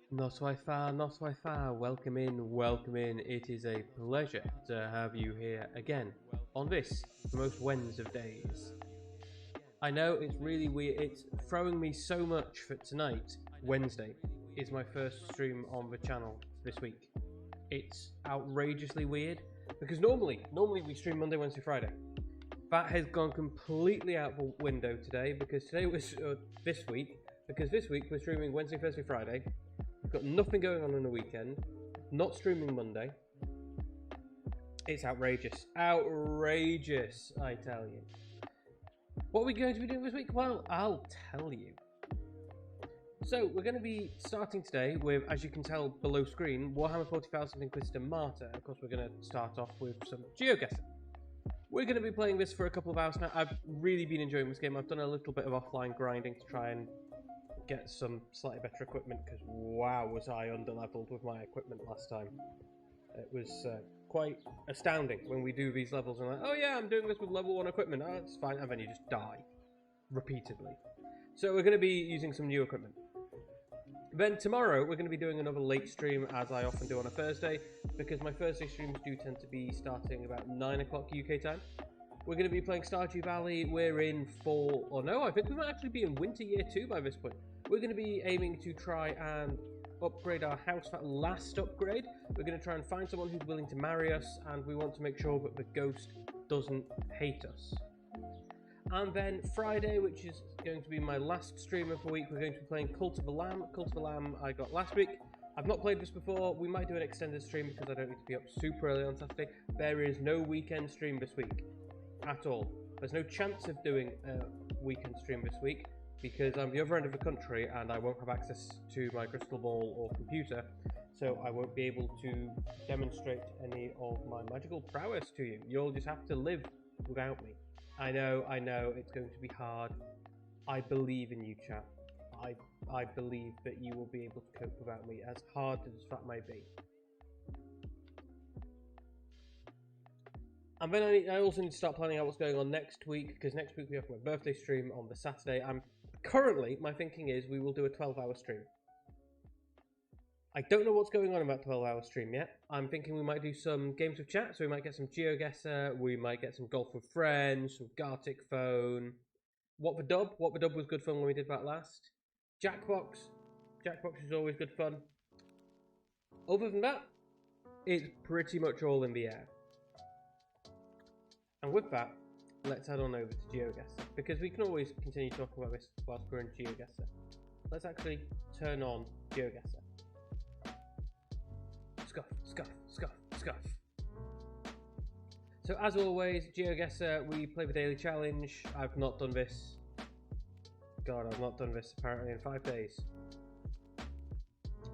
Not Wi-Fi, not Wi-Fi. Welcome in, welcome in. It is a pleasure to have you here again on this, the most Wednesday of days. I know it's really weird. It's throwing me so much for tonight. Wednesday is my first stream on the channel this week. It's outrageously weird because normally we stream Monday, Wednesday, Friday. That has gone completely out the window today because today was this week. Because this week we're streaming Wednesday, Thursday, Friday. We've got nothing going on the weekend. Not streaming Monday. It's outrageous. Outrageous, I tell you. What are we going to be doing this week? Well, I'll tell you. So, we're going to be starting today with, as you can tell below screen, Warhammer 40,000 Inquisitor Martyr. Of course, we're going to start off with some GeoGuessr. We're going to be playing this for a couple of hours now. I've really been enjoying this game. I've done a little bit of offline grinding to try and get some slightly better equipment, because wow, was I underleveled with my equipment last time. It was quite astounding when we do these levels and like, oh yeah, I'm doing this with level 1 equipment, oh, it's fine, and then you just die repeatedly. So we're going to be using some new equipment. Then tomorrow we're going to be doing another late stream, as I often do on a Thursday, because my Thursday streams do tend to be starting about 9 o'clock UK time. We're going to be playing Stardew Valley. We're in fall, or no, I think we might actually be in winter year 2 by this point. We're going to be aiming to try and upgrade our house, that last upgrade. We're going to try and find someone who's willing to marry us, and we want to make sure that the ghost doesn't hate us. And then Friday, which is going to be my last stream of the week, we're going to be playing Cult of the Lamb. Cult of the Lamb I got last week. I've not played this before. We might do an extended stream because I don't need to be up super early on Saturday. There is no weekend stream this week at all. There's no chance of doing a weekend stream this week because I'm the other end of the country and I won't have access to my crystal ball or computer, so I won't be able to demonstrate any of my magical prowess to you. You'll just have to live without me. I know, it's going to be hard. I believe in you, chat. I believe that you will be able to cope without me, as hard as that may be. And then I also need to start planning out what's going on next week, because next week we have my birthday stream on the Saturday. Currently, my thinking is we will do a 12-hour stream. I don't know what's going on in that 12-hour stream yet. I'm thinking we might do some games of chat, so we might get some GeoGuessr, we might get some Golf with Friends, some Gartic Phone. What the Dub was good fun when we did that last. Jackbox is always good fun. Other than that, it's pretty much all in the air. And with that, let's head on over to GeoGuessr, because we can always continue talking about this whilst we're in GeoGuessr. Let's actually turn on GeoGuessr. Scuff, scuff, scuff, scuff. So as always, GeoGuessr, we play the daily challenge. I've not done this. God, I've not done this apparently in 5 days.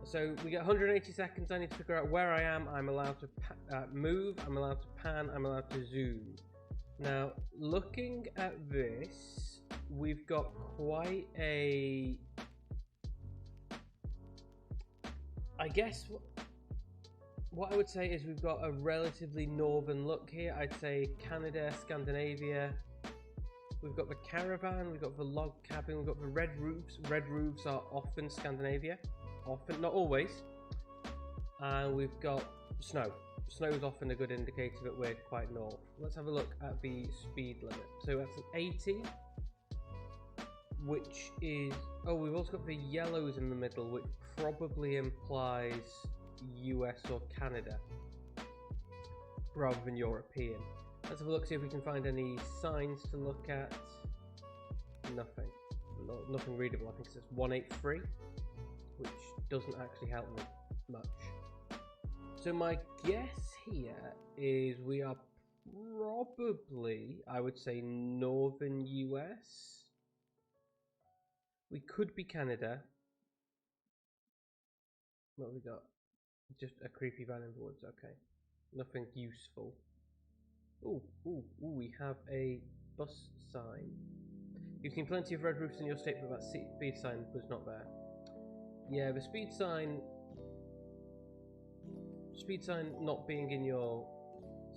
So we get 180 seconds. I need to figure out where I am. I'm allowed to move. I'm allowed to pan. I'm allowed to zoom. Now, looking at this, we've got quite a... I guess what I would say is we've got a relatively northern look here. I'd say Canada, Scandinavia. We've got the caravan, we've got the log cabin, we've got the red roofs. Red roofs are often Scandinavia. Often, not always. And we've got snow. Snow is often a good indicator that we're quite north. Let's have a look at the speed limit. So that's an 80, which is... Oh, we've also got the yellows in the middle, which probably implies US or Canada rather than European. Let's have a look, see if we can find any signs to look at. Nothing. Nothing readable. I think it says 183, which doesn't actually help me much. So my guess here is we are probably, I would say, northern US. We could be Canada. What have we got? Just a creepy van in the woods, okay. Nothing useful. Ooh, we have a bus sign. You've seen plenty of red roofs in your state, but that speed sign was not there. Yeah, the speed sign not being in your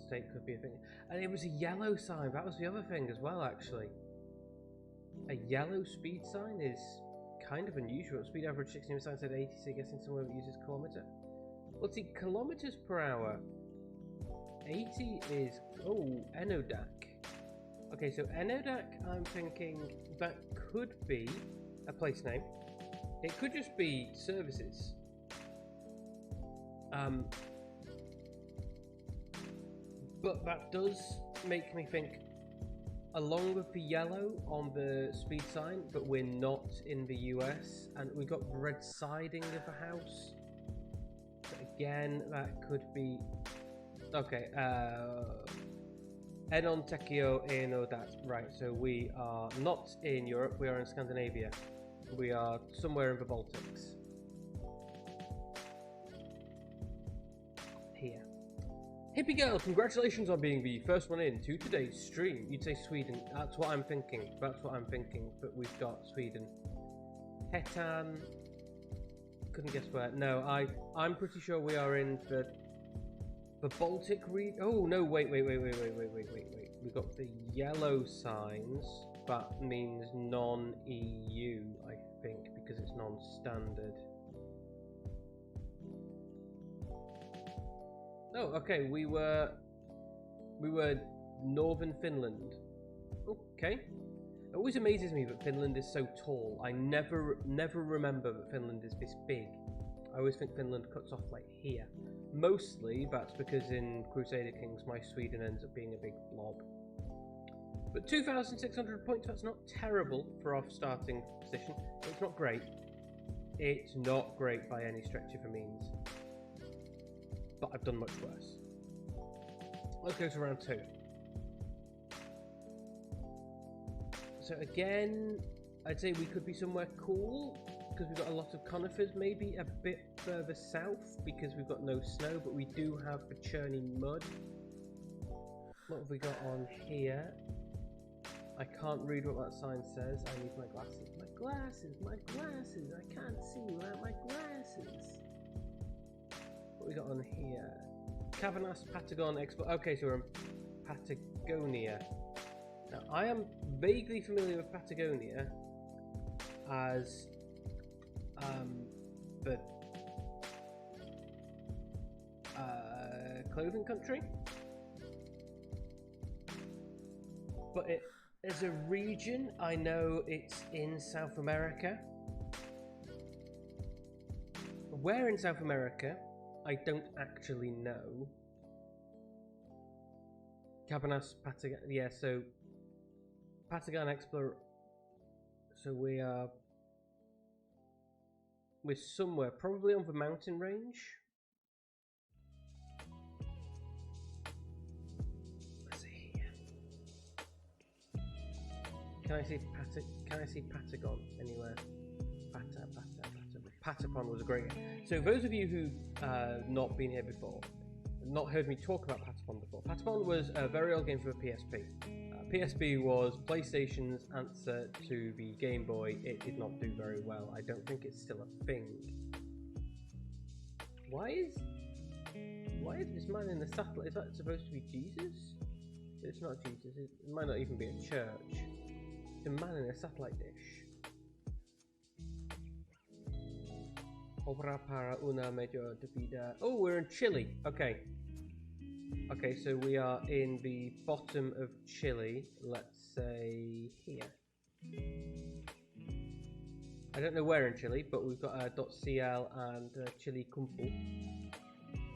state could be a thing. And it was a yellow sign, that was the other thing as well, actually. A yellow speed sign is kind of unusual. Speed average 16, science said 80, so guessing somewhere that uses kilometre. Let's see, kilometres per hour. 80 is, oh, Enodak. Okay, so Enodak, I'm thinking that could be a place name. It could just be services. But that does make me think, along with the yellow on the speed sign, but we're not in the US, and we've got red siding of the house. So again, that could be... Okay, Enon Tekio Enodat. Right, so we are not in Europe, we are in Scandinavia. We are somewhere in the Baltics. Here. Hippie Girl, congratulations on being the first one in to today's stream. You'd say Sweden. That's what I'm thinking. That's what I'm thinking. But we've got Sweden. Hetan. Couldn't guess where. No, I'm pretty sure we are in the Baltic region. Oh no! Wait. We've got the yellow signs. That means non-EU, I think, because it's non-standard. Oh, okay, we were northern Finland. Okay. It always amazes me that Finland is so tall. I never remember that Finland is this big. I always think Finland cuts off like here. Mostly that's because in Crusader Kings my Sweden ends up being a big blob. But 2,600 points, that's not terrible for our starting position. It's not great. It's not great by any stretch of the means. But I've done much worse. Let's go to round 2. So again, I'd say we could be somewhere cool, because we've got a lot of conifers, maybe a bit further south, because we've got no snow, but we do have the churning mud. What have we got on here? I can't read what that sign says. I need my glasses. My glasses! My glasses! I can't see without my glasses! What we got on here? Cavanas Patagon Expo. Okay, so we're in Patagonia. Now, I am vaguely familiar with Patagonia as the clothing country, but it as a region, I know it's in South America. Where in South America? I don't actually know. Cabanas, Patagon, yeah, so Patagon Explorer. So we're somewhere, probably on the mountain range. Let's see here. Can I see Patagon anywhere? Patapon was a great game. So those of you who've not been here before, not heard me talk about Patapon before, Patapon was a very old game for the PSP. PSP was PlayStation's answer to the Game Boy. It did not do very well. I don't think it's still a thing. Why is this man in the satellite? Is that supposed to be Jesus? It's not Jesus. It might not even be a church. It's a man in a satellite dish. Obra para una mayor de vida. Oh, we're in Chile. Okay. Okay, so we are in the bottom of Chile. Let's say here. I don't know where in Chile, but we've got .cl and Chile Kumpu.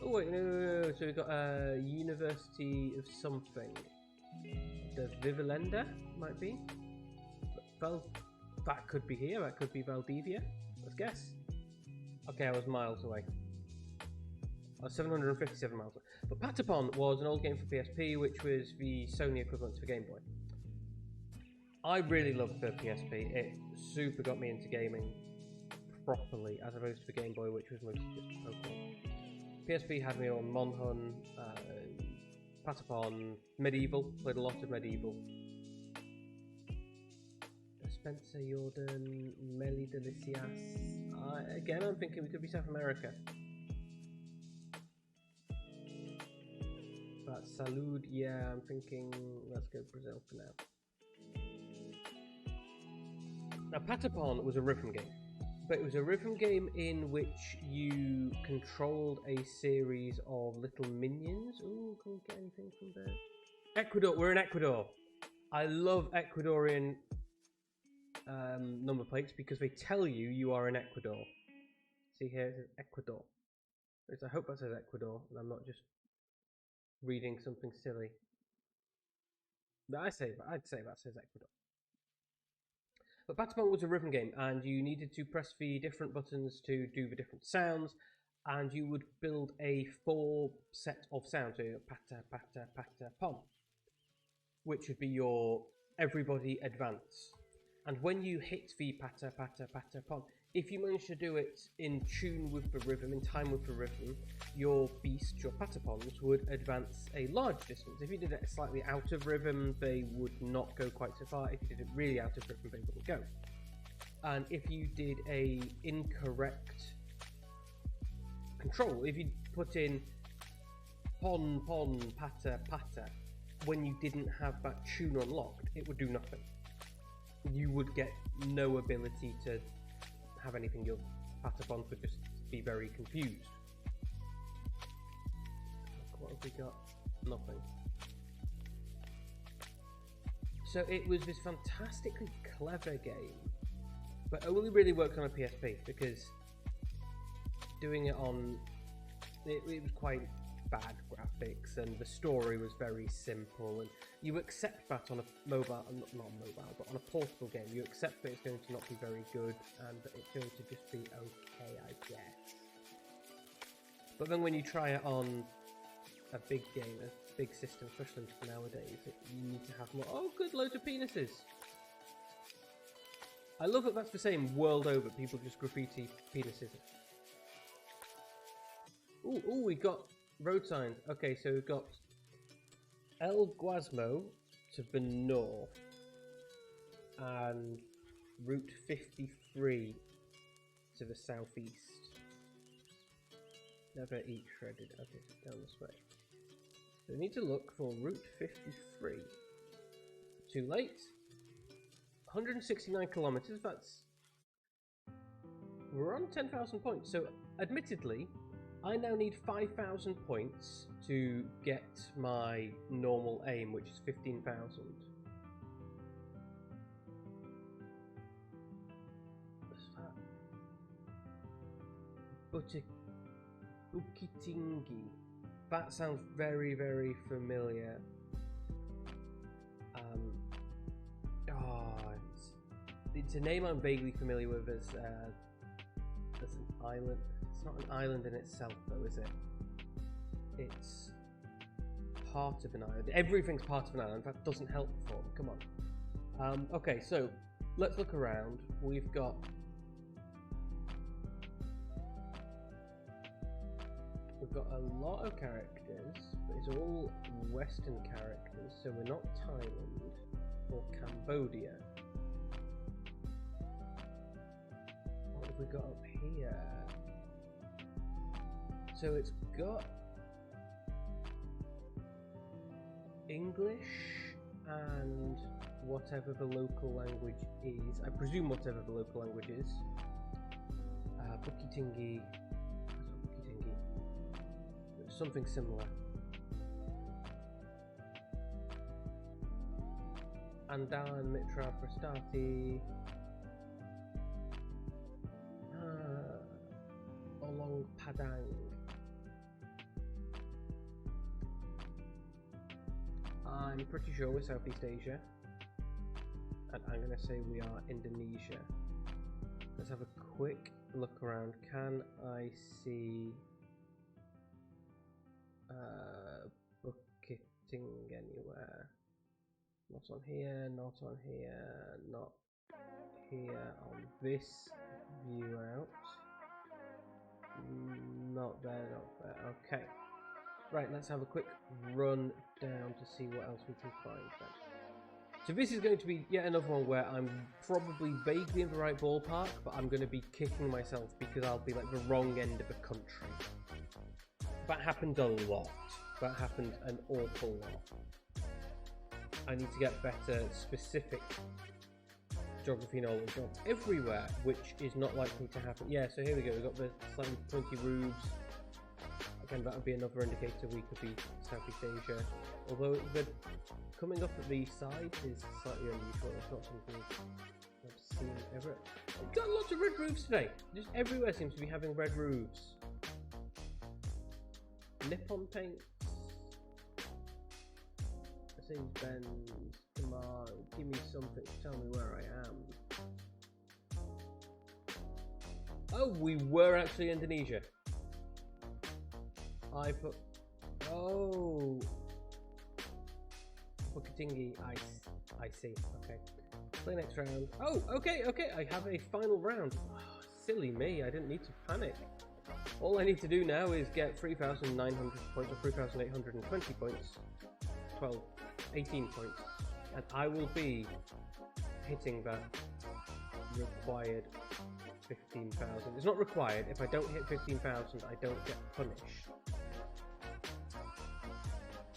Oh wait, no. So we've got a University of something. The Vivalenda might be. That could be here. That could be Valdivia. Let's guess. Okay, I was miles away. I was 757 miles away. But Patapon was an old game for PSP, which was the Sony equivalent to the Game Boy. I really loved the PSP. It super got me into gaming properly, as opposed to the Game Boy, which was mostly just Pokemon. PSP had me on Monhun, Patapon, Medieval. Played a lot of Medieval. Spencer Jordan, Meli Delicias. Again, I'm thinking we could be South America. But Salud, yeah, I'm thinking let's go Brazil for now. Now, Patapon was a rhythm game, but it was a rhythm game in which you controlled a series of little minions. Ooh, can we get anything from there? Ecuador, we're in Ecuador. I love Ecuadorian number plates because they tell you are in Ecuador. See here, it says Ecuador. I hope that says Ecuador, and I'm not just reading something silly. But I'd say that says Ecuador. But Patapon was a rhythm game, and you needed to press the different buttons to do the different sounds, and you would build a 4 set of sounds, so pata, pata, pata, pom, which would be your everybody advance. And when you hit the pata, pata, pata, pom, if you manage to do it in tune with the rhythm, in time with the rhythm, your beast, your Patapons, would advance a large distance. If you did it slightly out of rhythm, they would not go quite so far. If you did it really out of rhythm, they wouldn't go. And if you did a incorrect control, if you put in pon, pon, pata, pata, when you didn't have that tune unlocked, it would do nothing. You would get no ability to have anything. Your Patapons would just be very confused. What have we got? Nothing. So it was this fantastically clever game, but only really worked on a PSP because doing it on it was quite bad graphics, and the story was very simple, and you accept that on a mobile, not mobile, but on a portable game, you accept that it's going to not be very good, and that it's going to just be okay, I guess. But then when you try it on a big game, a big system, especially nowadays, you need to have more. Oh, good, loads of penises! I love that that's the same world over, people just graffiti penises. Ooh, we got road signs. Okay, so we've got El Guasmo to the north and Route 53 to the southeast. Never eat shredded. Okay, so down this way. So we need to look for Route 53. Too late. 169 kilometers. We're on 10,000 points. So, admittedly, I now need 5,000 points to get my normal aim, which is 15,000. What's that? Bukitingi. That sounds very, very familiar. It's a name I'm vaguely familiar with as an island. It's not an island in itself, though, is it? It's part of an island. Everything's part of an island. That doesn't help the form. Come on. Okay, so let's look around. We've got a lot of characters, but it's all Western characters, so we're not Thailand or Cambodia. What have we got up here? So it's got English and whatever the local language is. I presume whatever the local language is. Bukitingi. Something similar. Andalan Mitra Prastati. Along Padang. I'm pretty sure we're Southeast Asia. And I'm going to say we are Indonesia. Let's have a quick look around. Can I see booking anywhere? Not on here, not on here, not here on this view out. Not there, not there. Okay. Right, let's have a quick run down to see what else we can find then. So this is going to be yet another one where I'm probably vaguely in the right ballpark, but I'm going to be kicking myself because I'll be like the wrong end of the country. That happened a lot. That happened an awful lot. I need to get better specific geography knowledge of everywhere, which is not likely to happen. Yeah, so here we go. We've got the slightly pointy roofs. Again, that would be another indicator we could be Southeast Asia. Although the coming up at the side is slightly unusual. It's not something I've seen ever. We've got lots of red roofs today. Just everywhere seems to be having red roofs. Nippon paints. Mercedes-Benz. Come on, give me something to tell me where I am. Oh, we were actually Indonesia. I put. Oh. Bukit Tinggi, I see. Okay. Play next round. Oh, okay. I have a final round. Oh, silly me, I didn't need to panic. All I need to do now is get 3,900 points or 3,820 points. 18 points. And I will be hitting that required 15,000. It's not required. If I don't hit 15,000, I don't get punished.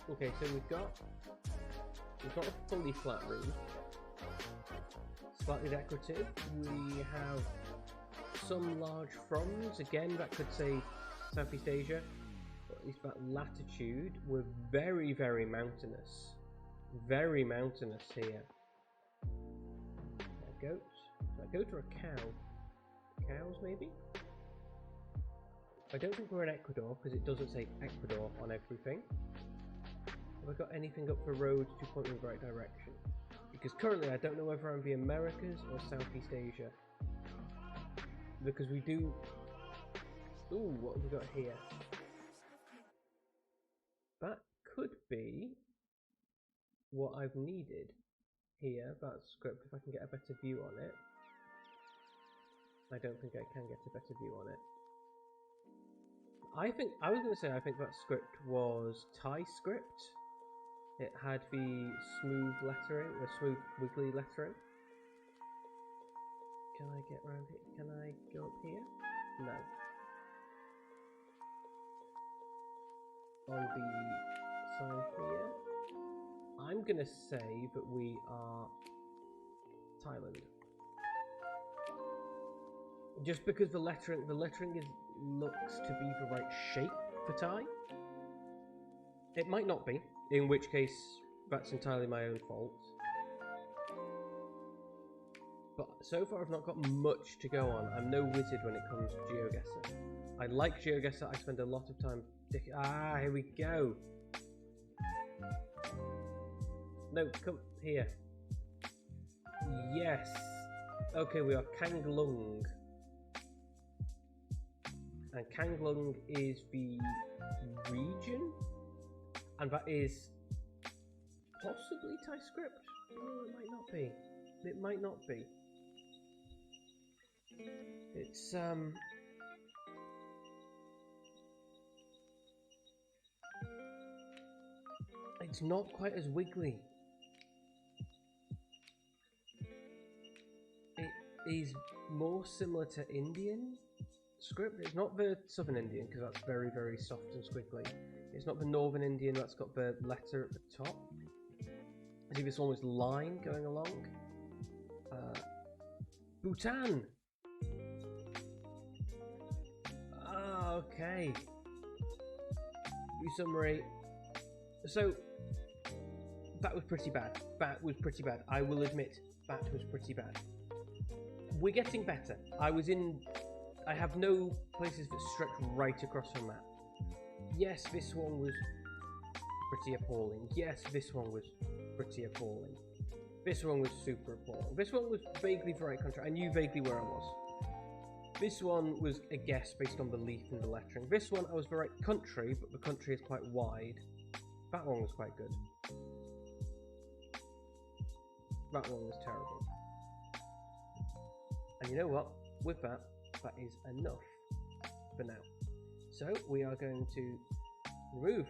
Okay, so we've got a fully flat room. Slightly decorative. We have some large fronds. Again, that could say Southeast Asia. Or at least that latitude. We're very, very mountainous. Very mountainous here. A goat. A goat or a cow? Cows, maybe? I don't think we're in Ecuador because it doesn't say Ecuador on everything. Have I got anything up for roads to point me in the right direction? Because currently I don't know whether I'm the Americas or Southeast Asia. Because we do... Ooh, what have we got here? That could be what I've needed here, that script, if I can get a better view on it. I don't think I can get a better view on it. I was going to say I think that script was Thai script. It had the smooth lettering, the smooth wiggly lettering. Can I get around here? Can I go up here? No. On the sign here, I'm gonna say that we are Thailand. Just because the lettering looks to be the right shape for Thai. It might not be, in which case that's entirely my own fault. But so far I've not got much to go on. I'm no wizard when it comes to GeoGuessr. I like GeoGuessr, I spend a lot of time... here we go! No, come here. Yes! Okay, we are Kanglung. And Kanglung is the region? And that is possibly Thai script? Oh, it might not be. It might not be. It's not quite as wiggly. It is more similar to Indian script. It's not the Southern Indian because that's very, very soft and squiggly. It's not the Northern Indian that's got the letter at the top. I see this almost line going along. Bhutan! Okay. Summary. So, that was pretty bad. That was pretty bad. I will admit, that was pretty bad. We're getting better. I have no places that stretch right across the map. Yes, this one was pretty appalling. Yes, this one was pretty appalling. This one was super appalling. This one was vaguely the right country. I knew vaguely where I was. This one was a guess based on belief in the lettering. This one, I was the right country, but the country is quite wide. That one was quite good. That one was terrible. And you know what? With that, that is enough for now. So we are going to remove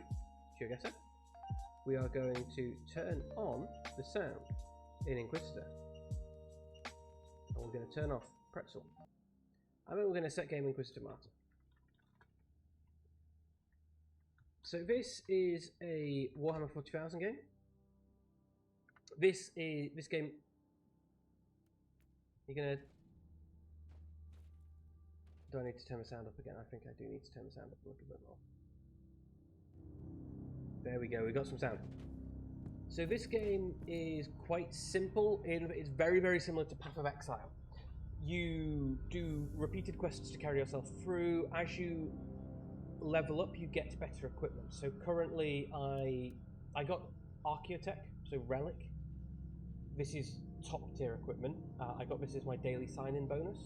GeoGuessr. We are going to turn on the sound in Inquisitor. And we're going to turn off Pretzel. And then we're going to set game Inquisitor Martin. So this is a Warhammer 40,000 game. This game You're gonna... Do I need to turn the sound up again? I think I do need to turn the sound up a little bit more. There we go, we got some sound. So this game is quite simple. It's very, very similar to Path of Exile. You do repeated quests to carry yourself through. As you level up, you get better equipment. So currently I got Archaeotech, so Relic. This is top tier equipment. I got this as my daily sign-in bonus.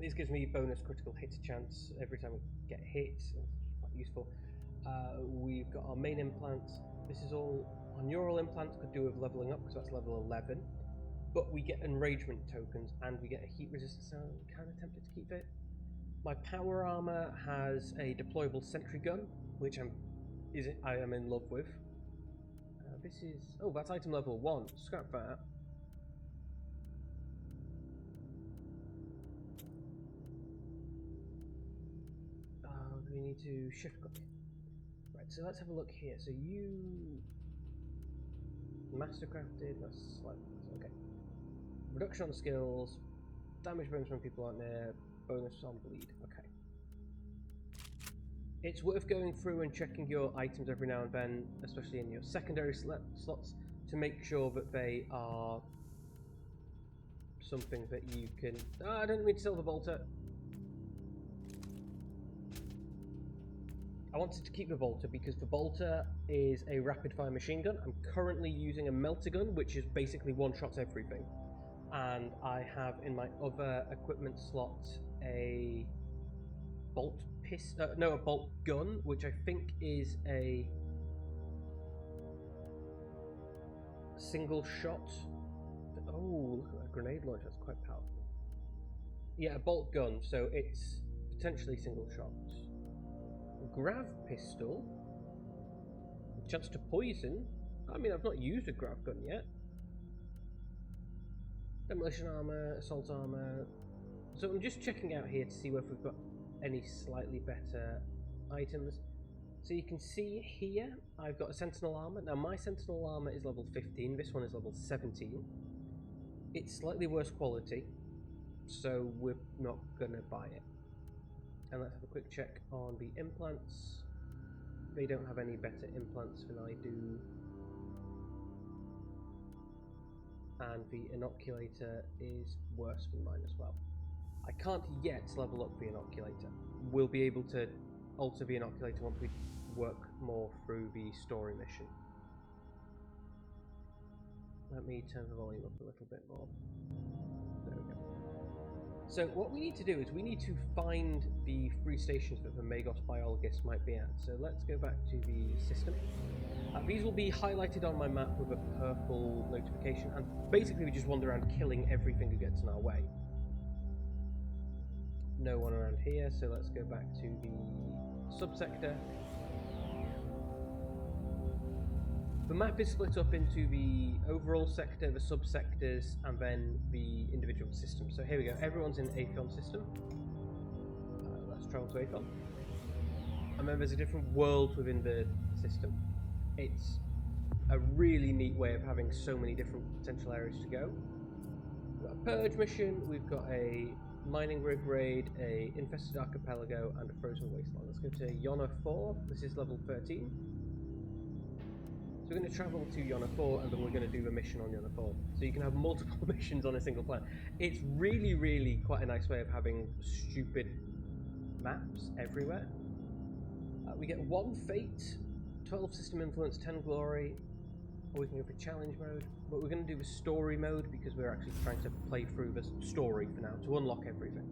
This gives me bonus critical hit chance every time we get hit. It's quite useful. We've got our main implants. This is all our neural implants could do with leveling up because that's level 11. But we get enragement tokens and we get a heat resistance. So I'm kind of tempted to keep it. My power armor has a deployable sentry gun, which I am in love with. This is... Oh, that's item level 1. Scrap that. We need to shift click. Right, so let's have a look here. So you... Mastercrafted, that's slightly... Okay. Reduction on skills, damage bonus when people aren't near, bonus on bleed. Okay. It's worth going through and checking your items every now and then, especially in your secondary slots, to make sure that they are something that you can... Oh, I don't mean to Silver Bolter. I wanted to keep the Bolter because the Bolter is a rapid-fire machine gun. I'm currently using a melter gun, which is basically one-shots everything. And I have in my other equipment slot a bolt a bolt gun, which I think is a single shot. Oh, look at that grenade launcher, that's quite powerful. Yeah, a bolt gun, so it's potentially single shot. Grav pistol, chance to poison. I mean, I've not used a grav gun yet. Demolition armor, assault armor. So I'm just checking out here to see whether we've got any slightly better items. So you can see here, I've got a sentinel armor. Now my sentinel armor is level 15, this one is level 17. It's slightly worse quality, so we're not gonna buy it. And let's have a quick check on the implants. They don't have any better implants than I do. And the inoculator is worse than mine as well. I can't yet level up the inoculator. We'll be able to alter the inoculator once we work more through the story mission. Let me turn the volume up a little bit more. There we go. So what we need to do is we need to find the 3 stations that the Magos biologist might be at. So let's go back to the system. These will be highlighted on my map with a purple notification, and basically we just wander around killing everything that gets in our way. No one around here, so let's go back to the subsector. The map is split up into the overall sector, the subsectors, and then the individual systems. So here we go, everyone's in Aethon system. Let's travel to Aethon. And then there's a different world within the system. It's a really neat way of having so many different potential areas to go. We've got a purge mission, we've got a mining rig raid, a infested archipelago, and a frozen wasteland. Let's go to Yona 4. This is level 13. So we're going to travel to Yona 4, and then we're going to do a mission on Yona 4. So you can have multiple missions on a single planet. It's really, really quite a nice way of having stupid maps everywhere. We get 1 fate, 12 system influence, 10 glory, or we can go for challenge mode, but we're going to do the story mode because we're actually trying to play through the story for now to unlock everything.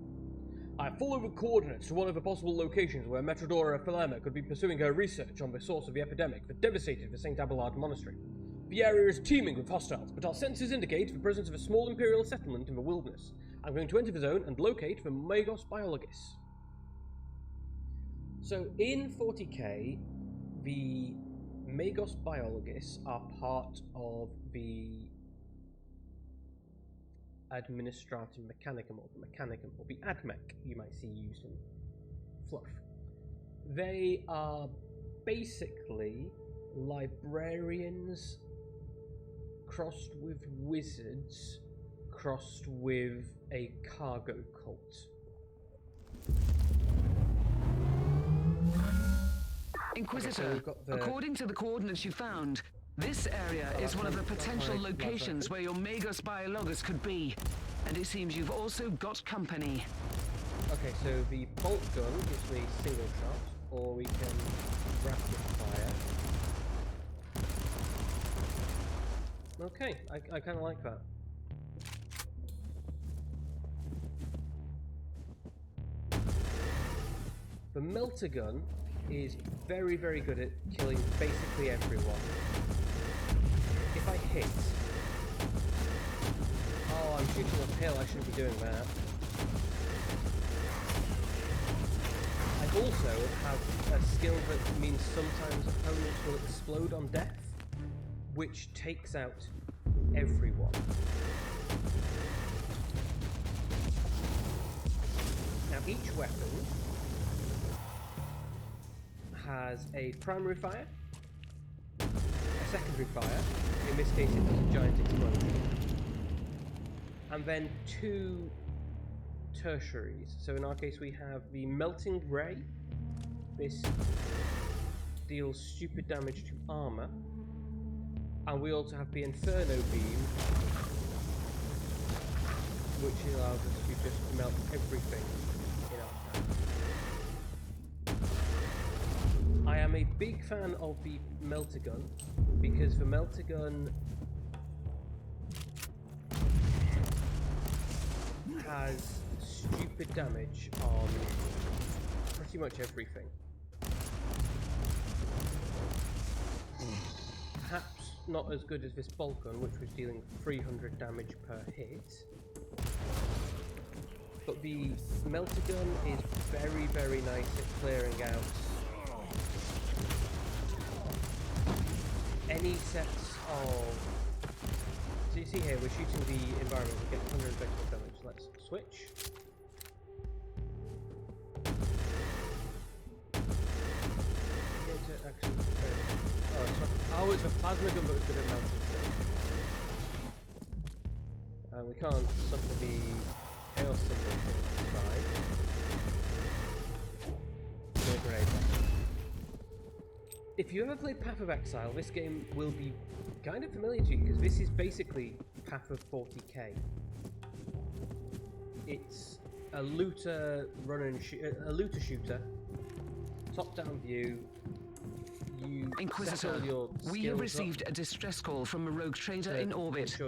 I follow the coordinates to one of the possible locations where Metrodora Philerma could be pursuing her research on the source of the epidemic that devastated the St. Abelard Monastery. The area is teeming with hostiles, but our sensors indicate the presence of a small Imperial settlement in the wilderness. I'm going to enter the zone and locate the Magos biologist. So in 40k, the Magos biologists are part of the Administratum Mechanicum, or the Mechanicum, or the AdMech you might see used in fluff. They are basically librarians crossed with wizards, crossed with a cargo cult. Inquisitor, according to the coordinates you found, this area is one of the potential locations where your Magos Biologus could be. And it seems you've also got company. Okay, so the bolt gun gives me single shot, or we can rapid fire. Okay, I kind of like that. The melter gun is very, very good at killing basically everyone. If I hit... Oh, I'm shooting uphill, I shouldn't be doing that. I also have a skill that means sometimes opponents will explode on death, which takes out everyone. Now each weapon has a primary fire, a secondary fire, in this case it does a giant explosion, and then two tertiaries. So in our case we have the melting ray. This deals stupid damage to armor, and we also have the inferno beam, which allows us to just melt everything in our path. I am a big fan of the melter gun because the melter gun has stupid damage on pretty much everything. Perhaps not as good as this bolt gun, which was dealing 300 damage per hit, but the melter gun is very, very nice at clearing out any sets of... So you see here, we're shooting the environment, we get 100 vector damage. Let's switch. It's a plasma gun, but it's good at melting. And we can't suffer the chaos symbol inside. No grenade. If you ever played Path of Exile, this game will be kind of familiar to you because this is basically Path of 40k. It's a looter looter shooter, top-down view. Inquisitor, we have received a distress call from a rogue trader in orbit.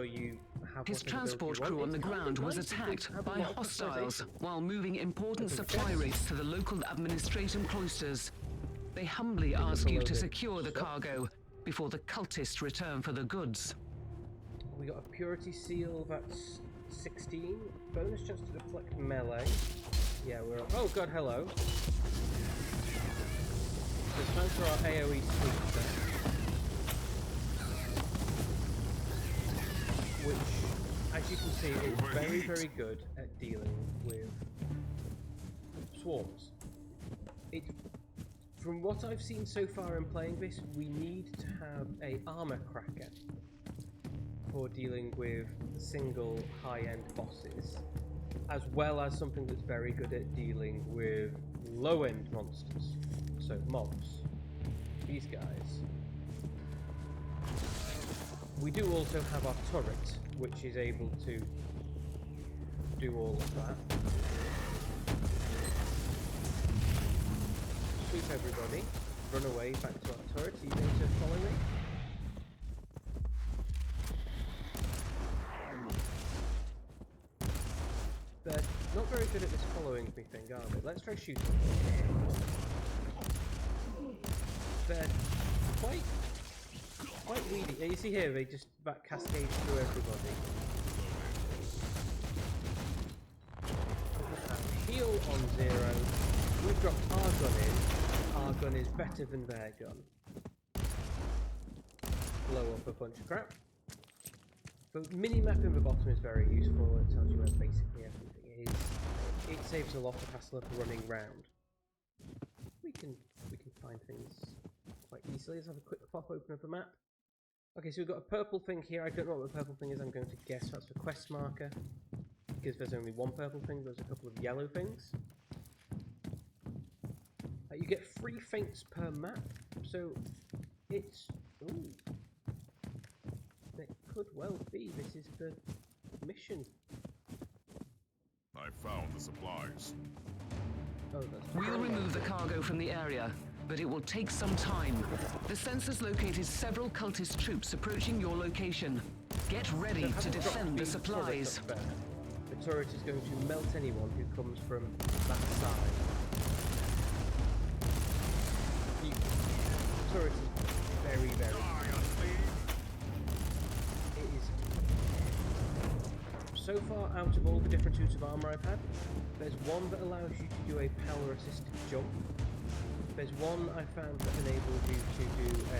His transport crew on the ground was attacked by hostiles while moving important supply rates to the local administration cloisters. They humbly ask you to secure the cargo before the cultists return for the goods. We got a purity seal, that's 16. Bonus chance to deflect melee. Yeah, we're up. Oh god, hello. So it's time for our AoE sweeper, which, as you can see, is very, very good at dealing with swarms. From what I've seen so far in playing this, we need to have a armor cracker for dealing with single high-end bosses, as well as something that's very good at dealing with low-end monsters. So mobs, these guys. We do also have our turret, which is able to do all of that. Sweep everybody, run away back to our turret. Are you going to follow me? They're not very good at this following me thing, are they? Let's try shooting. They're quite weedy. Yeah, you see here, they just cascade through everybody. Heal on 0. We've dropped our gun in. Our gun is better than their gun. Blow up a bunch of crap. The mini-map in the bottom is very useful. It tells you where basically everything is. It saves a lot of hassle of running round. We can find things quite easily. Let's have a quick pop open of the map. Okay, so we've got a purple thing here. I don't know what the purple thing is. I'm going to guess that's the quest marker. Because there's only one purple thing, there's a couple of yellow things. You get 3 feints per map, so it's... Ooh. It could well be this is the mission. I found the supplies. Oh, that's We'll remove the cargo from the area, but it will take some time. The sensors located several cultist troops approaching your location. Get ready to defend the supplies. The turret is going to melt anyone who comes from that side. The turret is very, very... It is... So far, out of all the different suits of armor I've had, there's one that allows you to do a power-assisted jump. There's one I found that enables you to do a...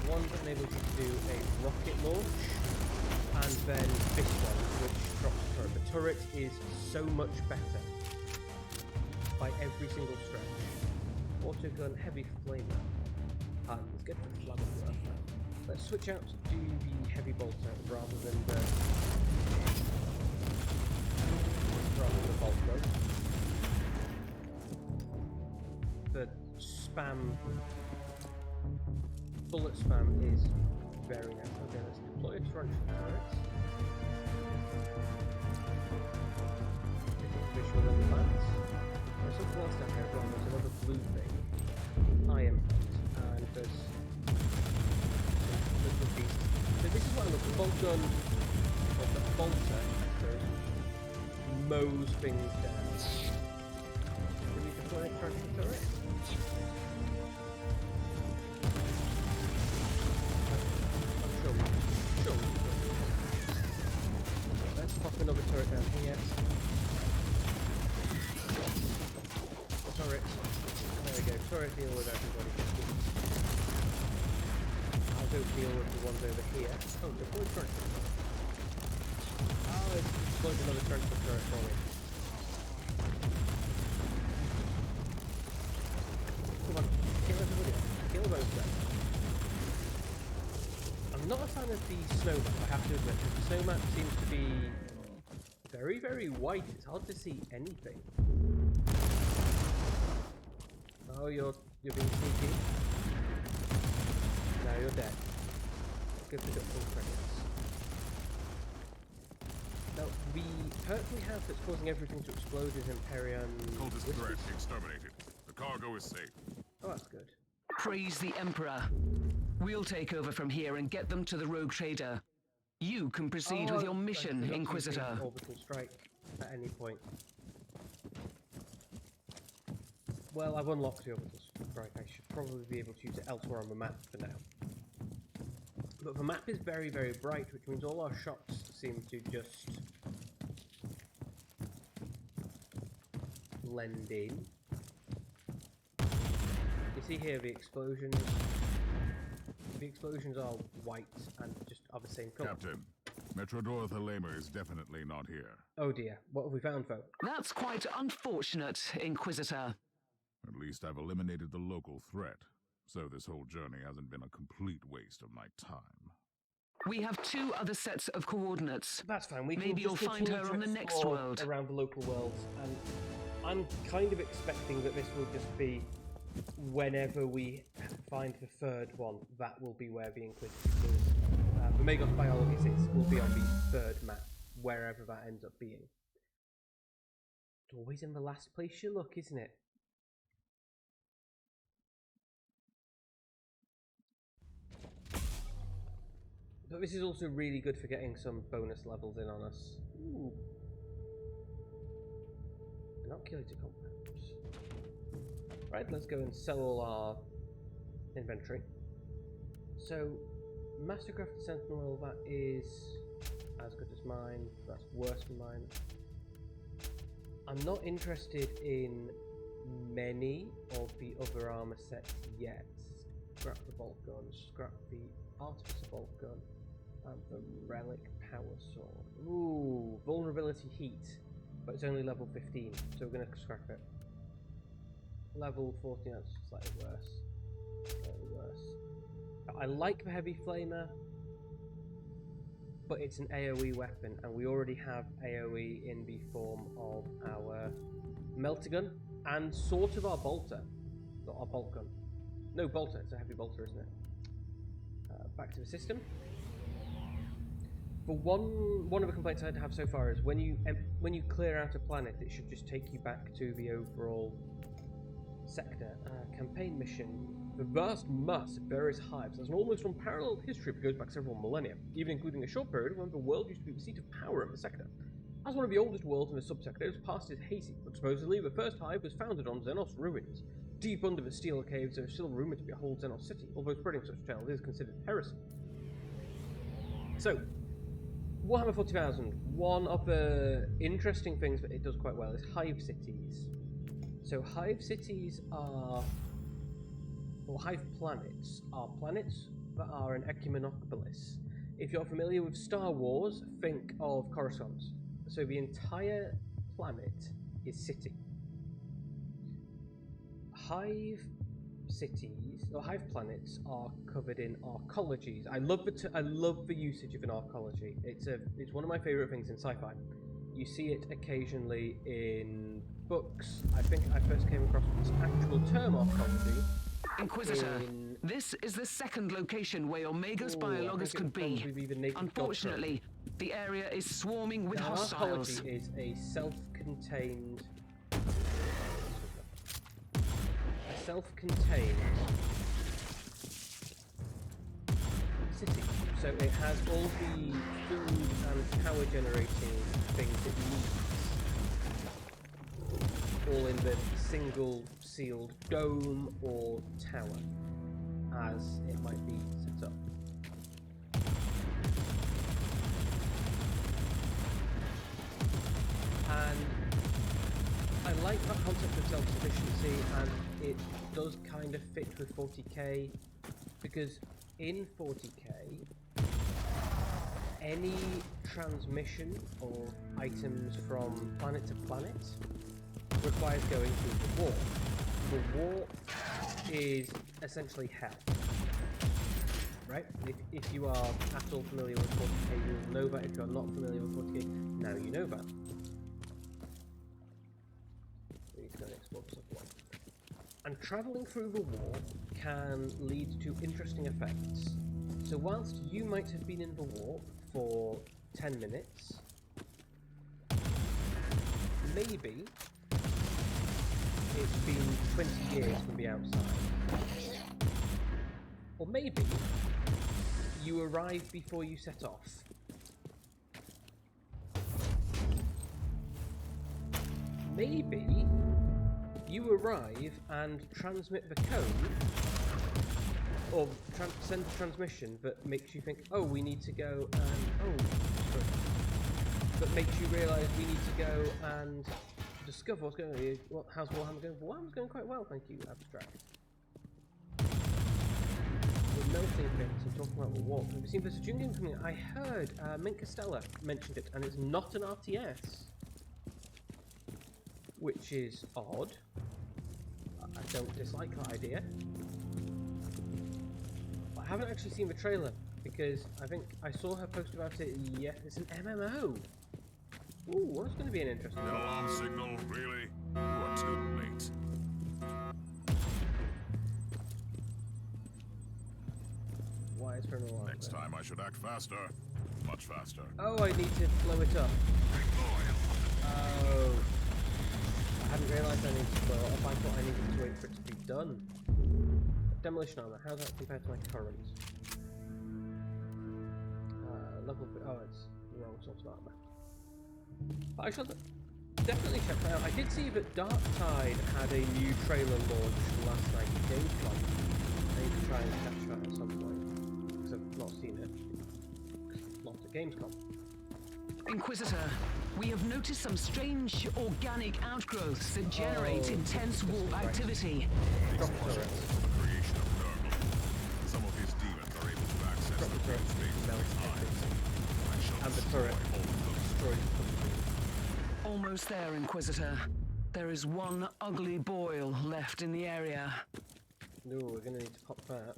one that enables you to do a rocket launch, and then this one, which drops the turret. The turret is so much better by every single stretch. Autogun, heavy flamer. Let's get the flamethrower now. Let's switch out to do the heavy bolter rather than the bolt gun. The spam, bullet spam is very nice. Okay, let's deploy a torrential turret. Visual in the plants. There's something else down here as well. There's another blue thing. Iron plate. And there's little beast. So this is what I look. The bolt gun, or the bolter, I suppose, mows things down. Do we deploy a torrential turret? Sure. Let's pop another turret down here. Turret. There we go. Turret deal with everybody. I'll go deal with the ones over here. Oh, deploy turret. Oh, it's deployed another turret for me. Come on, kill everybody. Kill those guys. I'm not a fan of the snow map, I have to admit. The snow map seems to be very, very white. It's hard to see anything. Oh, you're being sneaky. Now you're dead. Give the duck full credits. Now, the perk we have that's causing everything to explode is Empyrean. Cultist threat exterminated. The cargo is safe. Oh, that's good. Praise the Emperor. We'll take over from here and get them to the rogue trader. You can proceed with your mission, Inquisitor. Orbital strike at any point. Well, I've unlocked the orbital strike. I should probably be able to use it elsewhere on the map for now. But the map is very, very bright, which means all our shots seem to just blend in. You see here the explosions. The explosions are white and just are the same colour. Captain, Metrodorotha Lamer is definitely not here. Oh dear, what have we found, folk? That's quite unfortunate, Inquisitor. At least I've eliminated the local threat, so this whole journey hasn't been a complete waste of my time. We have 2 other sets of coordinates. That's fine. Maybe you'll find her on the next world. Around the local worlds, and I'm kind of expecting that this will just be whenever we find the 3rd one, that will be where the Inquisitor is. The Magos Biology will be on the 3rd map, wherever that ends up being. It's always in the last place you look, isn't it? But this is also really good for getting some bonus levels in on us. Ooh. Inoculator compounds. Right, let's go and sell all our inventory. So, Mastercraft Sentinel, that is as good as mine. That's worse than mine. I'm not interested in many of the other armor sets yet. Scrap the bolt gun, scrap the artificer bolt gun, and the relic power sword. Ooh, vulnerability heat, but it's only level 15, so we're going to scrap it. Level 14, that's slightly worse. Worse. I like the heavy flamer, but it's an AoE weapon, and we already have AoE in the form of our melter gun and sort of our bolter. Not our bolt gun. No, bolter. It's a heavy bolter, isn't it? Back to the system. But one of the complaints I'd have so far is when you clear out a planet, it should just take you back to the overall sector. Campaign mission. The vast mass of various hives has an almost unparalleled history that goes back several millennia, even including a short period when the world used to be the seat of power in the sector. As one of the oldest worlds in the subsector, its past is hazy, but supposedly the first hive was founded on Xenos ruins. Deep under the steel caves, there is still rumoured to be a whole Xenos city, although spreading such tales is considered heresy. So, Warhammer 40,000, one of the interesting things that it does quite well is hive cities. So hive cities are, or hive planets, are planets that are an ecumenopolis. If you're familiar with Star Wars, think of Coruscant. So the entire planet is city. Hive cities or hive planets are covered in arcologies. I love the usage of an arcology. It's one of my favorite things in sci-fi. You see it occasionally in books. I think I first came across this actual term arcology. Inquisitor, this is the second location where Omega's biologus could be. Unfortunately, the area is swarming with hostiles. Arcology is a self-contained city. So it has all the food and power generating things it needs, all in the single sealed dome or tower, as it might be set up. And I like that concept of self-sufficiency, and it does kind of fit with 40k, because in 40k, any transmission of items from planet to planet requires going through the warp. The warp is essentially hell, right? If you are at all familiar with 40k, you'll know that. If you're not familiar with 40k, now you know that. And travelling through the warp can lead to interesting effects. So whilst you might have been in the warp for 10 minutes, maybe it's been 20 years from the outside. Or maybe you arrived before you set off. Maybe you arrive and transmit the code, or send a transmission that makes you think, oh, we need to go and, that makes you realise we need to go and discover what's going on. How's Warhammer going? Warhammer's going quite well, thank you, Abstract. We're melting things and talking about the warp. We've seen this June game coming. I heard Mint Costello mentioned it, and it's not an RTS. Which is odd. I don't dislike that idea. I haven't actually seen the trailer, because I think I saw her post about it. Yeah, it's an MMO. Ooh, that's going to be an interesting one. Alarm signal, really? You are too late. Why is there an alarm? Next time I should act faster. Much faster. Oh, I need to blow it up. Oh. I hadn't realised I needed to blow it up. I thought I needed to wait for it to be done. Demolition armor, how's that compared to my current? Level, oh, it's the wrong sort of armor. But I shall definitely check that out. I did see that Darktide had a new trailer launch last night at Gamescom. I need to try and catch that at some point, because I've not seen it. Not at Gamescom. Inquisitor, we have noticed some strange organic outgrowths that generate intense warp activity. These portions are the creation of Nurgle. Some of his demons are able to access the real space of his eyes. I shall And the destroy turret all of them. destroyed. Almost there, Inquisitor. There is one ugly boil left in the area. No, we're going to need to pop that.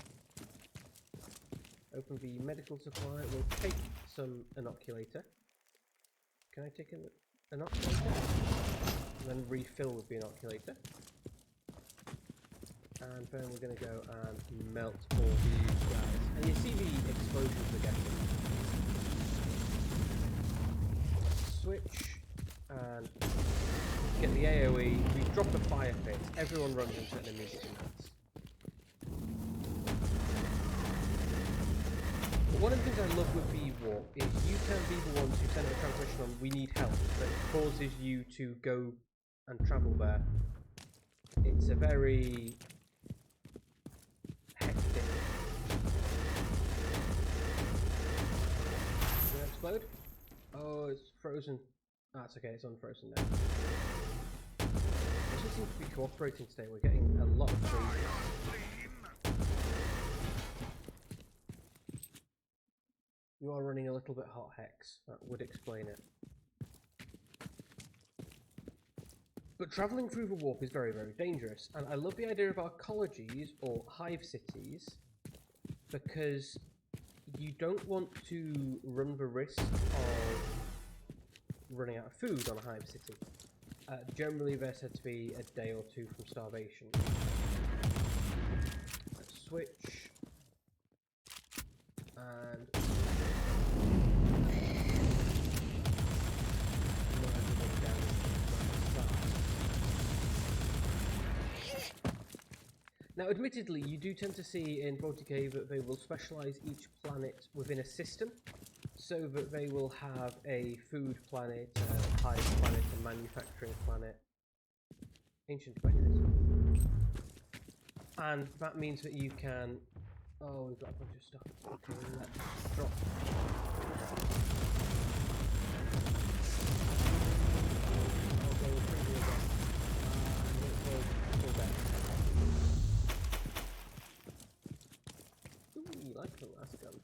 Open the medical supply. We'll take some inoculator. Can I take an inoculator? And then refill with the inoculator. And then we're going to go and melt all these guys. And you see the explosions we're getting. Switch and get the AoE. We drop the fire pit. Everyone runs into it and immediately melts. But one of the things I love with the warp is you can be the ones who send a transmission on "we need help," that causes you to go and travel there. It's a very hectic. Did it explode? Oh, it's frozen. That's okay, it's unfrozen now. It just seems to be cooperating today. We're getting a lot of freezes. You are running a little bit hot, Hex. That would explain it. But travelling through the warp is very, very dangerous. And I love the idea of arcologies, or hive cities, because you don't want to run the risk of running out of food on a hive city. Generally, they're said to be a day or two from starvation. Let's switch. And now, admittedly, you do tend to see in 40k that they will specialise each planet within a system, so that they will have a food planet, a hive planet, a manufacturing planet, ancient mechanism, and that means that you can. Oh, we've got a bunch of stuff. Okay, let's drop. I'll go with again. Let's go back. Ooh, you like the last gun.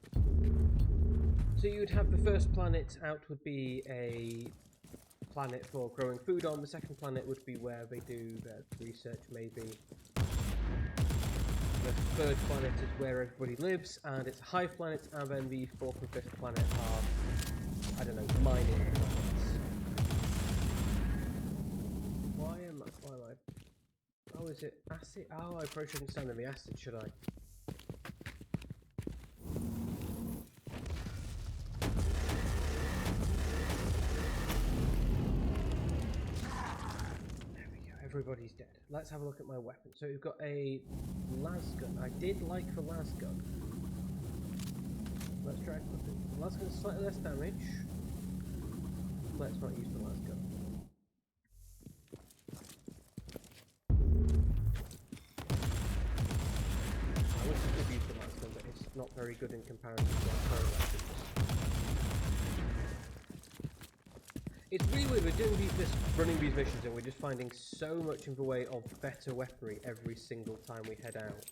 So you'd have the first planet out would be a planet for growing food on. The second planet would be where they do their research, maybe. The third planet is where everybody lives, and it's a hive planet, and then the fourth and fifth planet are, I don't know, mining planets. Why am I? Oh, is it acid? Oh, I probably shouldn't stand in the acid, should I? Everybody's dead. Let's have a look at my weapon. So we've got a lasgun. I did like the lasgun. Let's try something. The lasgun's slightly less damage. Let's not use the lasgun. I wish I could use the lasgun, but it's not very good in comparison to our current weapons. It's really weird, we're doing running these missions and we're just finding so much in the way of better weaponry every single time we head out.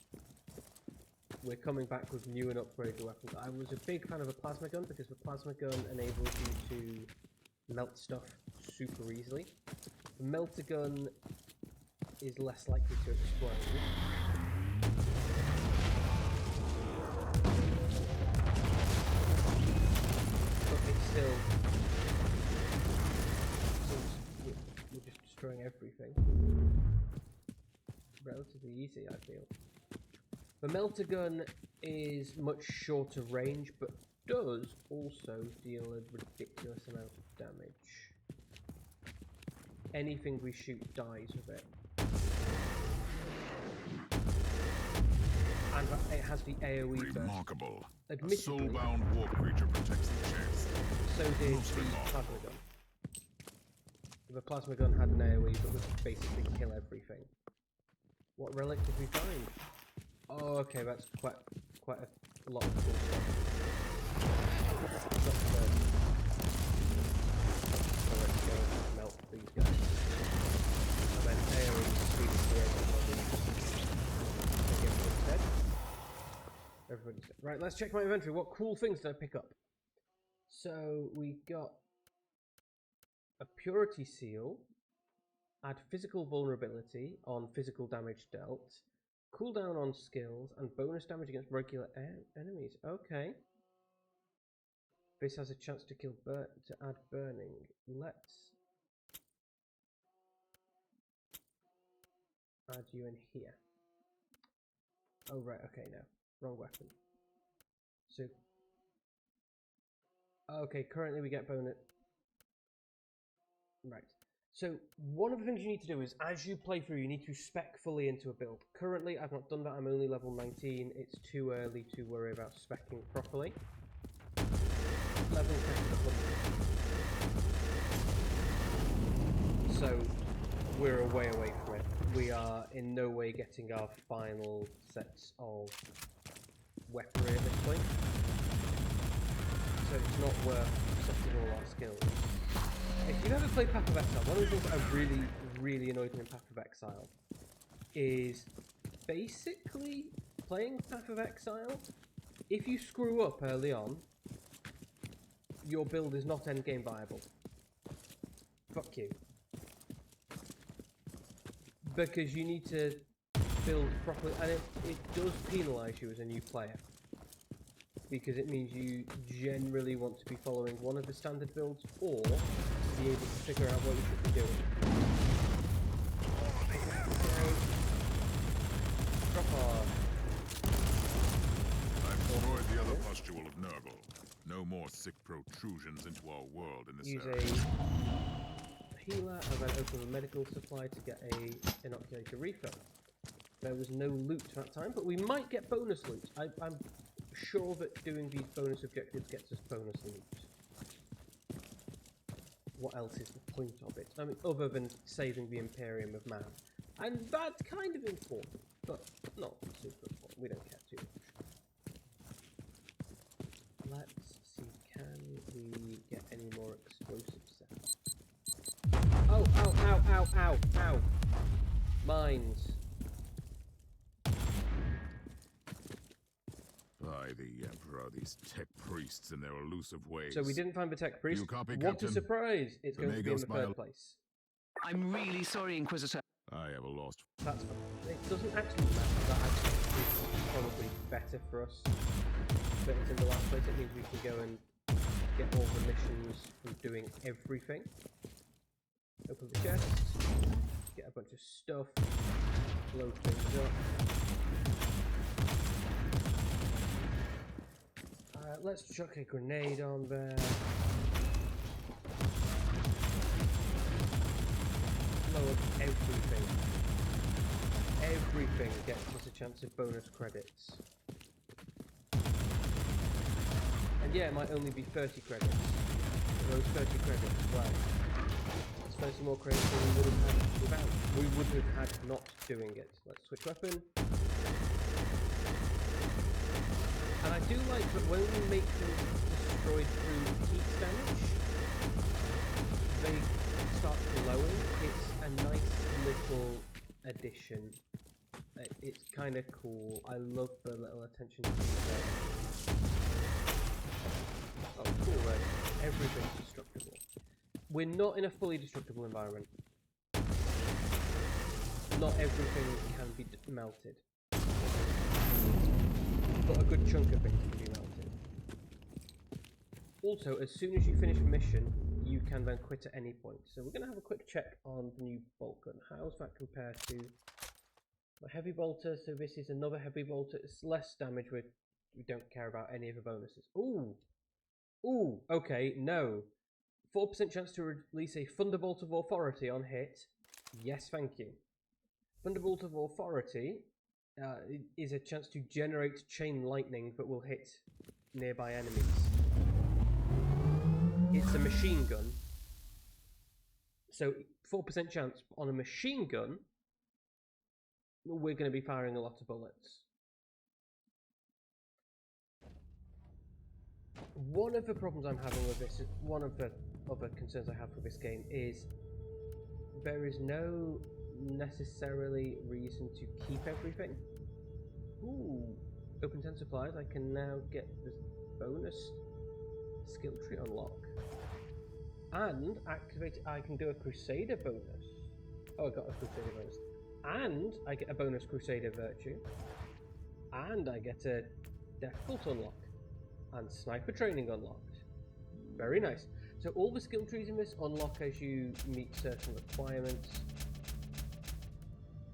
We're coming back with new and upgraded weapons. I was a big fan of a plasma gun because the plasma gun enables you to melt stuff super easily. The melter gun is less likely to explode. But it's still... We're just destroying everything. Relatively easy, I feel. The melter gun is much shorter range, but does also deal a ridiculous amount of damage. Anything we shoot dies with it. And it has the AoE burst. Remarkable. Admittedly, A soul-bound warp creature protects the chest. So did Most the remarkable. plasma gun. The plasma gun had an AoE, but would basically kill everything. What relic did we find? Oh, okay, that's quite a lot of cool stuff. So let's go and melt these guys. And then AoE sweeps the everybody's dead. Everybody's dead. Right, let's check my inventory. What cool things did I pick up? So we got a purity seal, add physical vulnerability on physical damage dealt, Cooldown on skills and bonus damage against regular enemies. Okay. This has a chance to kill to add burning. Let's add you in here. Oh right, okay, no. Wrong weapon. So okay, currently we get bonus. Right. So one of the things you need to do is, as you play through, you need to spec fully into a build. Currently, I've not done that. I'm only level 19. It's too early to worry about speccing properly. Level 10. So we're way away from it. We are in no way getting our final sets of weaponry at this point. So it's not worth setting all our skills. If you've ever played Path of Exile, one of the things that really annoyed me in Path of Exile is basically playing Path of Exile. If you screw up early on, your build is not endgame viable. Fuck you. Because you need to build properly, and it does penalise you as a new player. Because it means you generally want to be following one of the standard builds, or to be able to figure out what you should be doing. Drop off. I've destroyed the other pustule of Nurgle. No more sick protrusions into our world in this Use area. a healer and then open a medical supply to get a inoculator refill. There was no loot that time, but we might get bonus loot. I'm sure that doing these bonus objectives gets us bonus loot. What else is the point of it? I mean, other than saving the Imperium of Man. And that's kind of important, but not super important. We don't care too much. Let's see, can we get any more explosive cells? Oh, ow, ow, ow, ow, ow! Mines. By the Emperor, these tech priests and their elusive ways. So we didn't find the tech priest. You copy, what Captain? a surprise! It's going to be in the third place. I'm really sorry, Inquisitor. I have a lost. That's fine. It doesn't actually matter. That actually is probably better for us. But it's in the last place. It means we can go and get all the missions from doing everything. Open the chest. Get a bunch of stuff. Blow things up. Let's chuck a grenade on there. Blow up everything. Everything gets us a chance of bonus credits. And yeah, it might only be 30 credits. Those 30 credits, well, spend some more credits than we would have had without. We would have had not doing it. Let's switch weapon. And I do like that when we make them destroyed through heat damage, they start glowing. It's a nice little addition. It's kind of cool. I love the little attention to detail. Oh, cool, right. Everything's destructible. We're not in a fully destructible environment. Not everything can be melted. But a good chunk of things can be melted. Also, as soon as you finish a mission, you can then quit at any point. So we're going to have a quick check on the new bolt gun. How does that compare to my heavy bolter? So this is another heavy bolter. It's less damage. We don't care about any of the bonuses. Ooh! Ooh! Okay, no. 4% chance to release a Thunderbolt of Authority on hit. Yes, thank you. Thunderbolt of Authority is a chance to generate chain lightning that will hit nearby enemies. It's a machine gun. So 4% chance on a machine gun, we're going to be firing a lot of bullets. One of the problems I'm having with this, one of the other concerns I have with this game is there is no necessarily reason to keep everything. Ooh, open 10 supplies. I can now get this bonus skill tree unlock. And activate, I can do a Crusader bonus. Oh, I got a Crusader bonus. And I get a bonus Crusader Virtue. And I get a Death Cult unlock. And Sniper Training unlocked. Very nice. So all the skill trees in this unlock as you meet certain requirements.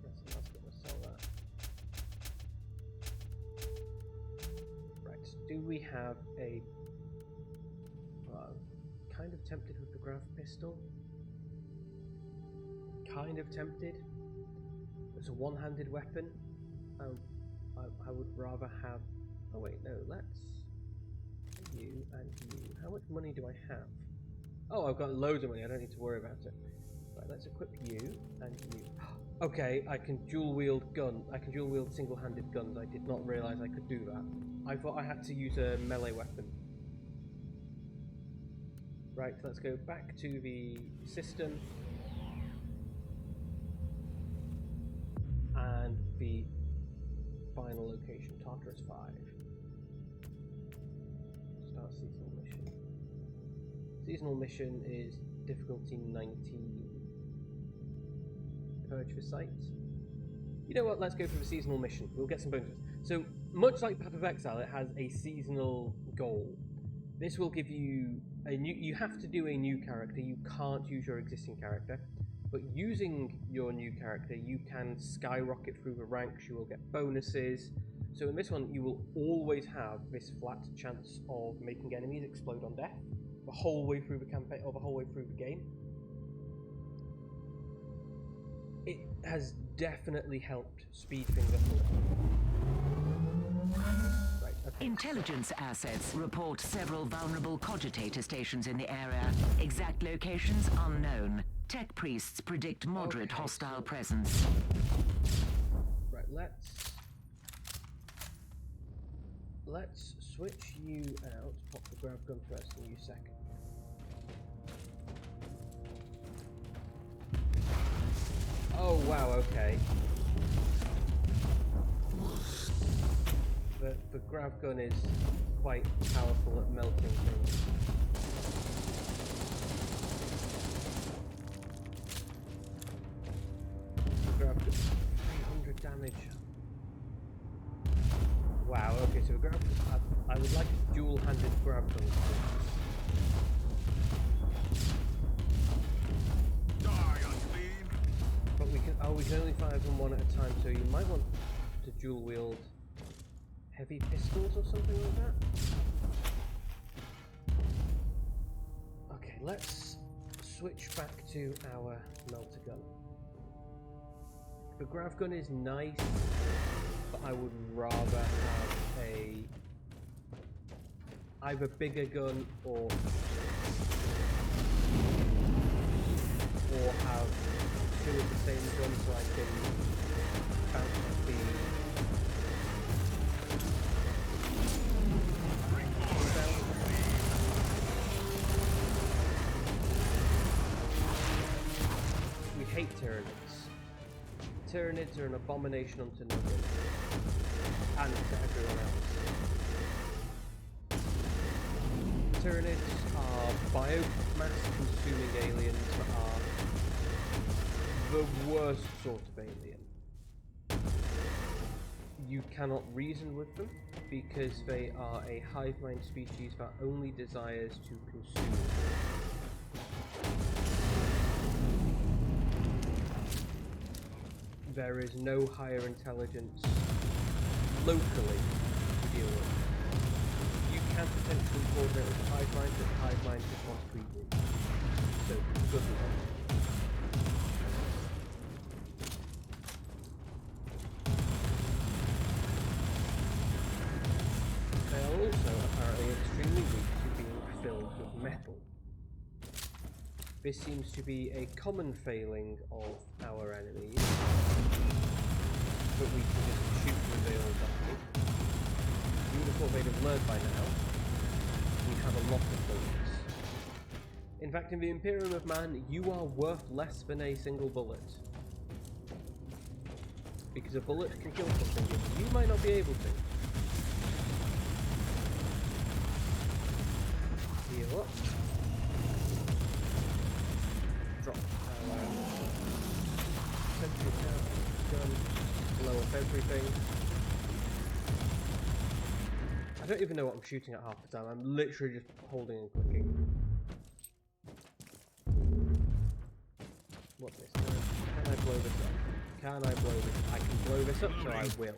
That's going to sell that. Right, do we have a... kind of tempted with the Grav Pistol. Kind of tempted. It's a one-handed weapon. I would rather have... Oh wait, no, let's... You and you. How much money do I have? Oh, I've got loads of money, I don't need to worry about it. Right, let's equip you and you. Okay, I can dual-wield gun. I can dual-wield single-handed guns. I did not realise I could do that. I thought I had to use a melee weapon. Right, let's go back to the system. And the final location, Tartarus 5. Start seasonal mission. Seasonal mission is difficulty 19. Purge for sites. You know what, let's go for the seasonal mission. We'll get some bonuses. So, much like Path of Exile, it has a seasonal goal. This will give you a new... You have to do a new character. You can't use your existing character. But using your new character, you can skyrocket through the ranks, you will get bonuses. So in this one, you will always have this flat chance of making enemies explode on death the whole way through the campaign, or the whole way through the game. It has definitely helped speed things up a little. Right, okay. Intelligence assets report several vulnerable cogitator stations in the area. Exact locations unknown. Tech priests predict moderate hostile presence. Right, let's switch you out. Pop the Grav gun first and you second. Oh wow, okay. The Grav gun is quite powerful at melting things. Grav gun, 300 damage. Wow, okay, so Grav, I would like a dual-handed Grav gun. But we can only fire them one at a time, so you might want to dual wield heavy pistols or something like that. Okay, let's switch back to our melter gun. The Grav gun is nice, but I would rather have either bigger gun or have two of the same gun so I can bounce off the We hate Tyranids. Tyranids are an abomination unto nothing and to everyone else. Tyranids are biomass-consuming aliens that are the worst sort of alien. You cannot reason with them because they are a hive mind species that only desires to consume. There is no higher intelligence locally to deal with. You can potentially coordinate with the hive mind, but the hive mind just wants to eat you. So, good luck. They are also apparently extremely weak to being filled with metal. This seems to be a common failing of our enemies, but we can just shoot the veil directly. You would have thought they'd have learned by now. We have a lot of bullets. In fact, in the Imperium of Man, you are worth less than a single bullet. Because a bullet can kill something, you might not be able to. Heal up. Drop. Sentry down. off everything. I don't even know what I'm shooting at half the time. I'm literally just holding and clicking. What's this? Can I blow this up? Can I blow this up? I can blow this up, so I will.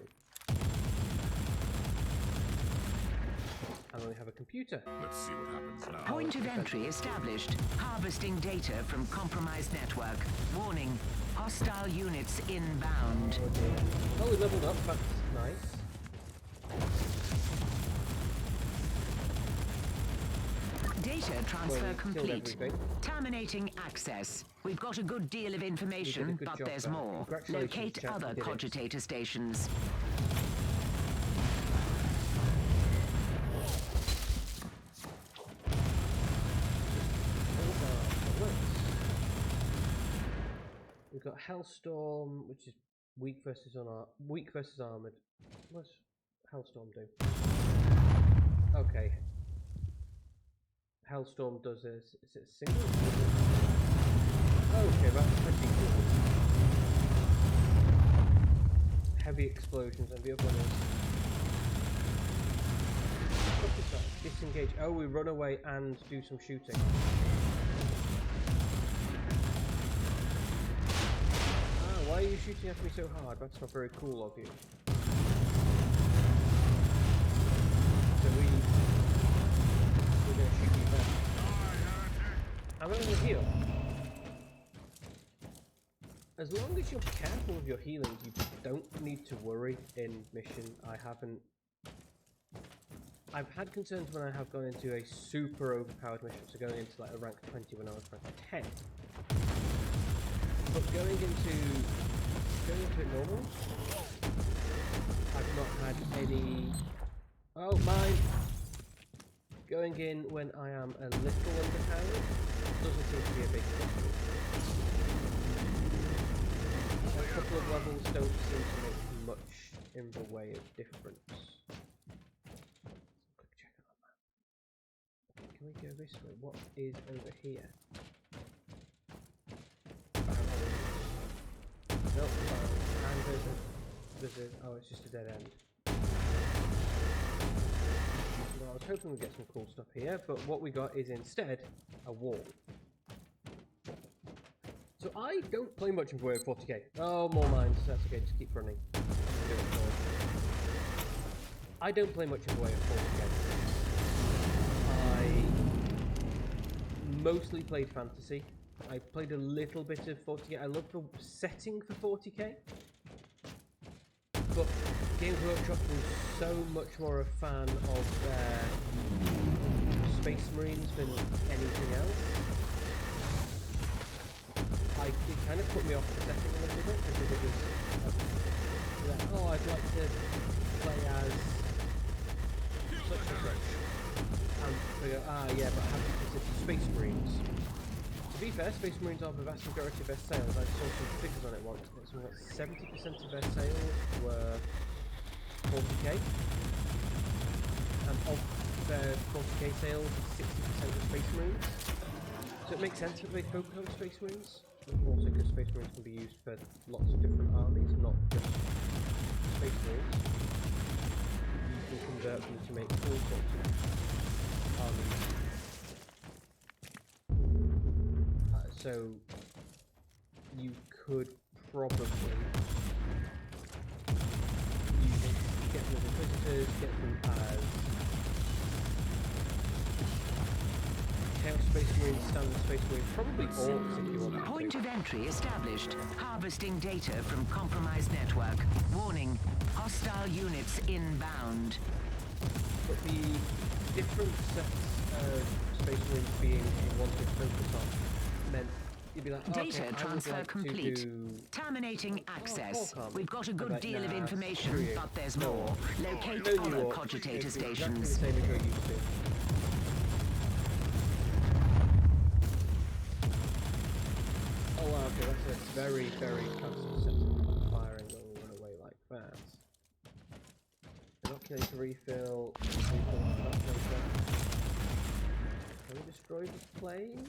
I only have a computer. Let's see what happens now. Point of entry established. Harvesting data from compromised network. Warning. Hostile units inbound. Oh dear. Oh, we leveled up. That's nice. Data transfer complete. Everything. Terminating access. We've got a good deal of information, but there's there. more. Locate other cogitator stations. We've got Hellstorm, which is weak versus armored. What's Hellstorm do? Okay. Hellstorm does is it a single? Okay, that's pretty cool. Heavy explosions, and the other one is disengage. Oh, we run away and do some shooting. Why are you shooting at me so hard? That's not very cool of you. So we're going to shoot you back. I'm only heal. As long as you're careful with your healing, you don't need to worry in mission. I've had concerns when I have gone into a super overpowered mission, so going into like a rank 20 when I was rank 10. But going into it normal, I've not had any. Oh, mine! Going in when I am a little underpowered doesn't seem to be a big problem. A couple of levels don't seem to make much in the way of difference. Quick check on that. Okay, can we go this way? What is over here? Nope, and oh, it's just a dead end. Well, I was hoping we'd get some cool stuff here, but what we got is instead a wall. So I don't play much in the way of 40k. Oh, more mines. That's okay, just keep running. I don't play much in the way of 40k. I mostly played fantasy. I played a little bit of 40k. I love the setting for 40k, but Games Workshop was so much more a fan of their Space Marines than anything else. It kind of put me off the setting a little bit because it was like, oh, I'd like to play as such and such, and they go, yeah, but have you considered Space Marines? To be fair, Space Marines are the vast majority of their sales. I saw some figures on it once. It's what 70% of their sales were 40k, and of their 40k sales, 60% were Space Marines. So it makes sense that they focus on Space Marines. Also, because Space Marines can be used for lots of different armies, not just Space Marines. You can convert them to make all sorts of armies. So you could probably get them as Inquisitors, get them as Chaos Space Marines, Standard Space Marines, probably Orcs if you want to. Point of entry established. Harvesting data from compromised network. Warning, hostile units inbound. But the different sets of Space Marines being wanted to focus on meant you'd be like, data okay, transfer like complete. Terminating access. We've got a good like, deal of information, but there's more. Locate no other Orcs. cogitator It's exactly stations. the same as you're used to. Oh wow, okay, that's a very, very fancy setup. Firing when we run away like that. Inoculator refill. Can we destroy the plane?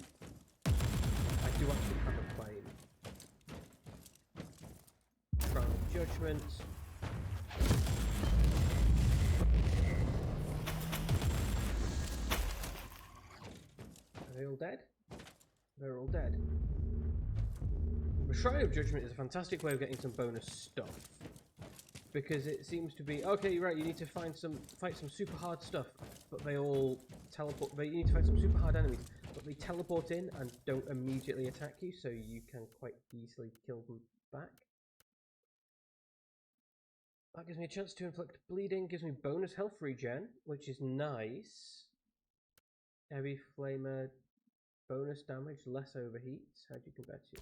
I do actually have a plane. Crown of Judgment. dead? They're all dead. The Shrine of Judgment is a fantastic way of getting some bonus stuff. Because it seems to be, okay, you're right, you need to fight some super hard stuff, but they all teleport, you need to fight some super hard enemies, but they teleport in and don't immediately attack you, so you can quite easily kill them back. That gives me a chance to inflict bleeding, gives me bonus health regen, which is nice. Heavy flamer, bonus damage, less overheats. How do you compare to?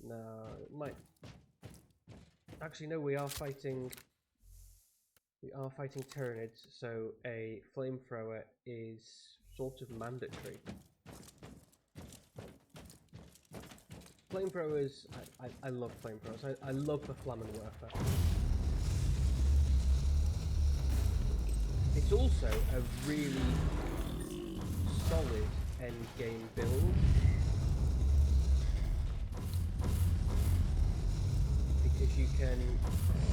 No, it might. Actually, no. We are fighting Tyranids, so a flamethrower is sort of mandatory. Flamethrowers, I love flamethrowers. I love the Flammenwerfer. It's also a really solid endgame build. Because you can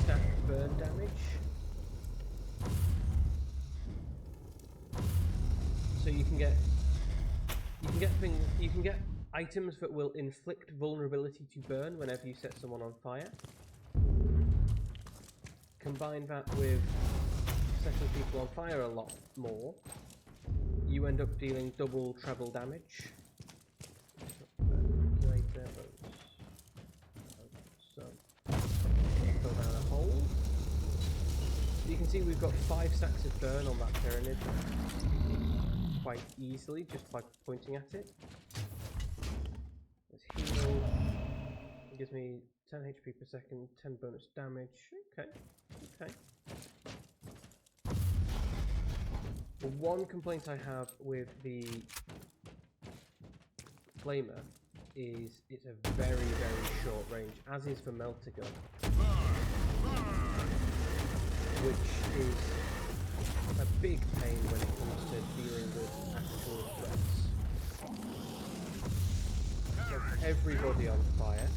stack burn damage. So you can get items that will inflict vulnerability to burn whenever you set someone on fire. Combine that with setting people on fire a lot more, you end up dealing double, treble damage. So, fill down a hole. You can see we've got 5 stacks of burn on that Tyranid quite easily just by pointing at it. Let's heal. It gives me 10 HP per second, 10 bonus damage. Okay. The one complaint I have with the Flamer is it's a very, very short range, as is the Melter Gun, which is a big pain when it comes to dealing with actual threats. Sets everybody on fire.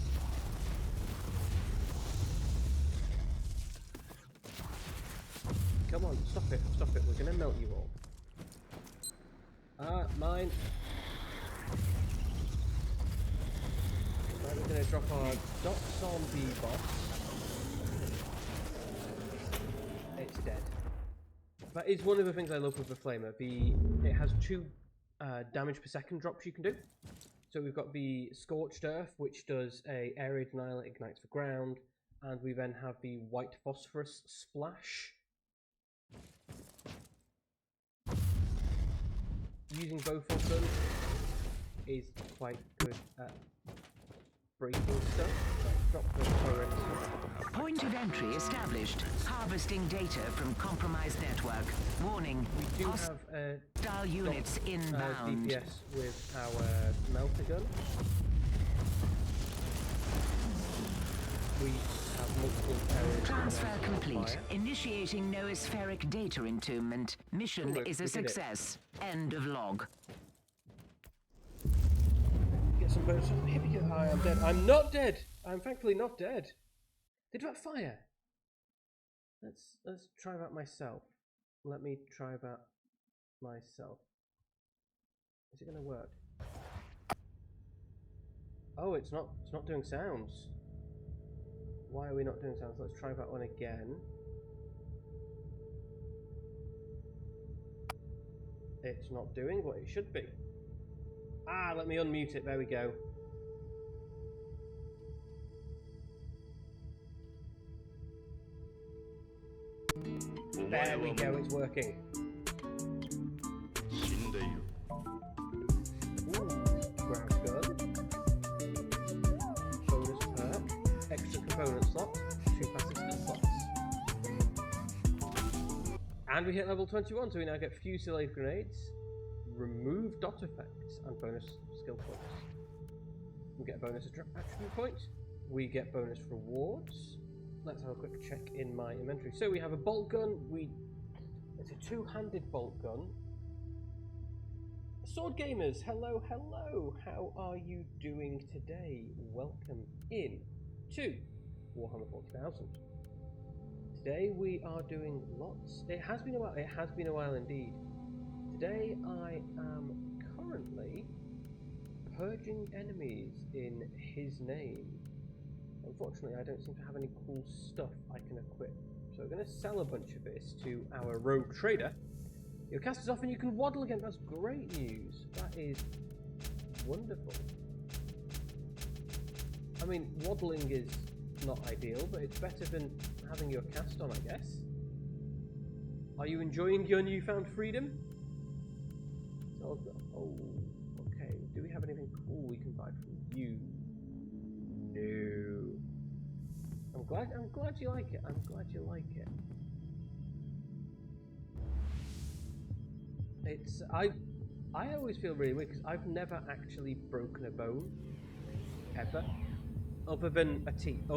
Come on, stop it, we're gonna melt you all. Mine. Right, we're gonna drop our dots on the boss. It's dead. That is one of the things I love with the Flamer. It has 2 damage per second drops you can do. So we've got the Scorched Earth, which does a area denial, it ignites the ground, and we then have the White Phosphorus Splash. Using both of them is quite good at breaking stuff. Like drop the turret. Point of entry established. Harvesting data from compromised network. Warning. We do have hostile units inbound. DPS with our Melter Gun. We have multiple areas. Transfer complete. Initiating noospheric data entombment. Mission is a success. End of log. Get some bonus. Here we go. I am dead. I'm not dead. I'm thankfully not dead. Did that fire? Let's try that myself. Let me try that myself. Is it going to work? Oh, it's not doing sounds. Why are we not doing sounds? Let's try that one again. It's not doing what it should be. Ah, let me unmute it. There we go. There we go, it's working. Ooh, ground gun. Bonus perk. Extra component slot. 2 passive skill slots. And we hit level 21, so we now get Fusillade Grenades, remove dot effects, and bonus skill points. We get a bonus attribute point. We get bonus rewards. Let's have a quick check in my inventory. So we have a bolt gun. It's a 2-handed bolt gun. Sword Gamers, hello. How are you doing today? Welcome in to Warhammer 40,000. Today we are doing lots. It has been a while. It has been a while indeed. Today I am currently purging enemies in his name. Unfortunately, I don't seem to have any cool stuff I can equip. So we're going to sell a bunch of this to our rogue trader. Your cast is off and you can waddle again. That's great news. That is wonderful. I mean, waddling is not ideal, but it's better than having your cast on, I guess. Are you enjoying your newfound freedom? Oh, okay. Do we have anything cool we can buy from you? No. I'm glad you like it. I'm glad you like it. It's I always feel really weird because I've never actually broken a bone ever, other than teeth.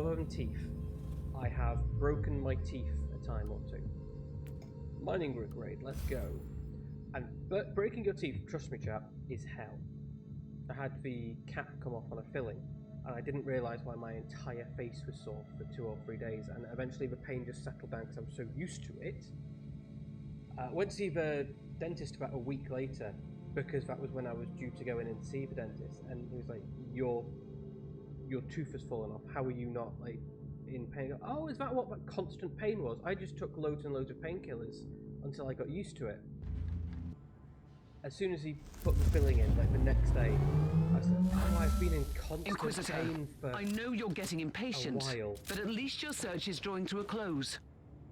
I have broken my teeth a time or two. Mining rig raid, let's go. But breaking your teeth, trust me, chap, is hell. I had the cap come off on a filling, and I didn't realise why my entire face was sore for 2 or 3 days, and eventually the pain just settled down because I'm so used to it. Went to see the dentist about a week later, because that was when I was due to go in and see the dentist, and he was like, your tooth has fallen off, how are you not like in pain? Oh, is that what that constant pain was? I just took loads and loads of painkillers until I got used to it. As soon as he put the filling in, like the next day, I said, oh, I've been in constant Inquisitor, pain for I know you're getting impatient, a while. but at least your search is drawing to a close.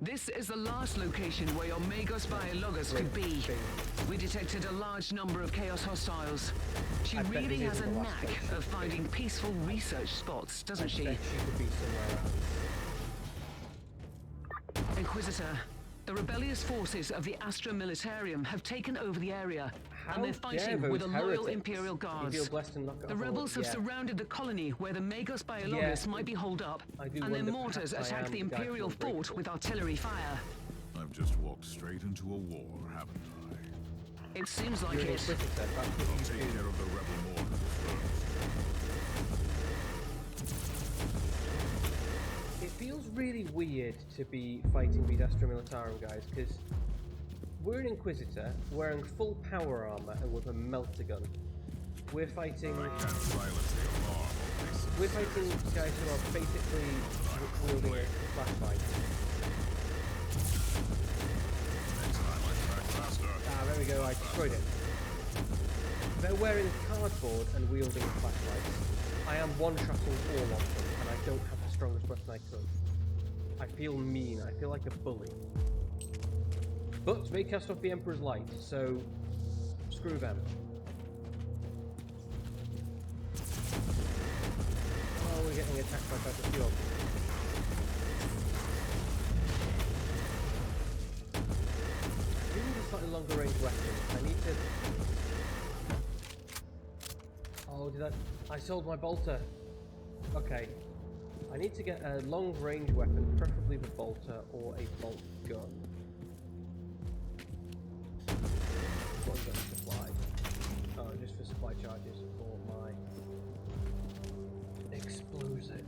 This is the last location where your Magos Biologus could be. We detected a large number of Chaos hostiles. She really has a knack of finding peaceful research spots, doesn't she? I bet she could be somewhere else. Inquisitor, the rebellious forces of the Astra Militarium have taken over the area, and they're fighting with the loyal Imperial Guards. The rebels have surrounded the colony where the Magos Biologus might be holed up, and their mortars attack the Imperial fort with artillery fire. I've just walked straight into a war, haven't I? It seems like it. I'll take care of the rebel mortars first. It feels really weird to be fighting these Astra Militarum guys, because we're an Inquisitor wearing full power armor and with a melter gun. We're fighting guys who are basically wielding a flashlight. There we go, I destroyed it. They're wearing cardboard and wielding flashlights. I am one-shotting all of them, and I don't have the strongest weapon I could. I feel mean, I feel like a bully. But they cast off the Emperor's Light, so screw them. Oh, we're getting attacked by quite a few of them. I do need a slightly longer range weapon. I need to... Oh, I sold my bolter. Okay. I need to get a long range weapon, preferably the bolter or a bolt gun. What is that supply? Oh, just for supply charges for my explosion.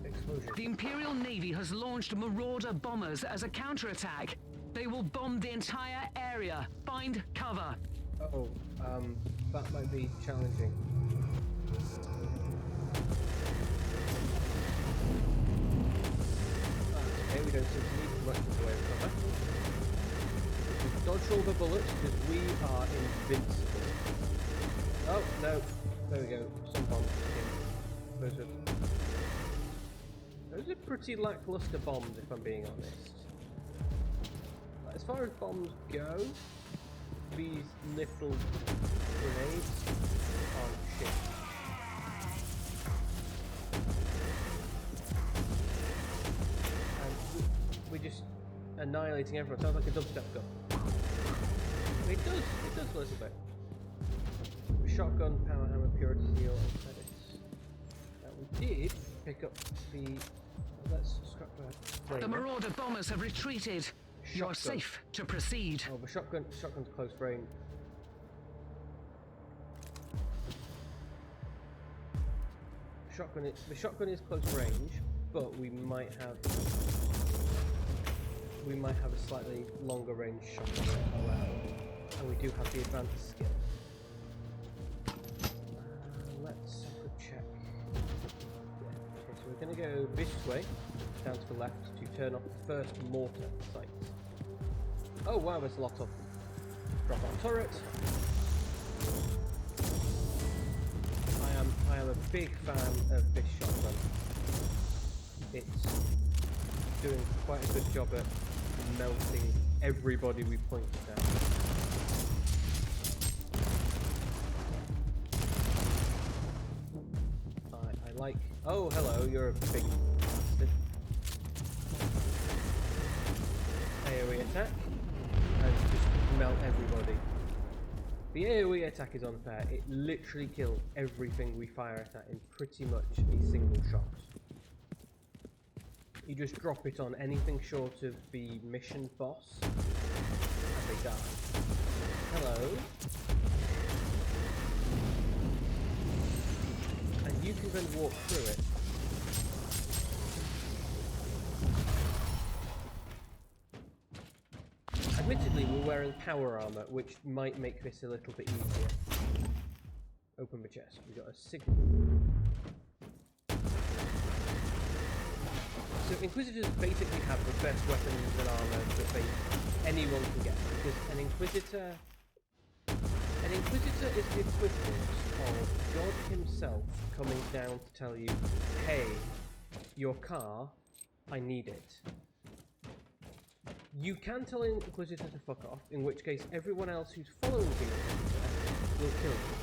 The Imperial Navy has launched Marauder bombers as a counterattack. They will bomb the entire area. Find cover. Oh, that might be challenging. Okay, we don't seem to need much in the way of cover. We dodge all the bullets because we are invincible. Oh, no. There we go. Some bombs. Those are pretty lackluster bombs, if I'm being honest. As far as bombs go, these little grenades are shit. We're just annihilating everyone. Sounds like a dubstep gun. It does a little bit. Shotgun, power hammer, purity seal, and credits. We did pick up the... Let's scrap that. The Marauder bombers have retreated. You're safe to proceed. Oh, the shotgun's close range. The shotgun is close range, but we might have we might have a slightly longer range shot on it. And we do have the advanced skill. Let's check. Yeah. Okay, so we're going to go this way, down to the left, to turn off the first mortar site. Oh wow, there's a lot of them. Drop our turret. I am a big fan of this shotgun. It's doing quite a good job at melting everybody we pointed at. I like... Oh, hello, you're a big bastard. AoE attack. And just melt everybody. The AoE attack is unfair. It literally kills everything we fire at in pretty much a single shot. You just drop it on anything short of the mission boss, and they die. Hello. And you can then walk through it. Admittedly, we're wearing power armor, which might make this a little bit easier. Open the chest. We got a signal. So Inquisitors basically have the best weapons and armor that anyone can get, because an Inquisitor is the equivalent of God himself coming down to tell you, hey, your car, I need it. You can tell an Inquisitor to fuck off, in which case everyone else who's following the Inquisitor will kill you.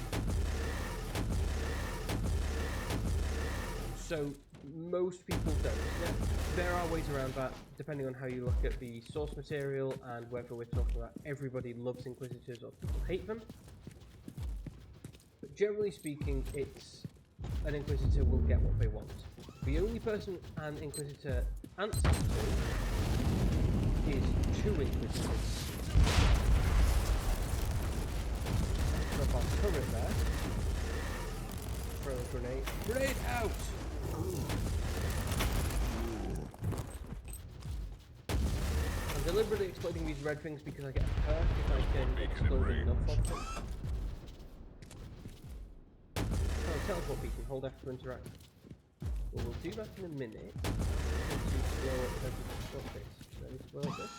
So most people don't. Now, there are ways around that, depending on how you look at the source material and whether we're talking about everybody loves Inquisitors or people hate them. But generally speaking, it's an Inquisitor will get what they want. The only person an Inquisitor answers to is two Inquisitors. Drop our turret there. Throw a grenade. Grenade out! I'm deliberately exploding these red things because I get a perk if I can explode enough of them. Oh, teleport beacon. Hold F to interact. Well, we'll do that in a minute. To blow up everything. What's this? Do I need to blow up this?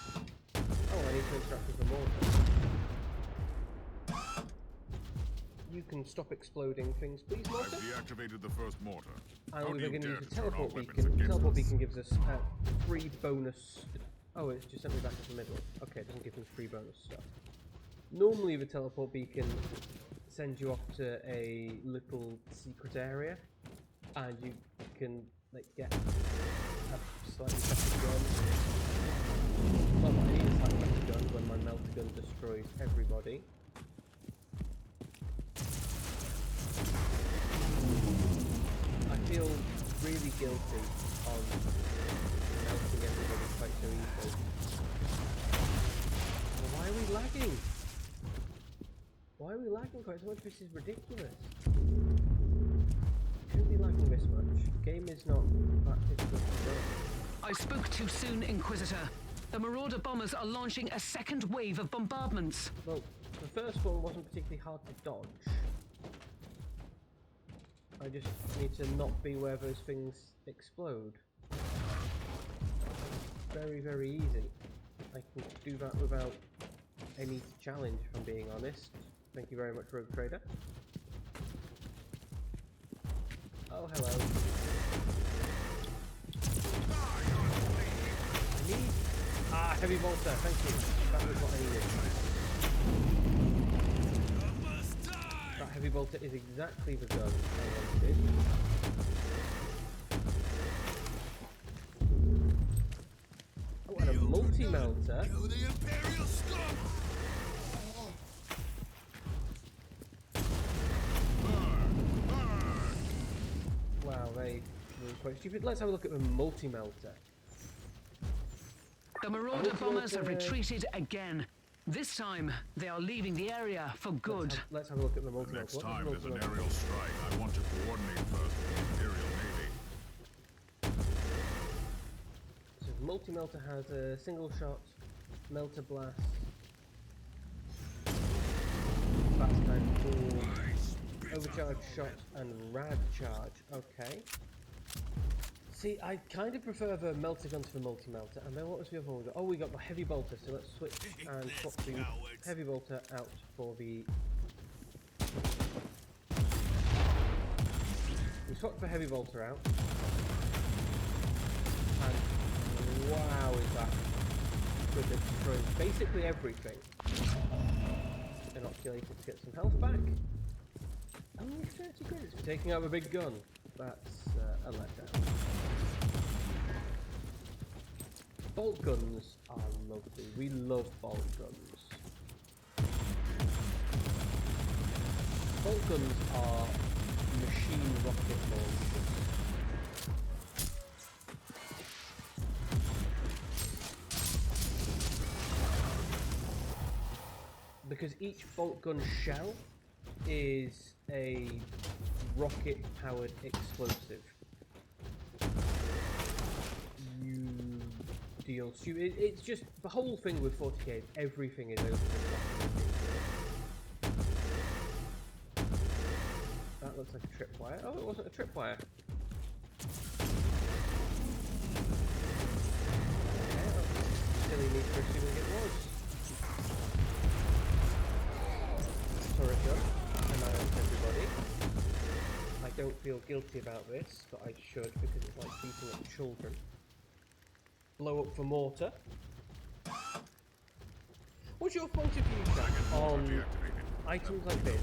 Oh, I need to interact with the mortar. You can stop exploding things, please, mortar. I've deactivated the first mortar. And we're going to use a teleport beacon. The teleport beacon gives us free bonus. Oh, it's just sent me back to the middle. Okay, it doesn't give me free bonus stuff. Normally, the teleport beacon sends you off to a little secret area, and you can like get a slightly better gun. Well, I need a slightly better gun when my melter gun destroys everybody. I feel really guilty on melting everybody quite so easily. Well, why are we lagging? Why are we lagging quite so much? This is ridiculous. Shouldn't be lagging this much. The game is not that difficult to run. I spoke too soon, Inquisitor. The Marauder bombers are launching a second wave of bombardments. Well, the first one wasn't particularly hard to dodge. I just need to not be where those things explode. Very, very easy. I can do that without any challenge, if I'm being honest. Thank you very much, Rogue Trader. Oh, hello. I need... heavy bolter, thank you. That was what I needed. That heavy bolter is exactly the gun I wanted. Oh, and a multi-melter. Wow, they were quite stupid. Let's have a look at the multi-melter. The Marauder bombers have retreated again. This time, they are leaving the area for good. Let's have a look at the multi-melter. Next time there's an aerial strike, I want to coordinate first with the Imperial Navy. So Multi-melter has a single shot, melter blast, fast time pull, overcharge shot, and rad charge. Okay. See, I kind of prefer the melter gun to the multi-melter. And then what was the other one we got? Oh, we got the heavy bolter. So let's switch and swap the heavy bolter out for the. We swapped the heavy bolter out. And wow, is that good at destroying basically everything. Inoculated to get some health back. Only 30 credits for taking out a big gun. That's a letdown. Bolt guns are lovely. We love bolt guns. Bolt guns are machine rocket launchers. Because each bolt gun shell is a rocket-powered explosive. You deal stupid. It's just the whole thing with 40k. Everything is over the top. That looks like a tripwire. Oh, it wasn't a tripwire. Okay, that's silly me for assuming it was. Turret gun. Annihilate everybody. I don't feel guilty about this, but I should because it's like beating up children. Blow up for mortar. What's your point of view, Jack, on items like this?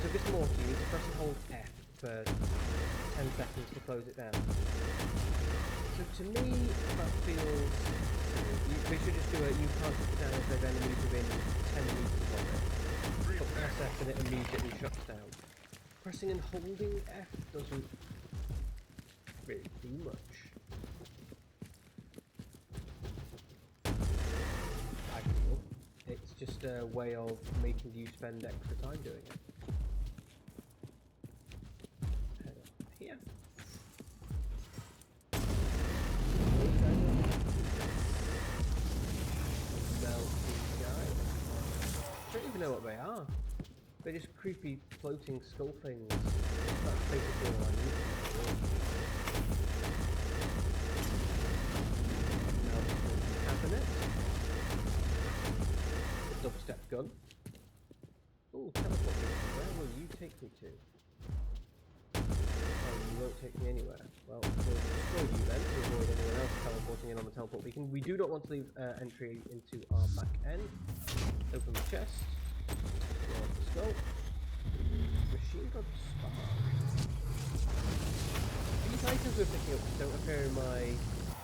So this mortar, you need to press and hold F for 10 seconds to close it down. So to me, that feels... They should just do it, you can't put it down if there's enemies within 10 meters of it. But press F and it immediately shuts down. Pressing and holding F doesn't really do much. I feel. It's just a way of making you spend extra time doing it. Head up here. Melt these guys. I don't even know what they are. They're just creepy floating skull things. That's basically all I need. Melt the cabinet. The dubstep gun. Oh, teleport me. Where will you take me to? Oh, you won't take me anywhere. Well, we'll destroy you then to avoid anyone else teleporting in on the teleport beacon. We do not want to leave entry into our back end. Open the chest. Go. Machine gun spark. These items we're picking up don't appear in my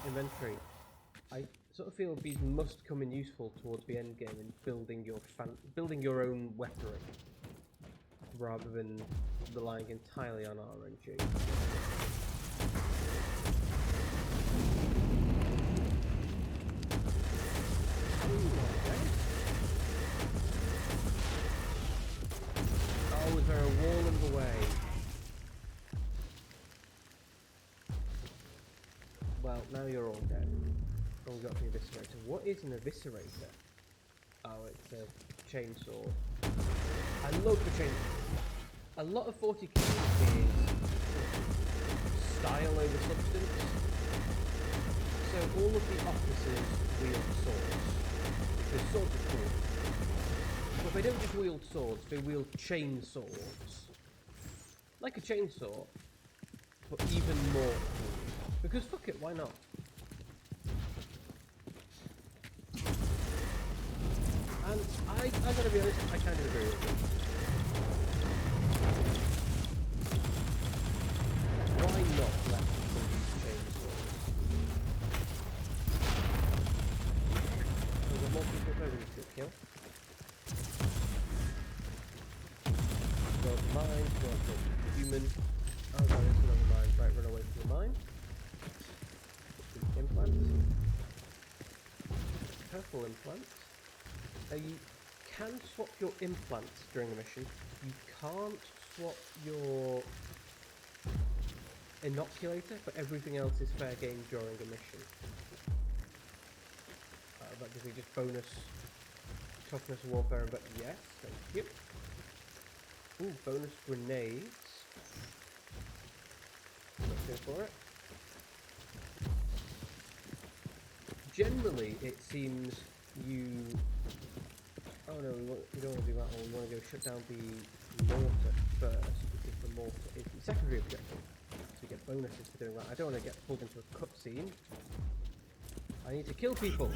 inventory. I sort of feel these must come in useful towards the end game in building your own weaponry, rather than relying entirely on RNG. Oh, is there a wall in the way? Well, now you're all dead. Oh, we got the eviscerator. What is an eviscerator? Oh, it's a chainsaw. I love the chainsaw. A lot of 40k is style over substance. So all of the officers wield swords. Because swords are cool. But they don't just wield swords, they wield chainsaws. Like a chainsaw, but even more cool. Because fuck it, why not? And I gotta be honest, I kind of agree with them. Why not let people use chainsaws? There's a lot of people there we should kill. Go to mine, go to human. Oh no, there's another mine. Right, run away from the mine. Implant. Purple implant. You can swap your implants during a mission. You can't swap your inoculator, but everything else is fair game during a mission. That gives me just bonus toughness, warfare, but yes, thank you. Ooh, bonus grenades. Let's go for it. Generally, it seems you... Oh no, we don't want to do that one. We want to go shut down the mortar first, because the mortar is the secondary objective. So we get bonuses for doing that. I don't want to get pulled into a cutscene. I need to kill people.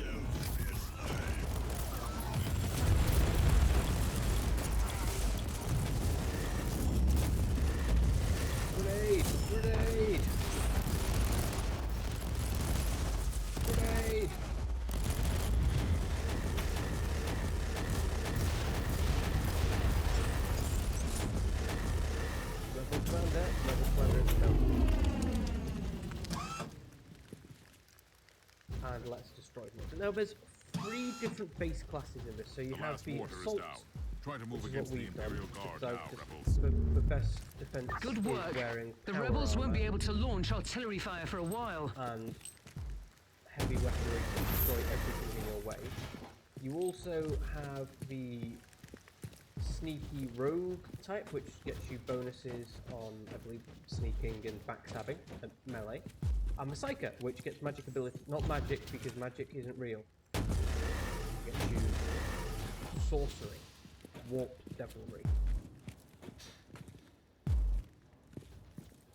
Grenade! Grenade! Grenade! Level commander, no. And let's destroy them. Now there's 3 different base classes in this. So you have the assault. Try to move against the Imperial Guard now, rebels. The best defense Good work. is wearing The power rebels won't armor be able to launch artillery fire for a while. and heavy weaponry to destroy everything in your way. You also have the sneaky rogue type, which gets you bonuses on, I believe, sneaking and backstabbing and melee. And the Psyker, which gets magic ability, not magic because magic isn't real. Gets you sorcery, warped devilry.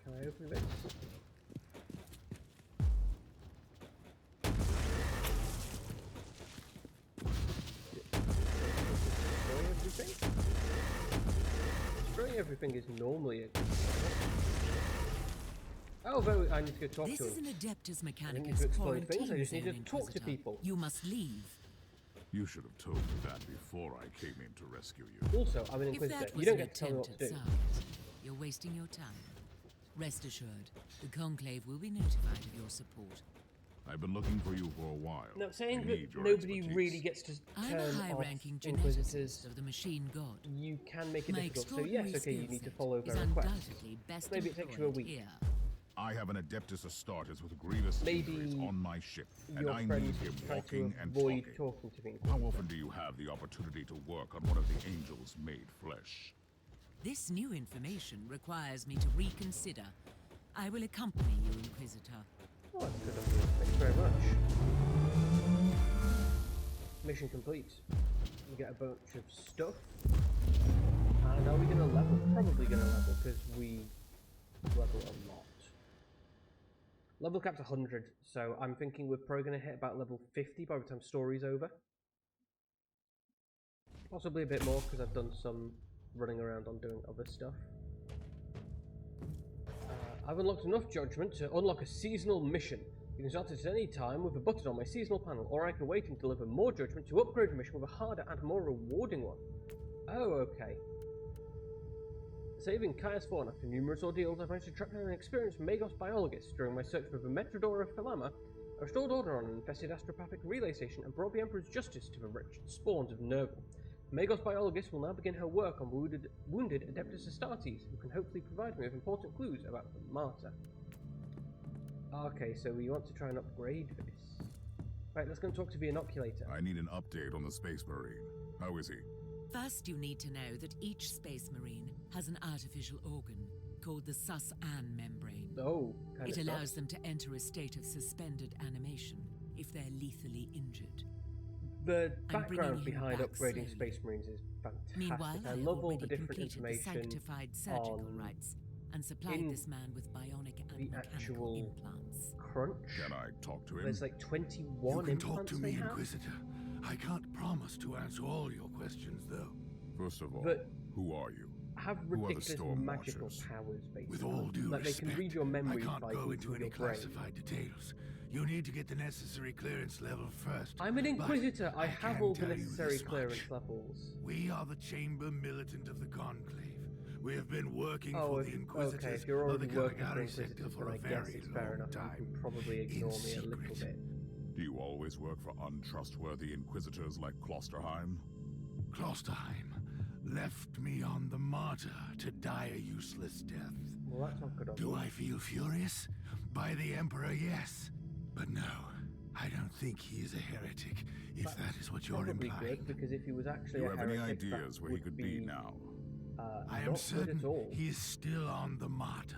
Can I open this? Destroy everything? Destroying everything is normally a good thing. Oh, though I need to go talk This to is him. an Adeptus I don't need to Mechanicus explode things, I quarantine just need zone, to talk to Inquisitor. people. You must leave. You should have told me that before I came in to rescue you. Also, I'm an If Inquisitor. that You was don't an get to tell me what attempt to at do. science, you're wasting your time. Rest assured, the Conclave will be notified of your support. I've been looking for you for a while. No, saying I that need your nobody expertise. really gets to I'm turn a off high-ranking Inquisitors. geneticist of the Machine God. You can make it My difficult. So extraordinary yes, okay, you skill need to set follow is their request. undoubtedly best Maybe it takes you a employed week. here. I have an Adeptus Astartes with grievous Maybe injuries on my ship, and Your I need friends him try to walking and avoid talking. talking to me. How often do you have the opportunity to work on one of the angels made flesh? This new information requires me to reconsider. I will accompany you, Inquisitor. Oh, that's good of you. Thank you very much. Mission complete. We get a bunch of stuff. And are we going to level? Probably going to level, because we level a lot. Level cap's 100, so I'm thinking we're probably going to hit about level 50 by the time story's over. Possibly a bit more, because I've done some running around on doing other stuff. I've unlocked enough judgment to unlock a seasonal mission. You can start it at any time with a button on my seasonal panel, or I can wait and deliver more judgment to upgrade the mission with a harder and more rewarding one. Oh, okay. Saving Caius Thorn after numerous ordeals, I've managed to track down an experienced Magos biologist. During my search for the Metrodora of Thelama, I restored order on an infested astropathic relay station and brought the Emperor's justice to the wretched spawns of Nurgle. Magos biologist will now begin her work on wounded Adeptus Astartes, who can hopefully provide me with important clues about the Martyr. Okay, so we want to try and upgrade this. Right, let's go and talk to the Inoculator. I need an update on the Space Marine. How is he? First, you need to know that each Space Marine has an artificial organ called the Sus-An membrane. Oh, kind It of allows stuff. them to enter a state of suspended animation if they're lethally injured. The I'm background bringing him behind back upgrading slowly. Space Marines is fantastic. Meanwhile, I I have love all the already different completed the information sanctified surgical on rites and supplied in this man with bionic and the mechanical actual implants. crunch. Can I talk to him? There's like 21 You can implants talk to they me, have. Inquisitor. I can't promise to answer all your questions, though. First of all, But- who are you? Have Who are the ridiculous Storm magical Watchers? powers, basically. With all due like respect, they can read your memories I can't by go eating into any your brain. classified details. You need to get the necessary clearance level first. I'm an But Inquisitor. I have can all the tell you necessary this much. clearance levels. We are the Chamber Militant of the Conclave. We have been working Oh, for if, the Inquisitors okay. If you're of the already working for Caligari sector Inquisitors, for then a I guess very it's fair long enough. You time. can probably In ignore me a little secret. bit. Do you always work for untrustworthy Inquisitors like Klosterheim? Klosterheim left me on the Martyr to die a useless death. Well, that's not good. Do I feel furious? By the Emperor, yes. But no, I don't think he is a heretic, if that is what you're Probably implying. good, because if he was actually Do a you have any heretic, that ideas where he would could be now? I am not good certain at all. he is still on the Martyr.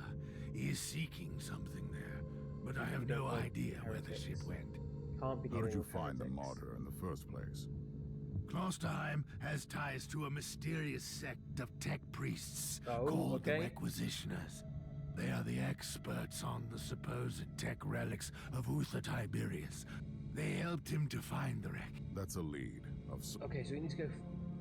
He is seeking something there, but I have no idea where the ship went. Can't be How dealing did you with find the heretics. martyr in the first place? Klosterheim has ties to a mysterious sect of tech priests Oh, called the okay. Requisitioners. They are the experts on the supposed tech relics of Uther Tiberius. They helped him to find the wreck. That's a lead of some. Okay, so we need to go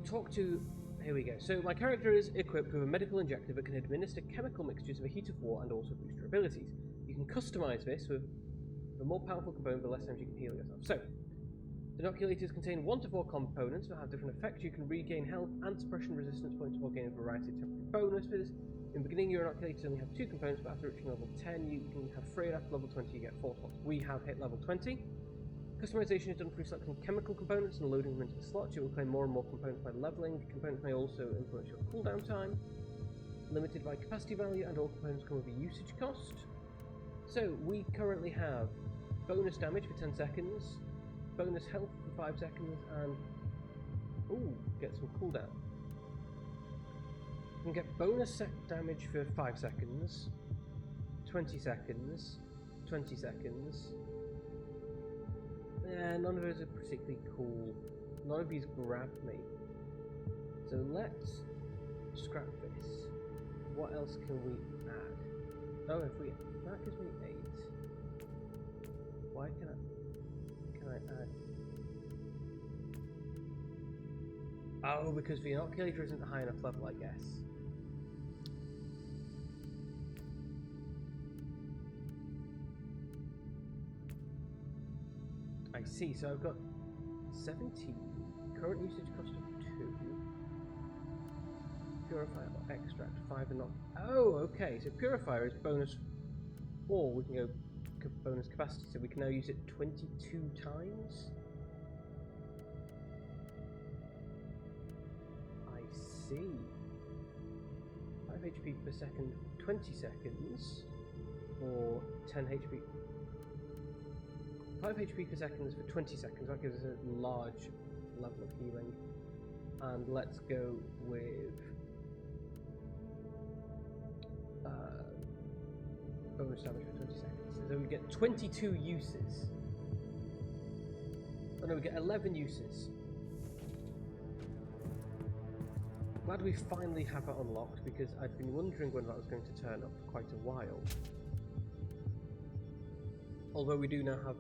talk to... Here we go. So my character is equipped with a medical injector that can administer chemical mixtures of a heat of war and also boost your abilities. You can customize this with a more powerful component, the less times you can heal yourself. So, inoculators contain 1 to 4 components that have different effects. You can regain health and suppression resistance points or gain a variety of temporary bonuses. In the beginning, your inoculators only have 2 components, but after reaching level 10, you can have 3, and after level 20, you get 4 slots. We have hit level 20. Customization is done through selecting chemical components and loading them into the slots. You will claim more and more components by leveling. Components may also influence your cooldown time. Limited by capacity value, and all components come with a usage cost. So, we currently have bonus damage for 10 seconds, bonus health for 5 seconds, and... ooh, get some cooldown. You can get bonus damage for 5 seconds, 20 seconds, 20 seconds. Yeah, none of those are particularly cool. None of these grab me. So let's scrap this. What else can we add? Oh, if we... that gives me 8. Why can I add... oh, because the inoculator isn't a high enough level, I guess. I see, so I've got 17, current usage cost of 2, purifier or extract, 5 and not... oh, okay, so purifier is bonus 4, we can go bonus capacity, so we can now use it 22 times? I see. 5 HP per second, 20 seconds, or 10 HP... 5 HP per second for 20 seconds, that gives us a large level of healing. And let's go with bonus damage for 20 seconds. So we get 22 uses. Oh no, we get 11 uses. Glad we finally have it unlocked, because I'd been wondering when that was going to turn up for quite a while. Although we do now have...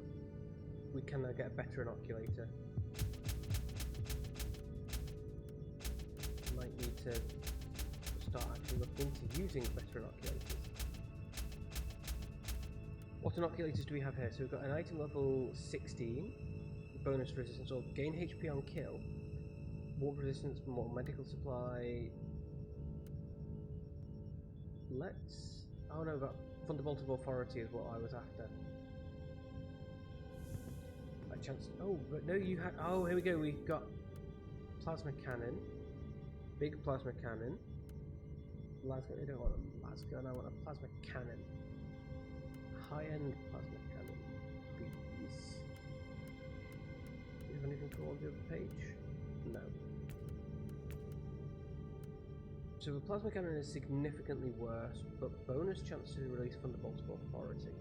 we can now get a better inoculator. Might need to start actually looking into using better inoculators. What inoculators do we have here? So we've got an item level 16, bonus resistance or gain HP on kill, water resistance, more medical supply. Let's... oh no, that Thunderbolt of Authority is what I was after. Chance. Oh, but no, you had... oh, here we go. We've got plasma cannon, big plasma cannon. I don't want a lasgun. I want a plasma cannon. High-end plasma cannon, please. Do you have anything cool on the other page? No. So the plasma cannon is significantly worse, but bonus chance to release Thunderbolt of Authority.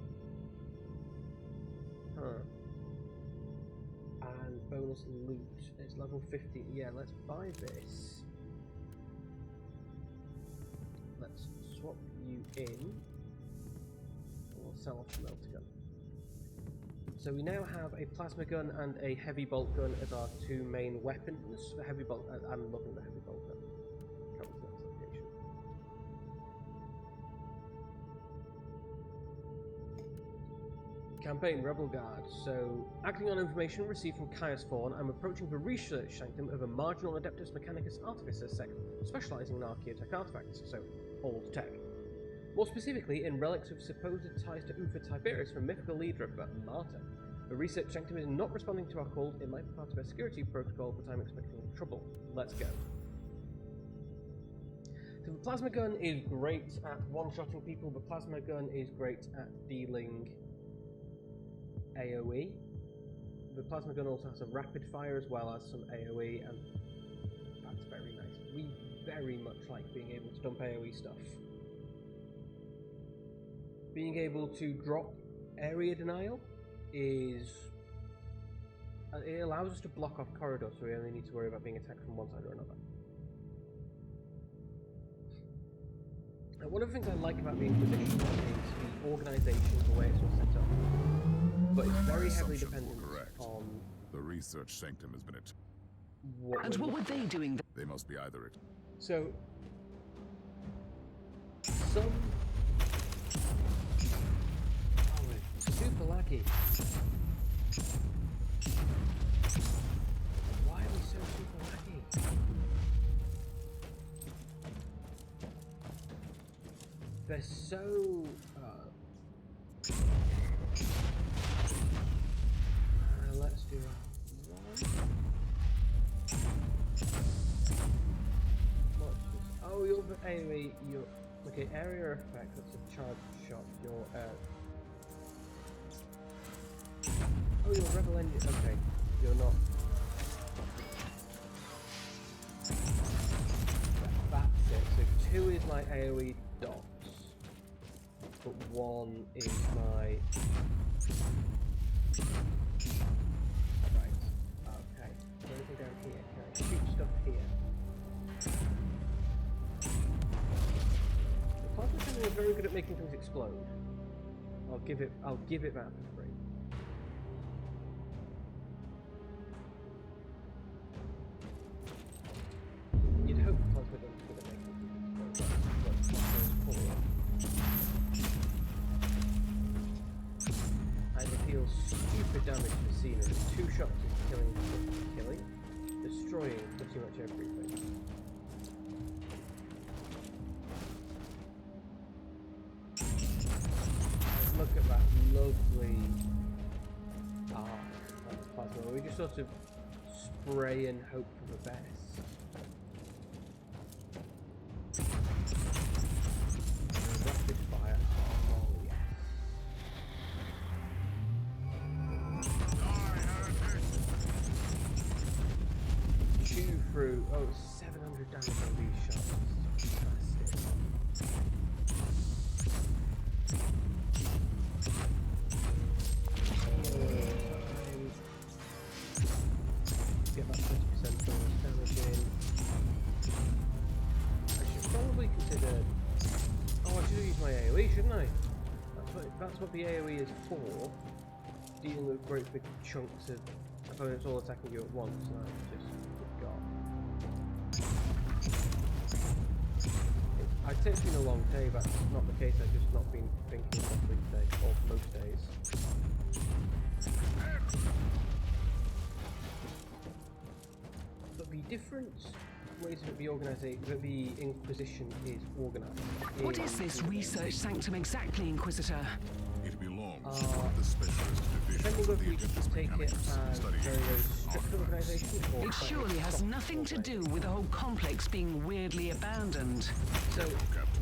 Huh. And bonus loot. It's level 50. Yeah, let's buy this. Let's swap you in. We'll sell off the melter gun. So we now have a plasma gun and a heavy bolt gun as our 2 main weapons. The heavy bolt... I'm loving the heavy bolt gun. Travel to the next location. Campaign Rebel Guard. So, acting on information received from Caius Thorn, I'm approaching the research sanctum of a marginal Adeptus Mechanicus Artificer sect, specializing in archaeotech artifacts, so old tech. More specifically, in relics with supposed ties to Uther Tiberius from mythical leader of the Martyr. The research sanctum is not responding to our calls. It might be part of a security protocol, but I'm expecting trouble. Let's go. So the plasma gun is great at one-shotting people. The plasma gun is great at dealing AoE. the plasma gun also has a rapid fire as well as some AoE, and that's very nice. We very much like being able to dump AoE stuff. Being able to drop area denial is... it allows us to block off corridors, so we only need to worry about being attacked from one side or another. Now, one of the things I like about the Inquisition is the organisation, the way it's all set up. But it's very heavily dependent on... The research sanctum has been at... And what were they doing? They must be either it. So... some... oh, it's super laggy. Why are we so super laggy? They're so... let's do one. Oh, you're AoE, you're... okay, area effect, that's a charge shot. Your, oh, you're rebel engine, okay. You're not. That's it, so 2 is my AoE dots. But 1 is my... right, okay. Anything down here? Can I shoot stuff here? The plasma cannon is very good at making things explode. I'll give it that for free. You'd hope the plasma gun was good at making things explode. That's what plasma is for. And it deals stupid damage to the scenery. 2 shots is killing, destroying pretty much everything. And look at that lovely that's plasma. We just sort of spray and hope for the best. Rapid fire. Oh yes. Chew through. Oh, 700 damage on these shots. Fantastic. Get that 20% bonus damage in. I should probably consider... oh, I should use my AoE, shouldn't I? That's what the AoE is for. Dealing with great big chunks of opponents all attacking you at once, and I just forgot. I'd say it's been a long day, but that's not the case. I've just not been thinking properly today, or most days. But the different ways that the Inquisition is organised. What is this research sanctum exactly, Inquisitor? It belongs to the specialist division Depending of whether the you Adeptus take it Mechanicus, as studying very, very strict organisation, or It surely has nothing to do with the whole complex being weirdly abandoned. So,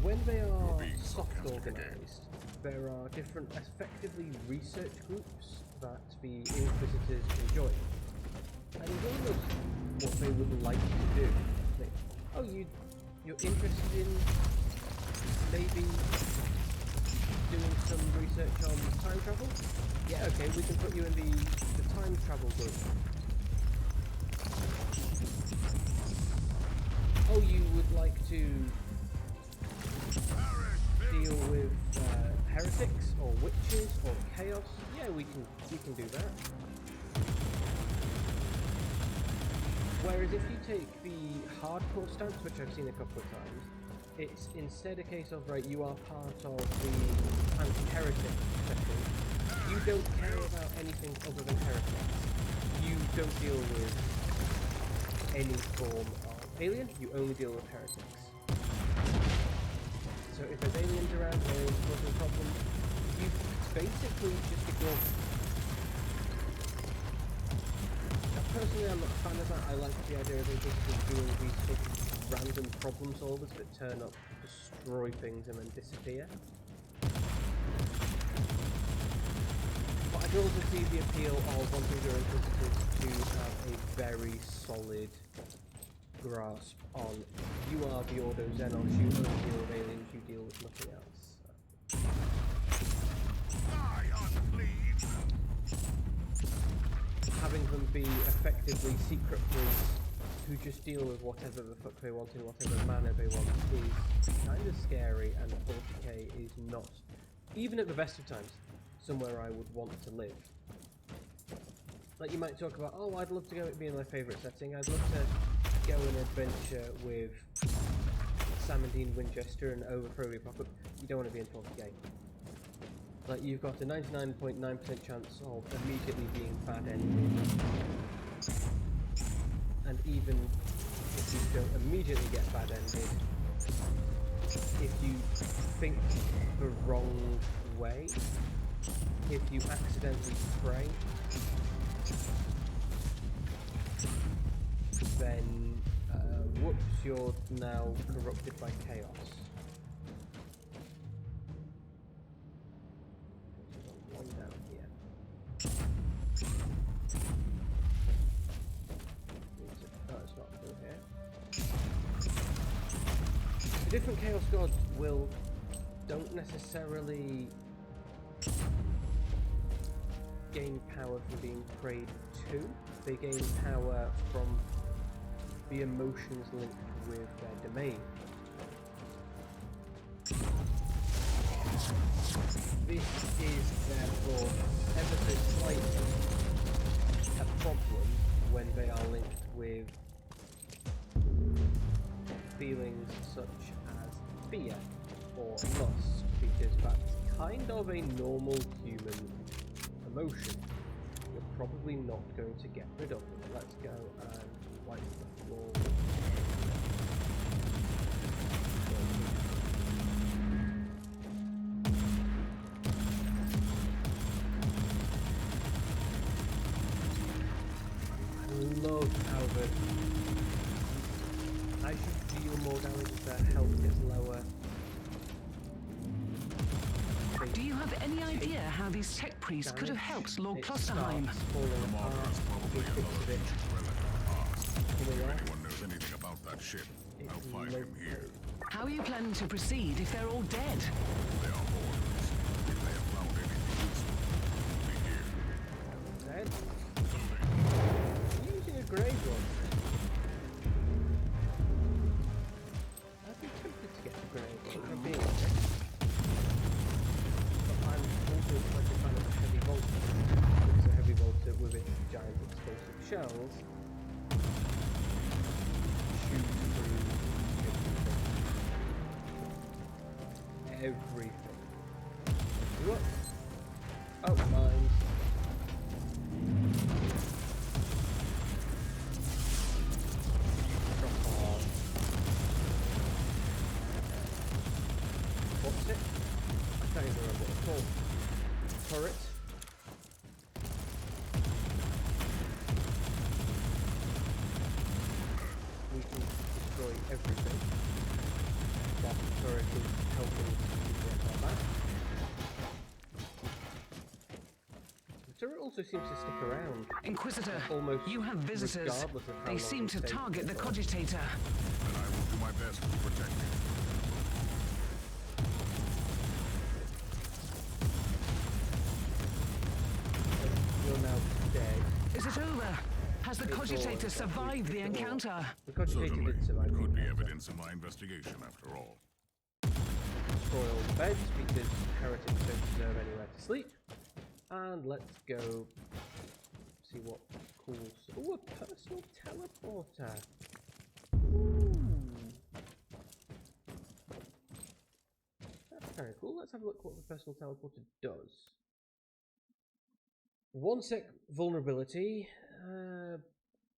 when they are soft organised, there are different, effectively, research groups that the Inquisitors enjoy. And it's almost what they would like to do. Like, oh, you're interested in maybe doing some research on time travel? Yeah, okay, we can put you in the time travel group. Oh, you would like to deal with heretics or witches or chaos? Yeah, we can do that. Whereas if you take the hardcore stance, which I've seen a couple of times, it's instead a case of, right, you are part of the anti-heretic section. You don't care about anything other than heretics. You don't deal with any form of alien, you only deal with heretics. So if there's aliens around, aliens causing problems, you basically just ignore them. Personally, I'm not a fan of that. I like the idea of just doing these sort of random problem solvers that turn up, destroy things, and then disappear. But I can also see the appeal of wanting your Inquisitors to have a very solid grasp on you are the Ordo Xenos, you only deal with aliens, you deal with nothing else. Having them be effectively secret police who just deal with whatever the fuck they want in whatever manner they want is kind of scary, and 40k is not, even at the best of times, somewhere I would want to live. Like, you might talk about, oh, I'd love to go be in my favourite setting, I'd love to go on an adventure with Sam and Dean Winchester and overthrow the apocalypse. You don't want to be in 40k. Like, you've got a 99.9% chance of immediately being bad-ended. And even if you don't immediately get bad-ended, if you think the wrong way, if you accidentally pray, then whoops, you're now corrupted by chaos. One down here. Oh, it's not through here. The different Chaos Gods don't necessarily gain power from being prayed to. They gain power from the emotions linked with their domain. This is therefore ever so slightly a problem when they are linked with feelings such as fear or lust, because that's kind of a normal human emotion. You're probably not going to get rid of them. Let's go and wipe the floor. I love how as you deal more damage as their health gets lower. Do you have any idea how these tech priests could have helped Lord Klosterheim? If anyone knows anything about that ship, I'll find him here. How are you planning to proceed if they're all dead? They are orders. If they have found anything useful, be here. Dead? Using a grave one. I'd be tempted to get a grave one, if I'm being honest. But I'm also quite a fan of a heavy bolter. Because a heavy bolter with its giant explosive shells shoots through everything. What? Oh, mines. What's it? I can't even remember what it's called. Turret. We can destroy everything. That turret is helping to get our back. The turret also seems to stick around. Inquisitor, Almost you have visitors. regardless of how They long seem it to takes target the to- cogitator. And I will do my best to protect it. You're now dead. Is it over? Has the cogitator survived the encounter? The cogitator Certainly. did survive. the Could be encounter. evidence of my investigation, after all. Destroy all the beds because heretics don't deserve anywhere to sleep. And let's go see what cool. Oh, a personal teleporter. Ooh. That's kind of cool. Let's have a look what the personal teleporter does. 1 sec vulnerability.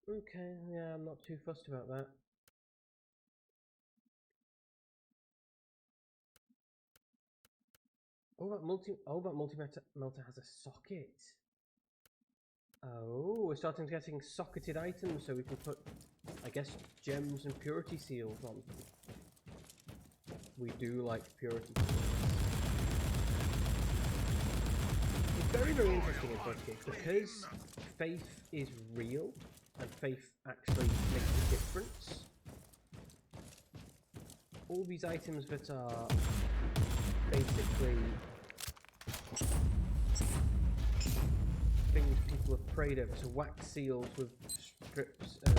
Okay, yeah, I'm not too fussed about that. Oh, that multi-melter has a socket. Oh, we're starting getting socketed items, so we can put, I guess, gems and purity seals on. We do like purity seals. It's very, very interesting in both games because faith is real and faith actually makes a difference. All these items that are basically things people have prayed over, so wax seals with strips of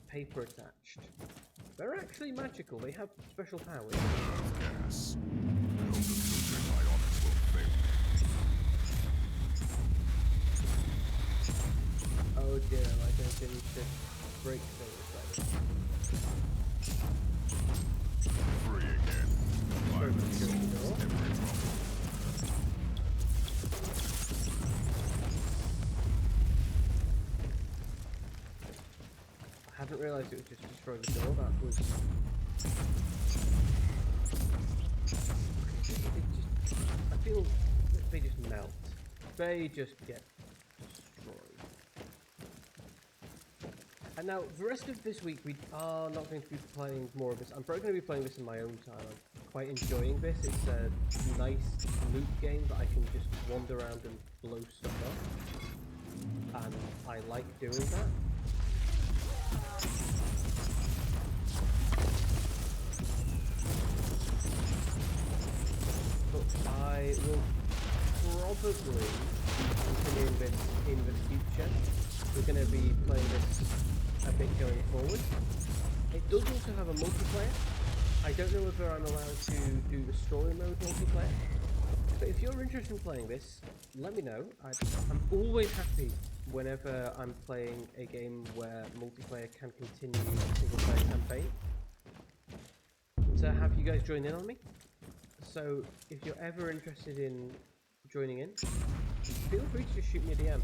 paper attached. They're actually magical, they have special powers. Yes. I hope the filtering ionics will fail me. Oh dear, am I going to need to break things like Free again. Violence solves every problem. I hadn't realised it was just destroying the door, that was... I feel that they just melt. They just get destroyed. And now, the rest of this week we are not going to be playing more of this. I'm probably going to be playing this in my own time. I'm quite enjoying this. It's a nice loot game that I can just wander around and blow stuff up. And I like doing that. But I will probably be continuing this in the future. We're going to be playing this a bit going forward. It does also have a multiplayer. I don't know whether I'm allowed to do the story mode multiplayer, but if you're interested in playing this, let me know. I'm always happy whenever I'm playing a game where multiplayer can continue a single player campaign to have you guys join in on me. So if you're ever interested in joining in, feel free to just shoot me a DM.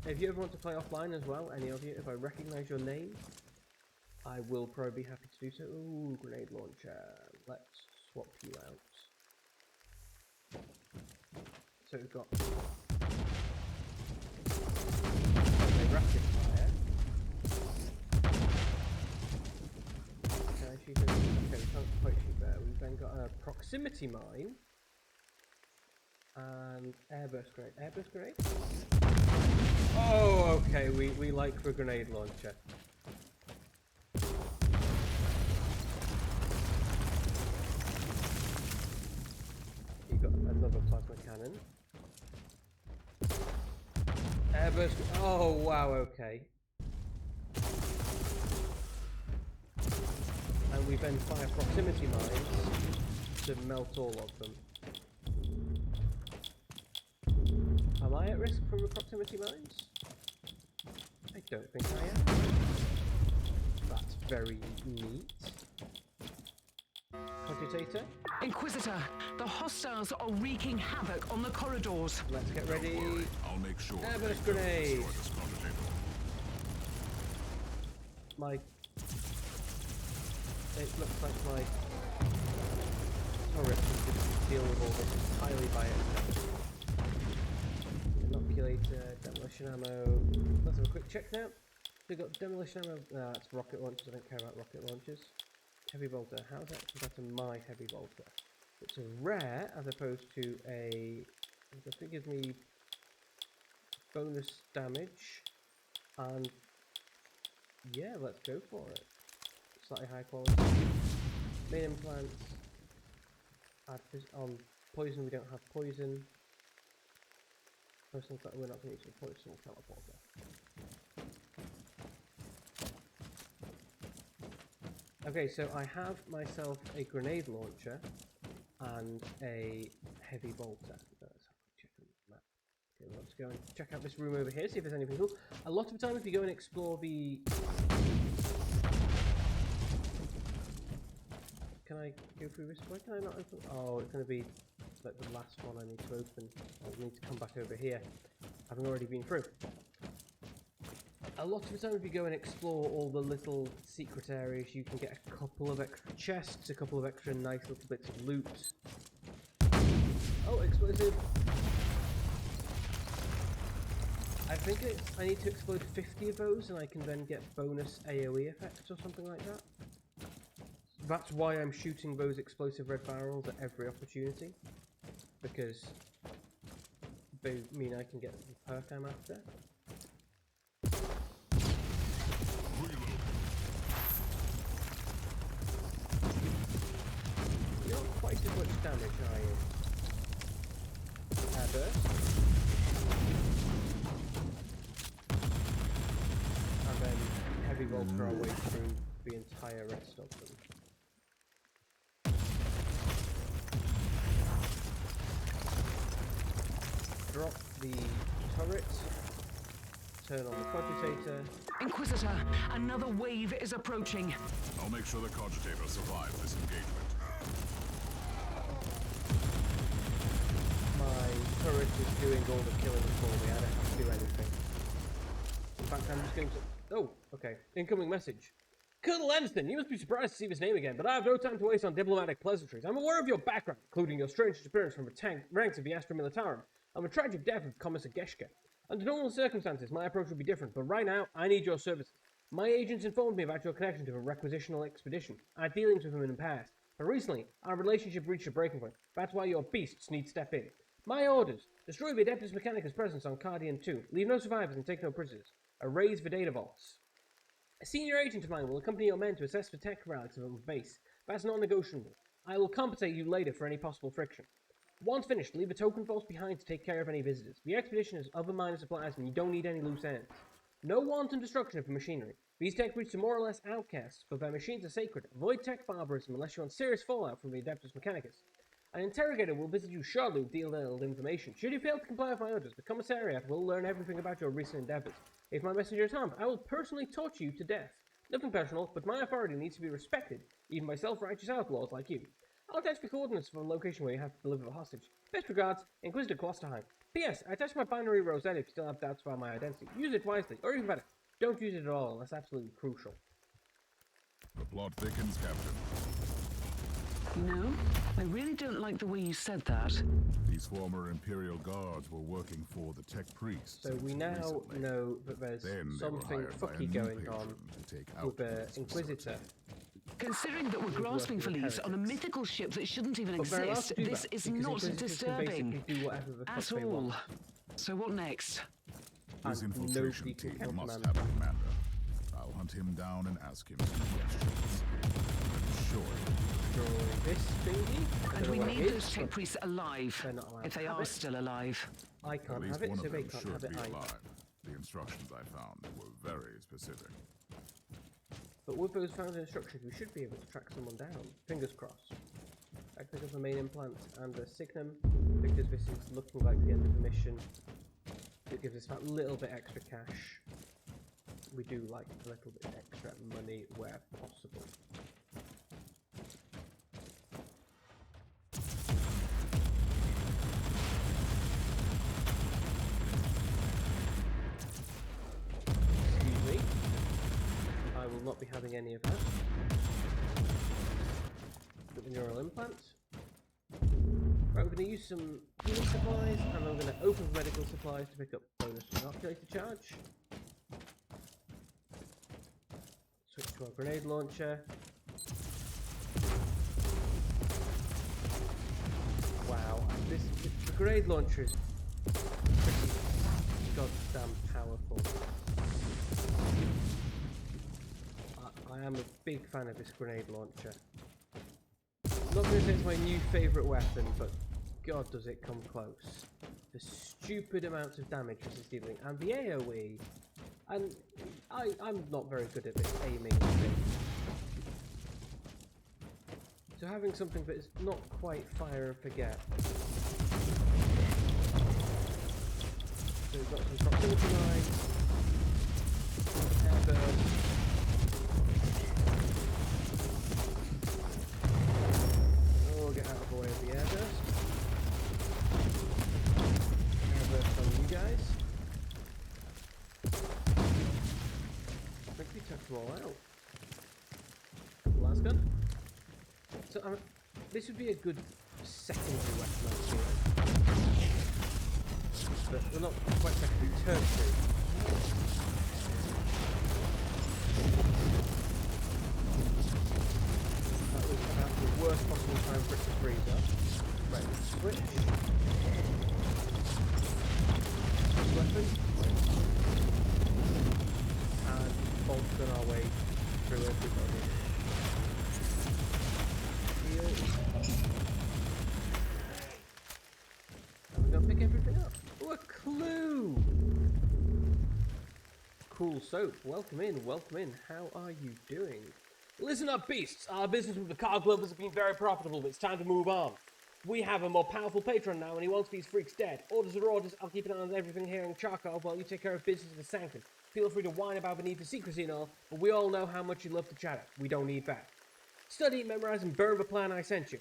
If you ever want to play offline as well, any of you, if I recognise your name, I will probably be happy to do so. Ooh, grenade launcher. Let's swap you out. So we've got a rapid fire. Can I shoot it? Okay, we can't quite shoot there. We've then got a proximity mine and airburst grenade. Airburst grenade? Oh, okay, we like the grenade launcher. You've got another plasma cannon. Airburst. Oh, wow, okay. And we then fire proximity mines to melt all of them. Am I at risk from the proximity mines? I don't think I am. That's very neat. Computator? Inquisitor, the hostiles are wreaking havoc on the corridors. Let's get ready. I'll make sure Airburst they don't grenade. destroy this computator. My... It looks like my turret can just deal with all this entirely by itself. Inoculator, demolition ammo. Let's have a quick check now. We've got demolition ammo. That's rocket launchers. I don't care about rocket launchers. Heavy bolter. How's that compared to my heavy bolter? It's a rare as opposed to a. I think it gives me bonus damage. And yeah, let's go for it. Slightly high quality. Main implants. Add on poison. We don't have poison. Personal we're not going to use a personal teleporter. Okay, so I have myself a grenade launcher and a heavy bolter. Let's have a check on the map. Okay, well, let's go and check out this room over here, see if there's anything cool. A lot of the time if you go and explore the... Can I go through this? Why can I not open? Oh, it's going to be like the last one I need to open. I need to come back over here, having already been through. A lot of the time if you go and explore all the little secret areas, you can get a couple of extra chests, a couple of extra nice little bits of loot. Oh, explosive! I think I need to explode 50 of those and I can then get bonus AoE effects or something like that. That's why I'm shooting those explosive red barrels at every opportunity. because they mean I can get the perk I'm after. You're not quite as much damage, are you? Burst. And then heavy bolts our way through the entire rest of them. Drop the turret. Turn on the cogitator. Inquisitor, another wave is approaching. I'll make sure the cogitator survives this engagement. My turret is doing all the killing for me. I don't have to do anything. In fact, I'm just going to... Oh, okay. Incoming message. Colonel Anderson, you must be surprised to see this name again, but I have no time to waste on diplomatic pleasantries. I'm aware of your background, including your strange disappearance from the ranks of the Astra Militarum, and the tragic death of Commissar Geschke. Under normal circumstances, my approach would be different, but right now, I need your services. My agents informed me about your connection to a requisitional expedition. I had dealings with him in the past, but recently, our relationship reached a breaking point. That's why your beasts need to step in. My orders: destroy the Adeptus Mechanicus presence on Cardian 2. Leave no survivors and take no prisoners. Erase the data vaults. A senior agent of mine will accompany your men to assess the tech relics of the base. That's non-negotiable. I will compensate you later for any possible friction. Once finished, leave a token vault behind to take care of any visitors. The expedition has other minor supplies and you don't need any loose ends. No wanton destruction of the machinery. These tech breeds are more or less outcasts, but their machines are sacred. Avoid tech barbarism unless you want serious fallout from the Adeptus Mechanicus. An interrogator will visit you shortly with detailed information. Should you fail to comply with my orders, the Commissariat will learn everything about your recent endeavors. If my messenger is harmed, I will personally torture you to death. Nothing personal, but my authority needs to be respected, even by self-righteous outlaws like you. I'll attach the coordinates for the location where you have to deliver the hostage. Best regards, Inquisitor Klosterheim. P.S. I attached my binary rosette if you still have doubts about my identity. Use it wisely, or even better, don't use it at all unless absolutely crucial. The plot thickens, Captain. You know, I really don't like the way you said that. These former Imperial Guards were working for the Tech Priests. So we now recently. know that there's something fucky going on with the Inquisitor. Considering that we're grasping for leads on a mythical ship that shouldn't even exist, this is not disturbing at all. So what next? His infiltration team must have a commander. I'll hunt him down and ask him some questions. Sure. This thingy? And we need those tech priests alive, if they are still alive. I can't have it, so they can't have it either. The instructions I found were very specific. But with those found instructions, we should be able to track someone down. Fingers crossed. I pick up the main implant and the signum, because this is looking like the end of the mission. It gives us that little bit extra cash. We do like a little bit extra money where possible. Excuse me. I will not be having any of that. Put the neural implant. Right, we're going to use some healing supplies, and I'm going to open medical supplies to pick up bonus inoculator charge. Switch to our grenade launcher. Wow, the grenade launcher is pretty goddamn powerful. I am a big fan of this grenade launcher. I'm not going to say it's my new favourite weapon, but god does it come close. The stupid amounts of damage this is dealing, and the AoE. And I'm not very good at this aiming thing. So having something that is not quite fire and forget. So we've got some proximity mines, airburst. Get out of the way of the airburst. Airburst on you guys. I think we took them all out. Last gun. So this would be a good secondary weapon, I feel. But we're not quite secondary, tertiary. That was about the worst possible time for it to freeze up. Right, switch. Weapon. And bolt on our way through everybody. Heal. And we're gonna pick everything up. Oh, a clue! Cool soap, welcome in, welcome in. How are you doing? Listen up, beasts. Our business with the Cog Lovers has been very profitable, but it's time to move on. We have a more powerful patron now, and he wants these freaks dead. Orders are orders. I'll keep an eye on everything here in Charcoal while you take care of business at the Sanctum. Feel free to whine about the need for secrecy and all, but we all know how much you love to chatter. We don't need that. Study, memorize, and burn the plan I sent you.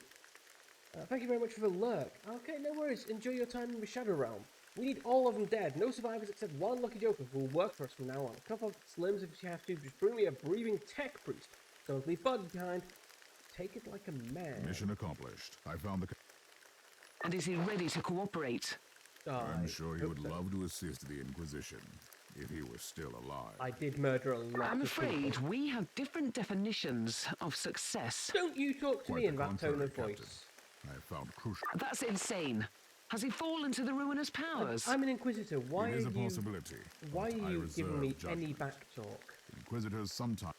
Thank you very much for the lurk. Okay, no worries. Enjoy your time in the Shadow Realm. We need all of them dead. No survivors except one lucky joker who will work for us from now on. A couple of slims if you have to. Just bring me a breathing tech priest. Don't leave Bud behind. Take it like a man. Mission accomplished. I found the... And is he ready to cooperate? I'm sure he would love to assist the Inquisition, if he were still alive. I did murder a lot I'm of afraid people. we have different definitions of success. Don't you talk to Quite me in the that tone of contrary, voice. Captain. I have found crucial... That's insane. Has he fallen to the ruinous powers? I'm an Inquisitor. Why It is are a you... possibility. Why but are I you giving me reserve any judgment. back talk? Inquisitors sometimes...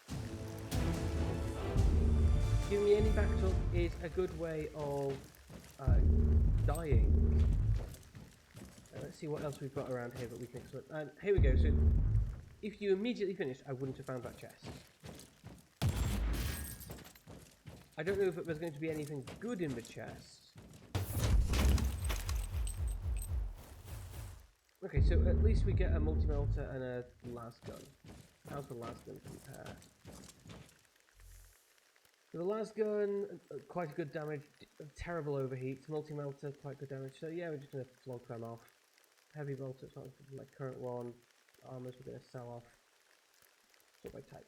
Giving me any back talk is a good way of dying. Let's see what else we've got around here that we can explore. And here we go. So, if you immediately finished, I wouldn't have found that chest. I don't know if there's going to be anything good in the chest. Okay, so at least we get a multi-melter and a las gun. How's the las gun compare? So the las gun, quite a good damage, terrible overheat. Multi-melter, quite good damage. So yeah, we're just going to flog them off. Heavy melter, it's not like current one. Armors we're going to sell off. Sort by type.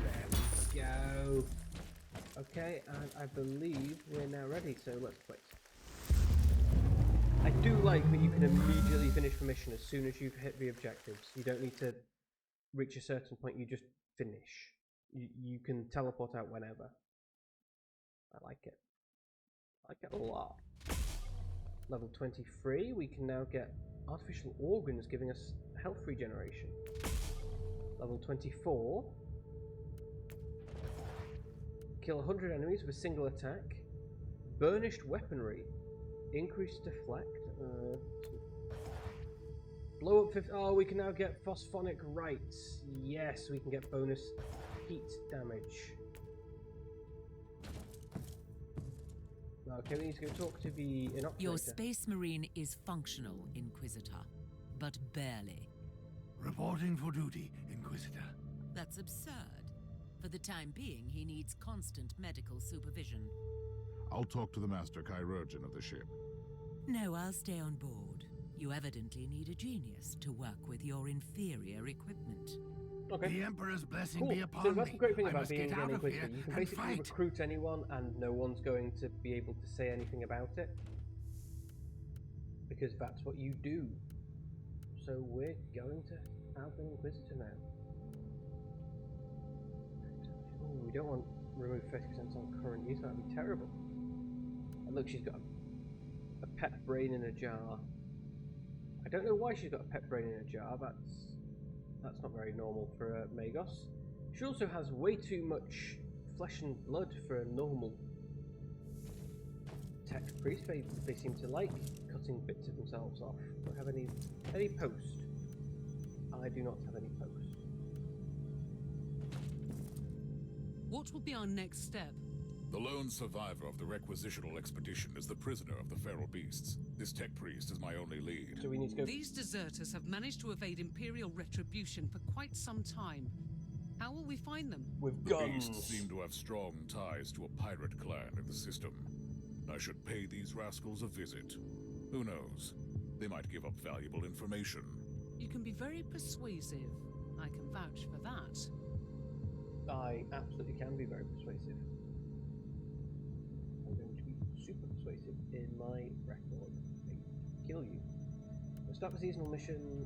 There we go. Okay, and I believe we're now ready, so let's quit. I do like that you can immediately finish the mission as soon as you've hit the objectives. You don't need to reach a certain point, you just finish. You can teleport out whenever. I like it. I like it a lot. Level 23, we can now get artificial organs giving us health regeneration. Level 24. Kill 100 enemies with a single attack. Burnished weaponry. Increased deflect. Blow up 50. Oh, we can now get phosphonic rights. Yes, we can get bonus heat damage. Okay, we need to go talk to the inoculator. Your Space Marine is functional, Inquisitor, but barely. Reporting for duty, Inquisitor. That's absurd. For the time being, he needs constant medical supervision. I'll talk to the Master Chirurgeon of the ship. No, I'll stay on board. You evidently need a genius to work with your inferior equipment. Okay. The Emperor's blessing Cool. be upon So that's the great thing I about must being get an out of Inquisitor. here You can and basically fight. recruit anyone and no one's going to be able to say anything about it. Because that's what you do. So we're going to have an Inquisitor now. Oh, we don't want remove 30% on current use, that would be terrible. And look, she's got a pet brain in a jar. I don't know why she's got a pet brain in a jar, that's not very normal for Magos. She also has way too much flesh and blood for a normal tech priest. They seem to like cutting bits of themselves off. Do I have any post? I do not have any post. What will be our next step? The lone survivor of the requisitional expedition is the prisoner of the feral beasts. This tech priest is my only lead. So we need to go. These deserters have managed to evade Imperial retribution for quite some time. How will we find them? With The guns. beasts seem to have strong ties to a pirate clan in the system. I should pay these rascals a visit. Who knows? They might give up valuable information. You can be very persuasive. I can vouch for that. I absolutely can be very persuasive. I'm going to be super persuasive in my record. I kill you. We'll start the seasonal mission.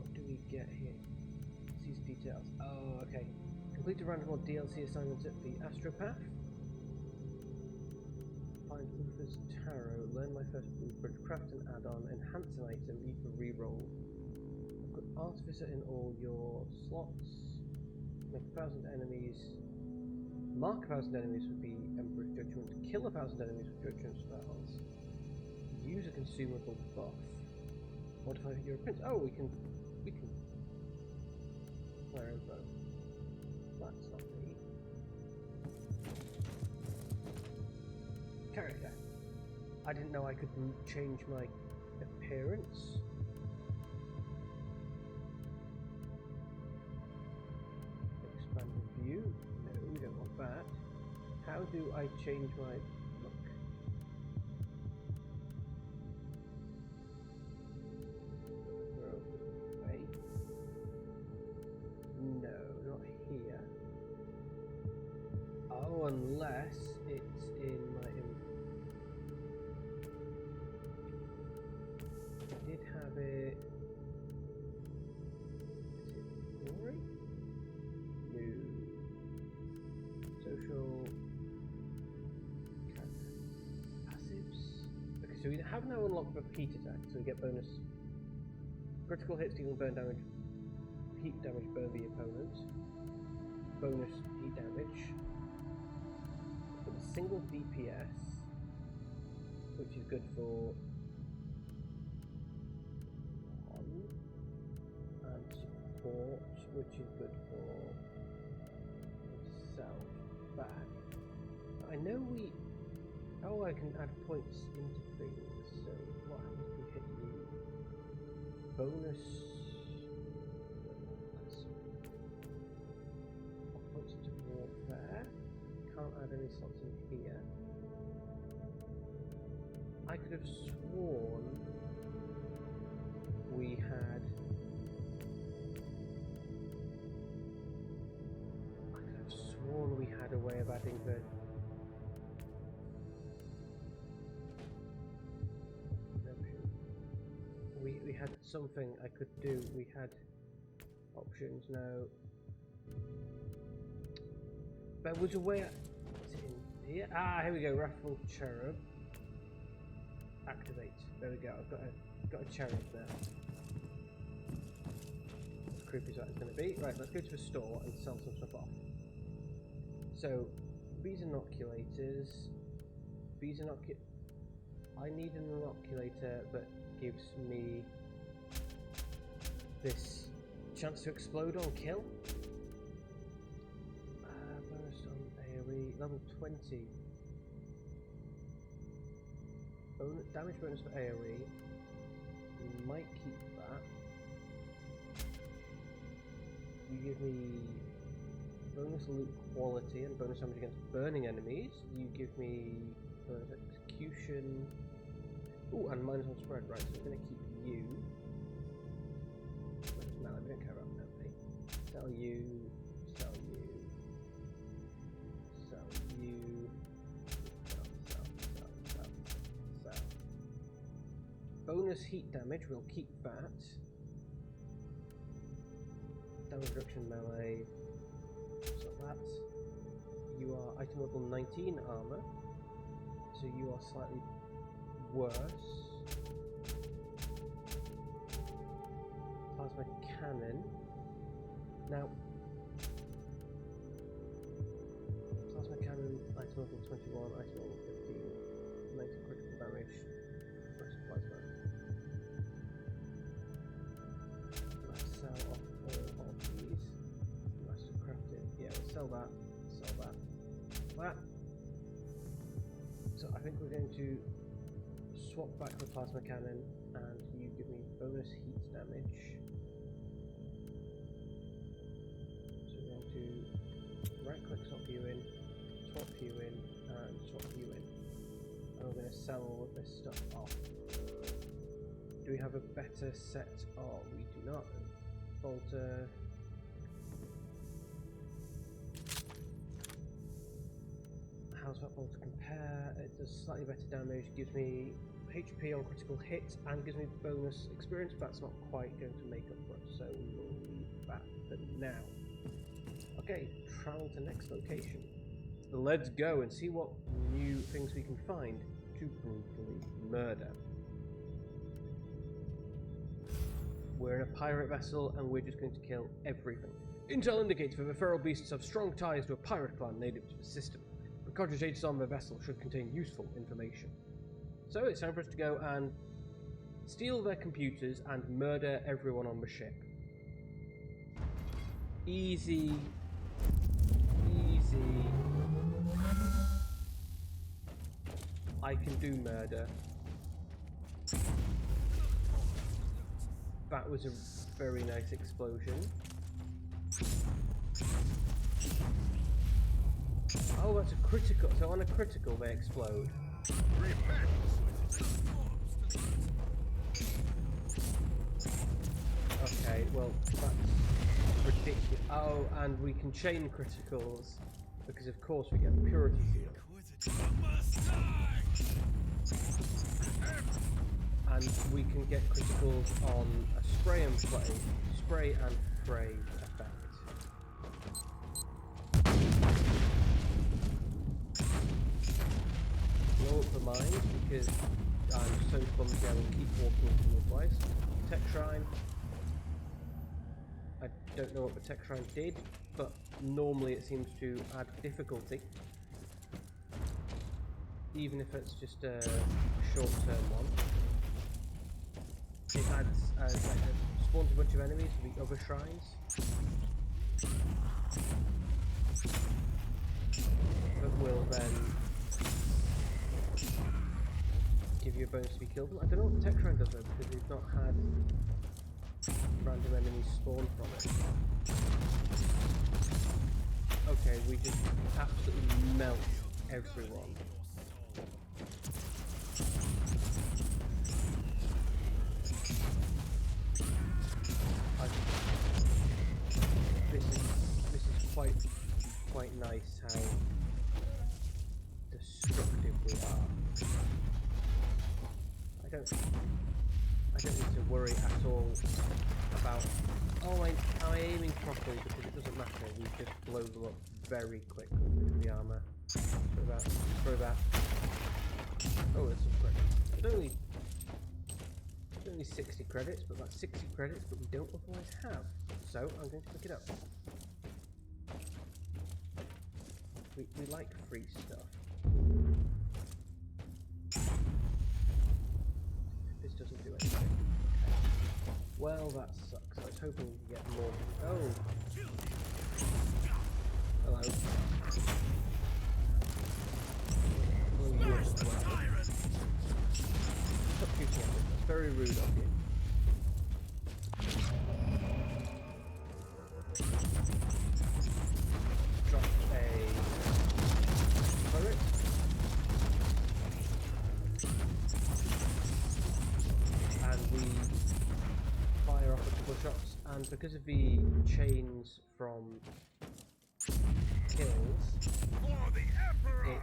what do we get here? These details. Oh, okay. Complete a random or DLC assignment at the Astropath. Find Uther's Tarot. Learn my first blueprint. Craft an add-on. Enhance an item. Eat for reroll. Put Artificer in all your slots. Make 1,000 enemies. Mark 1,000 enemies with the Emperor's Judgment. Kill 1,000 enemies with Judgment spells. Use a consumable buff. Modify your prince. Oh, we can wear a bow. That's not me. Character. I didn't know I could change my appearance. Expanded view. No, we don't want that. How do I change my look? Wait. No, not here. Oh, unless it's in my I did have it. Is it glory? No. Social passives. Okay, so we have now unlocked the heat attack, so we get bonus critical hits, dealing burn damage, heat damage, burn the opponent. Bonus heat damage. With a single DPS, which is good for 1, and support, which is good for self back. I know we. Oh, I can add points into things. So what happens if we hit you? Bonus. Points to warfare. Can't add any slots in here. I could have sworn we had. I could have sworn we had a way of adding the. We had something I could do. We had options. No. There was a way. Is it in here? Ah, here we go. Wrathful Cherub. Activate. There we go. I've got a cherub there. As creepy as that is going to be. Right, let's go to the store and sell some stuff off. So, these inoculators. I need an inoculator that gives me this chance to explode on kill. Bonus on AoE, level 20. Damage bonus for AoE. We might keep that. You give me bonus loot quality and bonus damage against burning enemies. You give me bonus execution. Ooh, and minus on spread, right, so we're going to keep you. No, we don't care about melee. Sell you, sell you, sell you, sell. Bonus heat damage, we'll keep that. Damage reduction melee, so that. You are item level 19 armor, so you are slightly worse. Plasma cannon. Now, plasma cannon, item level 21, item level 15, 90 critical damage. Where's plasma? Let's sell off all of these. Master crafted. Yeah, we'll sell that. Sell that. That. So I think we're going to swap back the plasma cannon, and you give me bonus heat damage. So we're going to right click, swap you in, and swap you in. And we're going to sell all of this stuff off. Do we have a better set? Oh, we do not. Bolter. How's that bolter compare? It does slightly better damage, gives me HP on critical hits and gives me bonus experience, but that's not quite going to make up for it, so we will leave that for now. Okay, travel to next location. Let's go and see what new things we can find to brutally murder. We're in a pirate vessel and we're just going to kill everything. Intel indicates that the feral beasts have strong ties to a pirate clan native to the system. The cogitates on the vessel should contain useful information. So it's time for us to go and steal their computers and murder everyone on the ship. Easy. Easy. I can do murder. That was a very nice explosion. Oh, that's a critical. So on a critical, they explode. Okay, well, that's ridiculous. Oh, and we can chain criticals because, of course, we get purity seal. And we can get criticals on a spray and pray effect. Blow up the mine because I'm so clumsy I will keep walking into them twice. Tech Shrine. I don't know what the Tech Shrine did, but normally it seems to add difficulty. Even if it's just a short-term one. It adds, spawns a bunch of enemies for the other shrines. That will then give you a bonus if you kill them. I don't know what the Tech Shrine does though, because we've not had random enemies spawn from it. Okay, we just absolutely melt everyone. This is quite nice how destructive we are. I don't need to worry at all about am I aiming properly, because it doesn't matter, we just blow them up very quickly with the armour. Throw that. Oh, there's some credits. It's only 60 credits, but that's 60 credits that we don't otherwise have. So I'm going to pick it up. We like free stuff. This doesn't do anything. Well, that sucks. I was hoping we could get more. Oh! Hello. Oh, you as well. Stop shooting at me. That's very rude of you. Drop a turret. And we fire off a couple of shots, and because of the chains from kills, it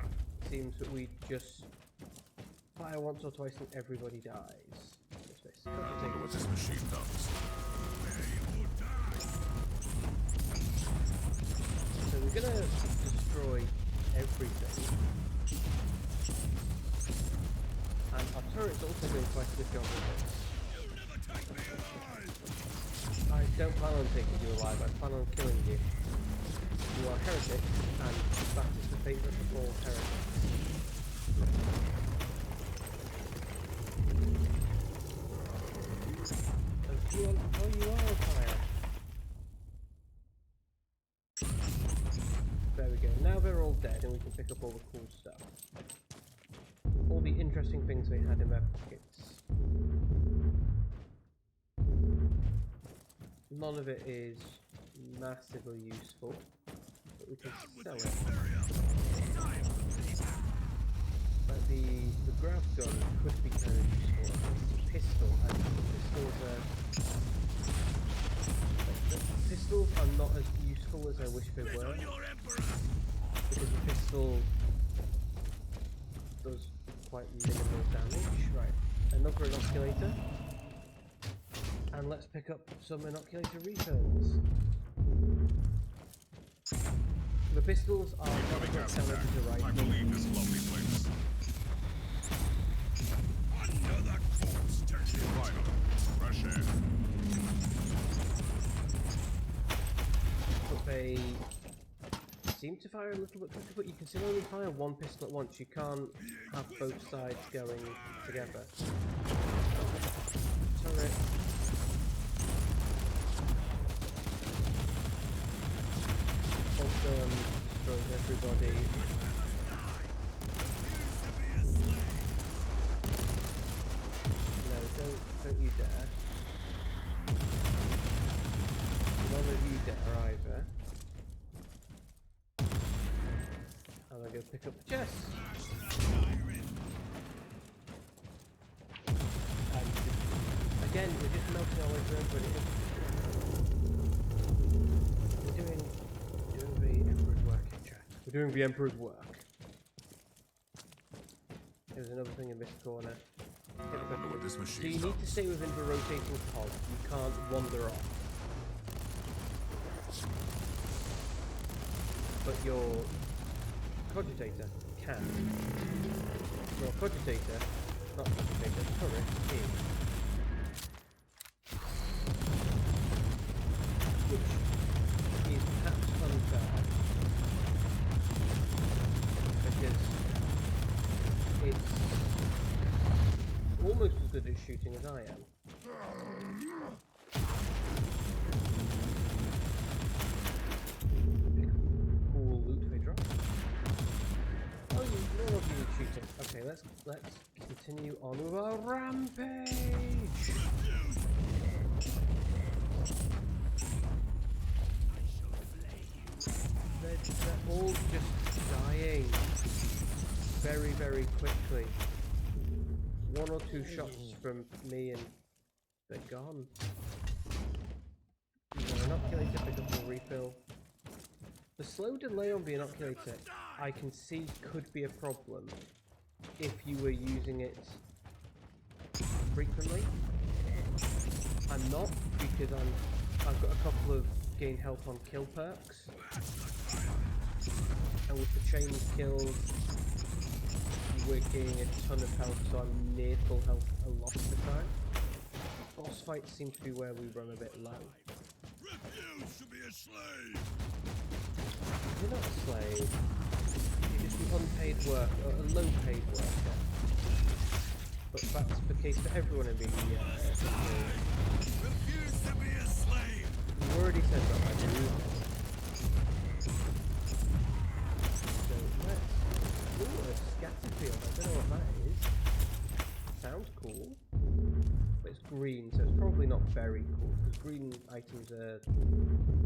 seems that we just fire once or twice and everybody dies. I wonder what this machine does. So we're gonna destroy everything. And our turret's also doing quite a good job with this. I don't plan on taking you alive, I plan on killing you. You are heretic, and that is the favourite of all heretics. Oh, you are on fire. There we go. Now they're all dead and we can pick up all the cool stuff. All the interesting things they had in their pockets. None of it is massively useful, but we can sell it. But the grav gun could be kind of useful. The pistol, I think the pistols are not as useful as I wish they were, because the pistol does quite minimal damage. Right, another inoculator. And let's pick up some inoculator refills. The pistols are not against damage to the right. I believe this lovely place. Another corpse station. Finally, fresh air. But they seem to fire a little bit quicker, but you can still only fire one pistol at once. You can't have both sides going together. Turret. Awesome. Destroys everybody. No, don't you dare. None of you dare either. I'm gonna go pick up the chest. And again, we're just melting our way through everybody. We're doing the Emperor's work in chat. We're doing the Emperor's work. There's another thing in this corner. Remember what this machine So you need to stay within the rotating pod. You can't wander off. But your cogitator can. Your cogitator, not cogitator, turret is. Which is perhaps unfair. Because it's almost as good at shooting as I am. Cool loot they drop. Oh, no more you shooting. Okay, let's continue on with our rampage. They're all just dying very, very quickly. One or two shots from me and they're gone. Inoculator, pick up a refill. The slow delay on the inoculator, I can see could be a problem if you were using it frequently. I'm not, because I've got a couple of gain health on kill perks, and with the chain kills, we're gaining a ton of health, so I'm near full health a lot of the time. Boss fights seem to be where we run a bit low. Refuse to be a slave. You're not a slave. You're just an unpaid work, or a low-paid worker. But that's the case for everyone in the Refuse to be a slave. You already said that, I do. So let's... Ooh, a scatter field. I don't know what that is. Sounds cool. But it's green, so it's probably not very cool, because green items are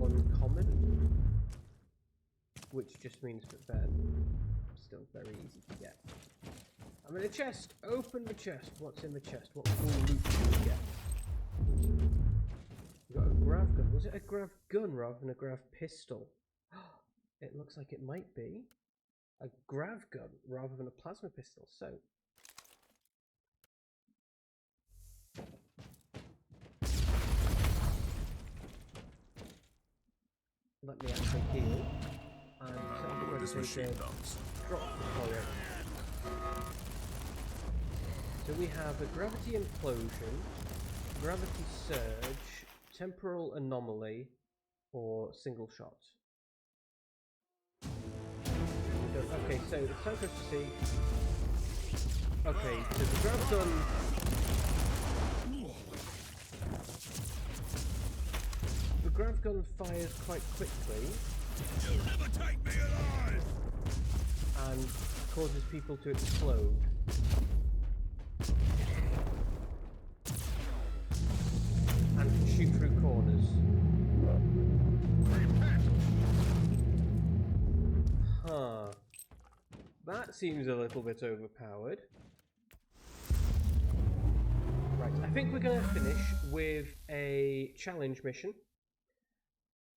uncommon. Which just means that they're still very easy to get. I'm in a chest! Open the chest! What's in the chest? What cool loot do we get? We got a grav gun. Was it a grav gun rather than a grav pistol? It looks like it might be a grav gun rather than a plasma pistol, so... Let me actually heal. And What this machine does. Drop the turret. So we have a gravity implosion, gravity surge, temporal anomaly, or single shot. Okay, so it's time for us to see. Okay, so the grav gun. The grav gun fires quite quickly. You'll never take me alive! And causes people to explode. And can shoot through corners. Huh. That seems a little bit overpowered. Right, I think we're going to finish with a challenge mission.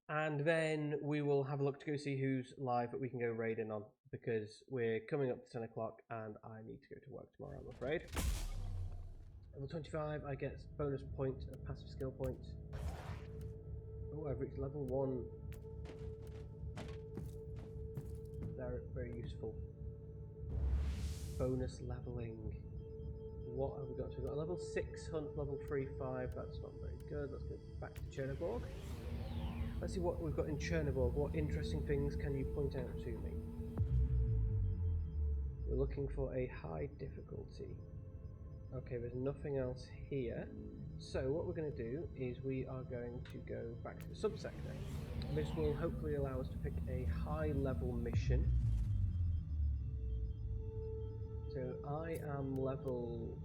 And then we will have a look to go see who's live that we can go raiding on. because we're coming up to 10 o'clock and I need to go to work tomorrow, I'm afraid. Level 25, I get bonus point, a passive skill point. Oh, I've reached level 1. They're very useful. Bonus leveling. What have we got? So we've got a level 6 hunt, level 3, 5. That's not very good. Let's go back to Cherniborg. Let's see what we've got in Cherniborg. What interesting things can you point out to me? We're looking for a high difficulty. Okay, there's nothing else here. So what we're going to do is we are going to go back to the subsector. This will hopefully allow us to pick a high level mission. So I am level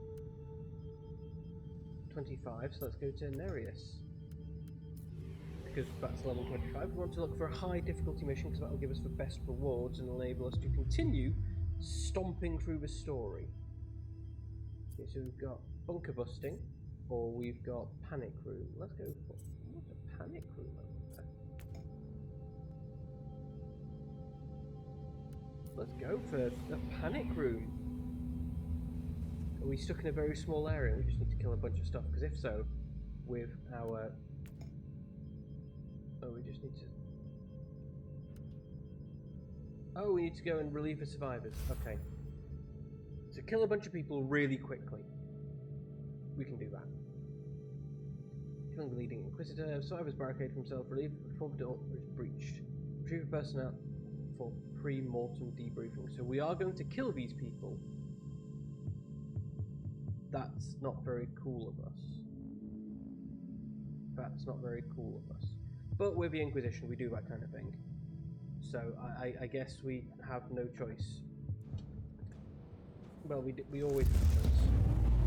25, so let's go to Nereus. Because that's level 25. We want to look for a high difficulty mission because that will give us the best rewards and enable us to continue stomping through the story. Okay, so we've got bunker busting, or we've got panic room. Let's go for what's a panic room over there? Let's go for a panic room. Are we stuck in a very small area? We just need to kill a bunch of stuff. Because if so, with our we just need to. Oh, we need to go and relieve the survivors. Okay. So kill a bunch of people really quickly. We can do that. Killing the leading Inquisitor. Survivors barricade himself. Relieve before the door is breached. Retrieve the personnel for pre-mortem debriefing. So we are going to kill these people. That's not very cool of us. That's not very cool of us. But we're the Inquisition, we do that kind of thing. So I guess we have no choice. Well, we always have a choice.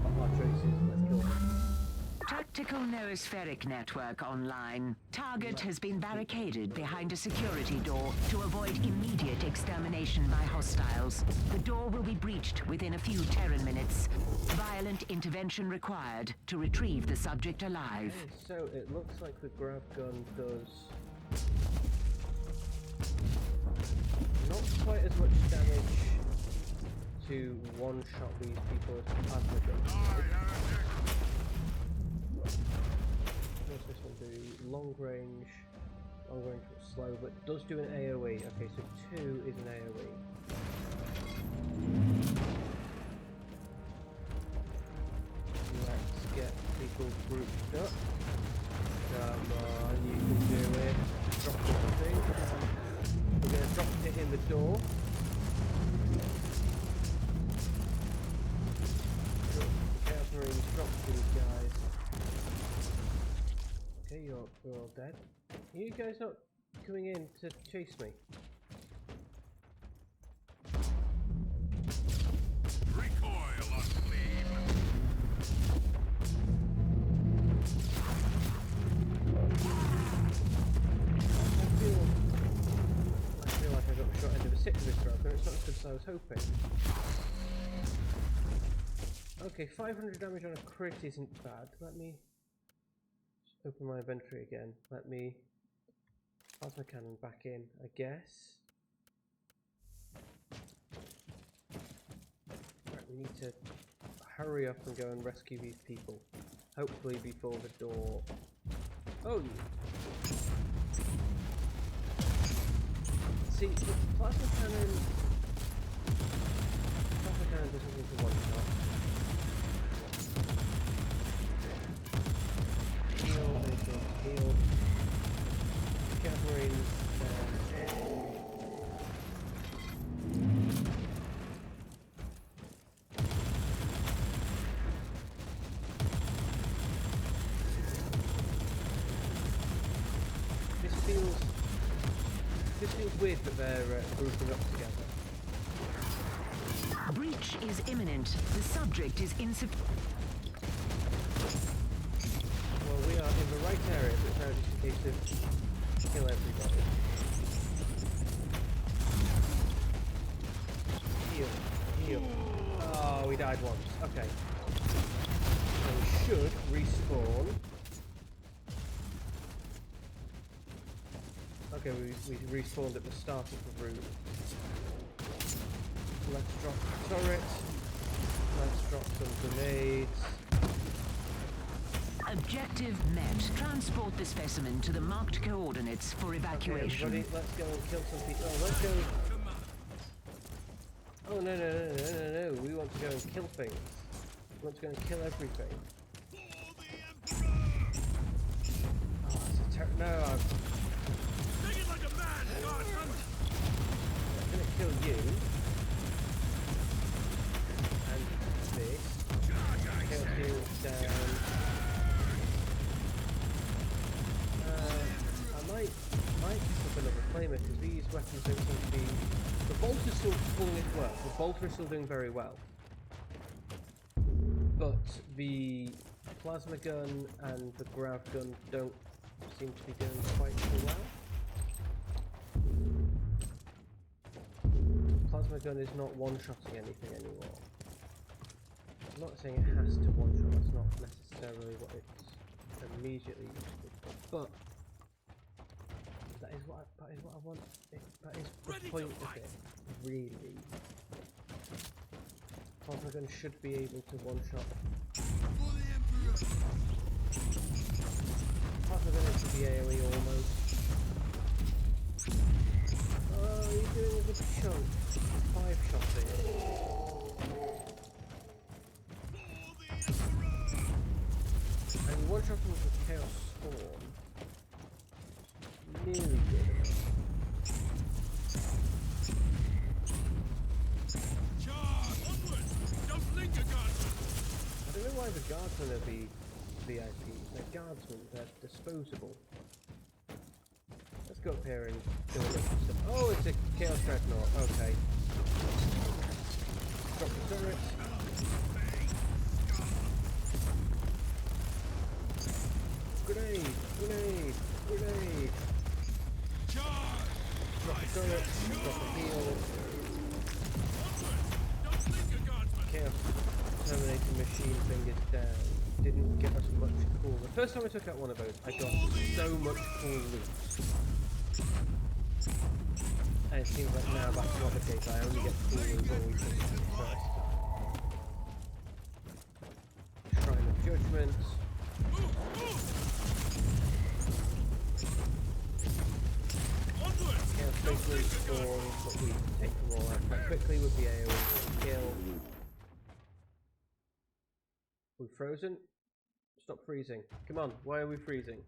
But our choice is let's kill them. Tactical Noospheric Network online. Target has been barricaded behind a security door to avoid immediate extermination by hostiles. The door will be breached within a few Terran minutes. Violent intervention required to retrieve the subject alive. Okay, so it looks like the grab gun does not quite as much damage to one-shot these people as the plasma gun. What's this one do? Long range was slow, but does do an AoE. Okay, so 2 is an AoE. Let's get people grouped up. Come on, you can do it. Drop the thing. We're going to drop it in the door. Chaos Marines, drop these guys. Okay, you're all dead. Are you guys not coming in to chase me? Recoil on flame. I feel like I got the short end of a stick with this drug, but it's not as good as I was hoping. Okay, 500 damage on a crit isn't bad. Let me just open my inventory again. Let me plasma cannon back in, I guess. Right, we need to hurry up and go and rescue these people. Hopefully before the door. Oh! See, the plasma cannon doesn't need to one shot. Heal. Chaos Marines This feels weird that they're grouping up together. Breach is imminent. The subject is insufficient. Well, we are in the right area, but it's now just a case of kill everybody. Heal. Oh, we died once. Okay. So we should respawn. Okay, we respawned at the start of the room. Let's drop the turret. Let's drop some grenades. Objective met. Transport the specimen to the marked coordinates for evacuation. Okay, everybody, let's go and kill some people. Oh, let's go. Oh, no. We want to go and kill things. We want to go and kill everything. Oh, it's a no, I'm gonna kill you. And this. Kill you down. I might pick up another flamer because these weapons don't seem to be. The bolter's still pulling it well. The bolter is still doing very well. But the plasma gun and the grav gun don't seem to be doing quite so well. Plasma gun is not one-shotting anything anymore. I'm not saying it has to one-shot, that's not necessarily what it's immediately used for, but that is what I want. That is the point of it, really. Plasma gun should be able to one-shot. Plasma gun should be AoE almost. Oh, you're doing a good chunk. 5-shotting it. And you one-shotting with the Chaos Storm. Nearly good enough. I don't know why the guardsmen are the VIPs. They're guardsmen, they're disposable. Let's go up here and do a little stuff. Oh, it's a Chaos Dreadnought, okay. Drop the turret. Grenade! Grenade! Grenade! Drop the turret, drop the heal. Chaos Terminator machine thing is down. Didn't get us much cool. The first time I took out one of those, I got so much cool loot. And it seems like now that's not the case. I only get cool loot when we take it first. Shrine of Judgment. Chaos Space Marine spawns, but we take them all out quite quickly with the AoE kill. We're frozen? Stop freezing. Come on, why are we freezing?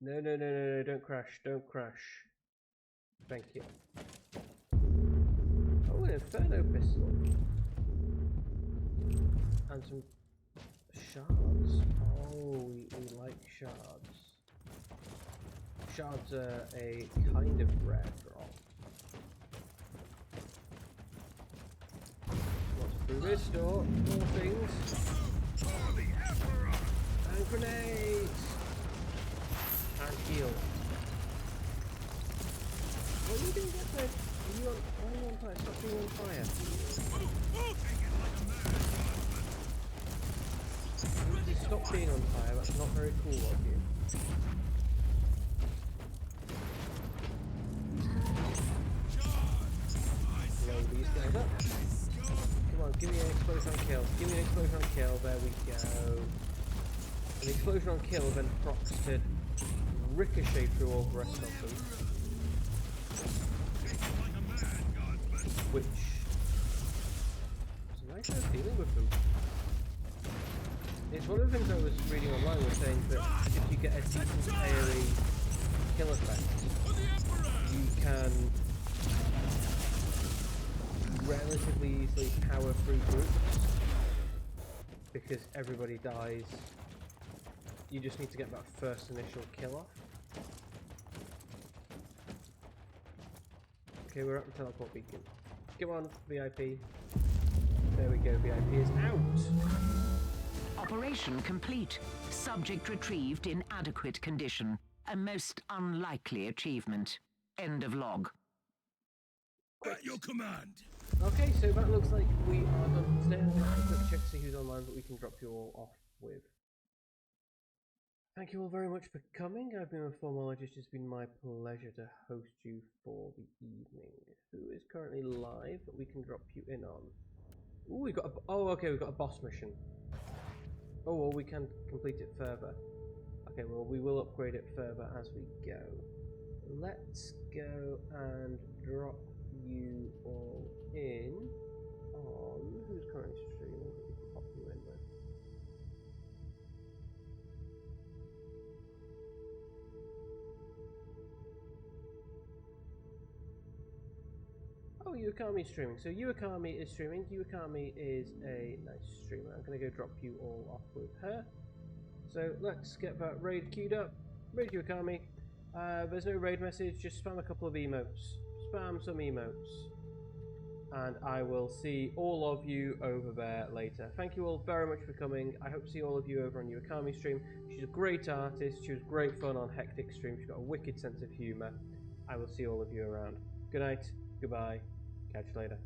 No, don't crash, don't crash. Thank you. Oh, an Inferno pistol. And some shards. Oh, we like shards. Shards are a kind of rare drop. What's through this door? More things. And grenades! And heal. What are you doing up there? Are you on fire? Stop being on fire. Stop being on fire, that's not very cool of you. Blow these guys up. Come on, give me an explosion on kill. Give me an explosion on kill, there we go. An explosion on kill then procs to ricochet through all the rest of them. Which is a nice way of dealing with them. It's one of the things I was reading online was saying that if you get a decent AoE kill effect, you can relatively easily power through groups because everybody dies. You just need to get that first initial kill off. Okay, we're at the teleport beacon. Come on, VIP. There we go, VIP is out! Operation complete. Subject retrieved in adequate condition. A most unlikely achievement. End of log. At your command. Okay, so that looks like we are done for today. I'm going to have a quick check to see who's online that we can drop you all off with. Thank you all very much for coming. I've been with Formologist. It's been my pleasure to host you for the evening. Who is currently live that we can drop you in on? Ooh, we got a, oh, okay, we've got a boss mission. Oh, well, we can complete it further. Okay, well, we will upgrade it further as we go. Let's go and drop you all in on who's currently streaming. We can pop you in there. Oh, Uakami streaming. So Uakami is streaming. Uakami is a nice streamer. I'm going to go drop you all off with her. So let's get that raid queued up. Raid Uakami. There's no raid message, just spam a couple of emotes. Spam some emotes. And I will see all of you over there later. Thank you all very much for coming. I hope to see all of you over on Uakami stream. She's a great artist. She was great fun on Hectic stream. She's got a wicked sense of humour. I will see all of you around. Good night. Goodbye. Catch you later.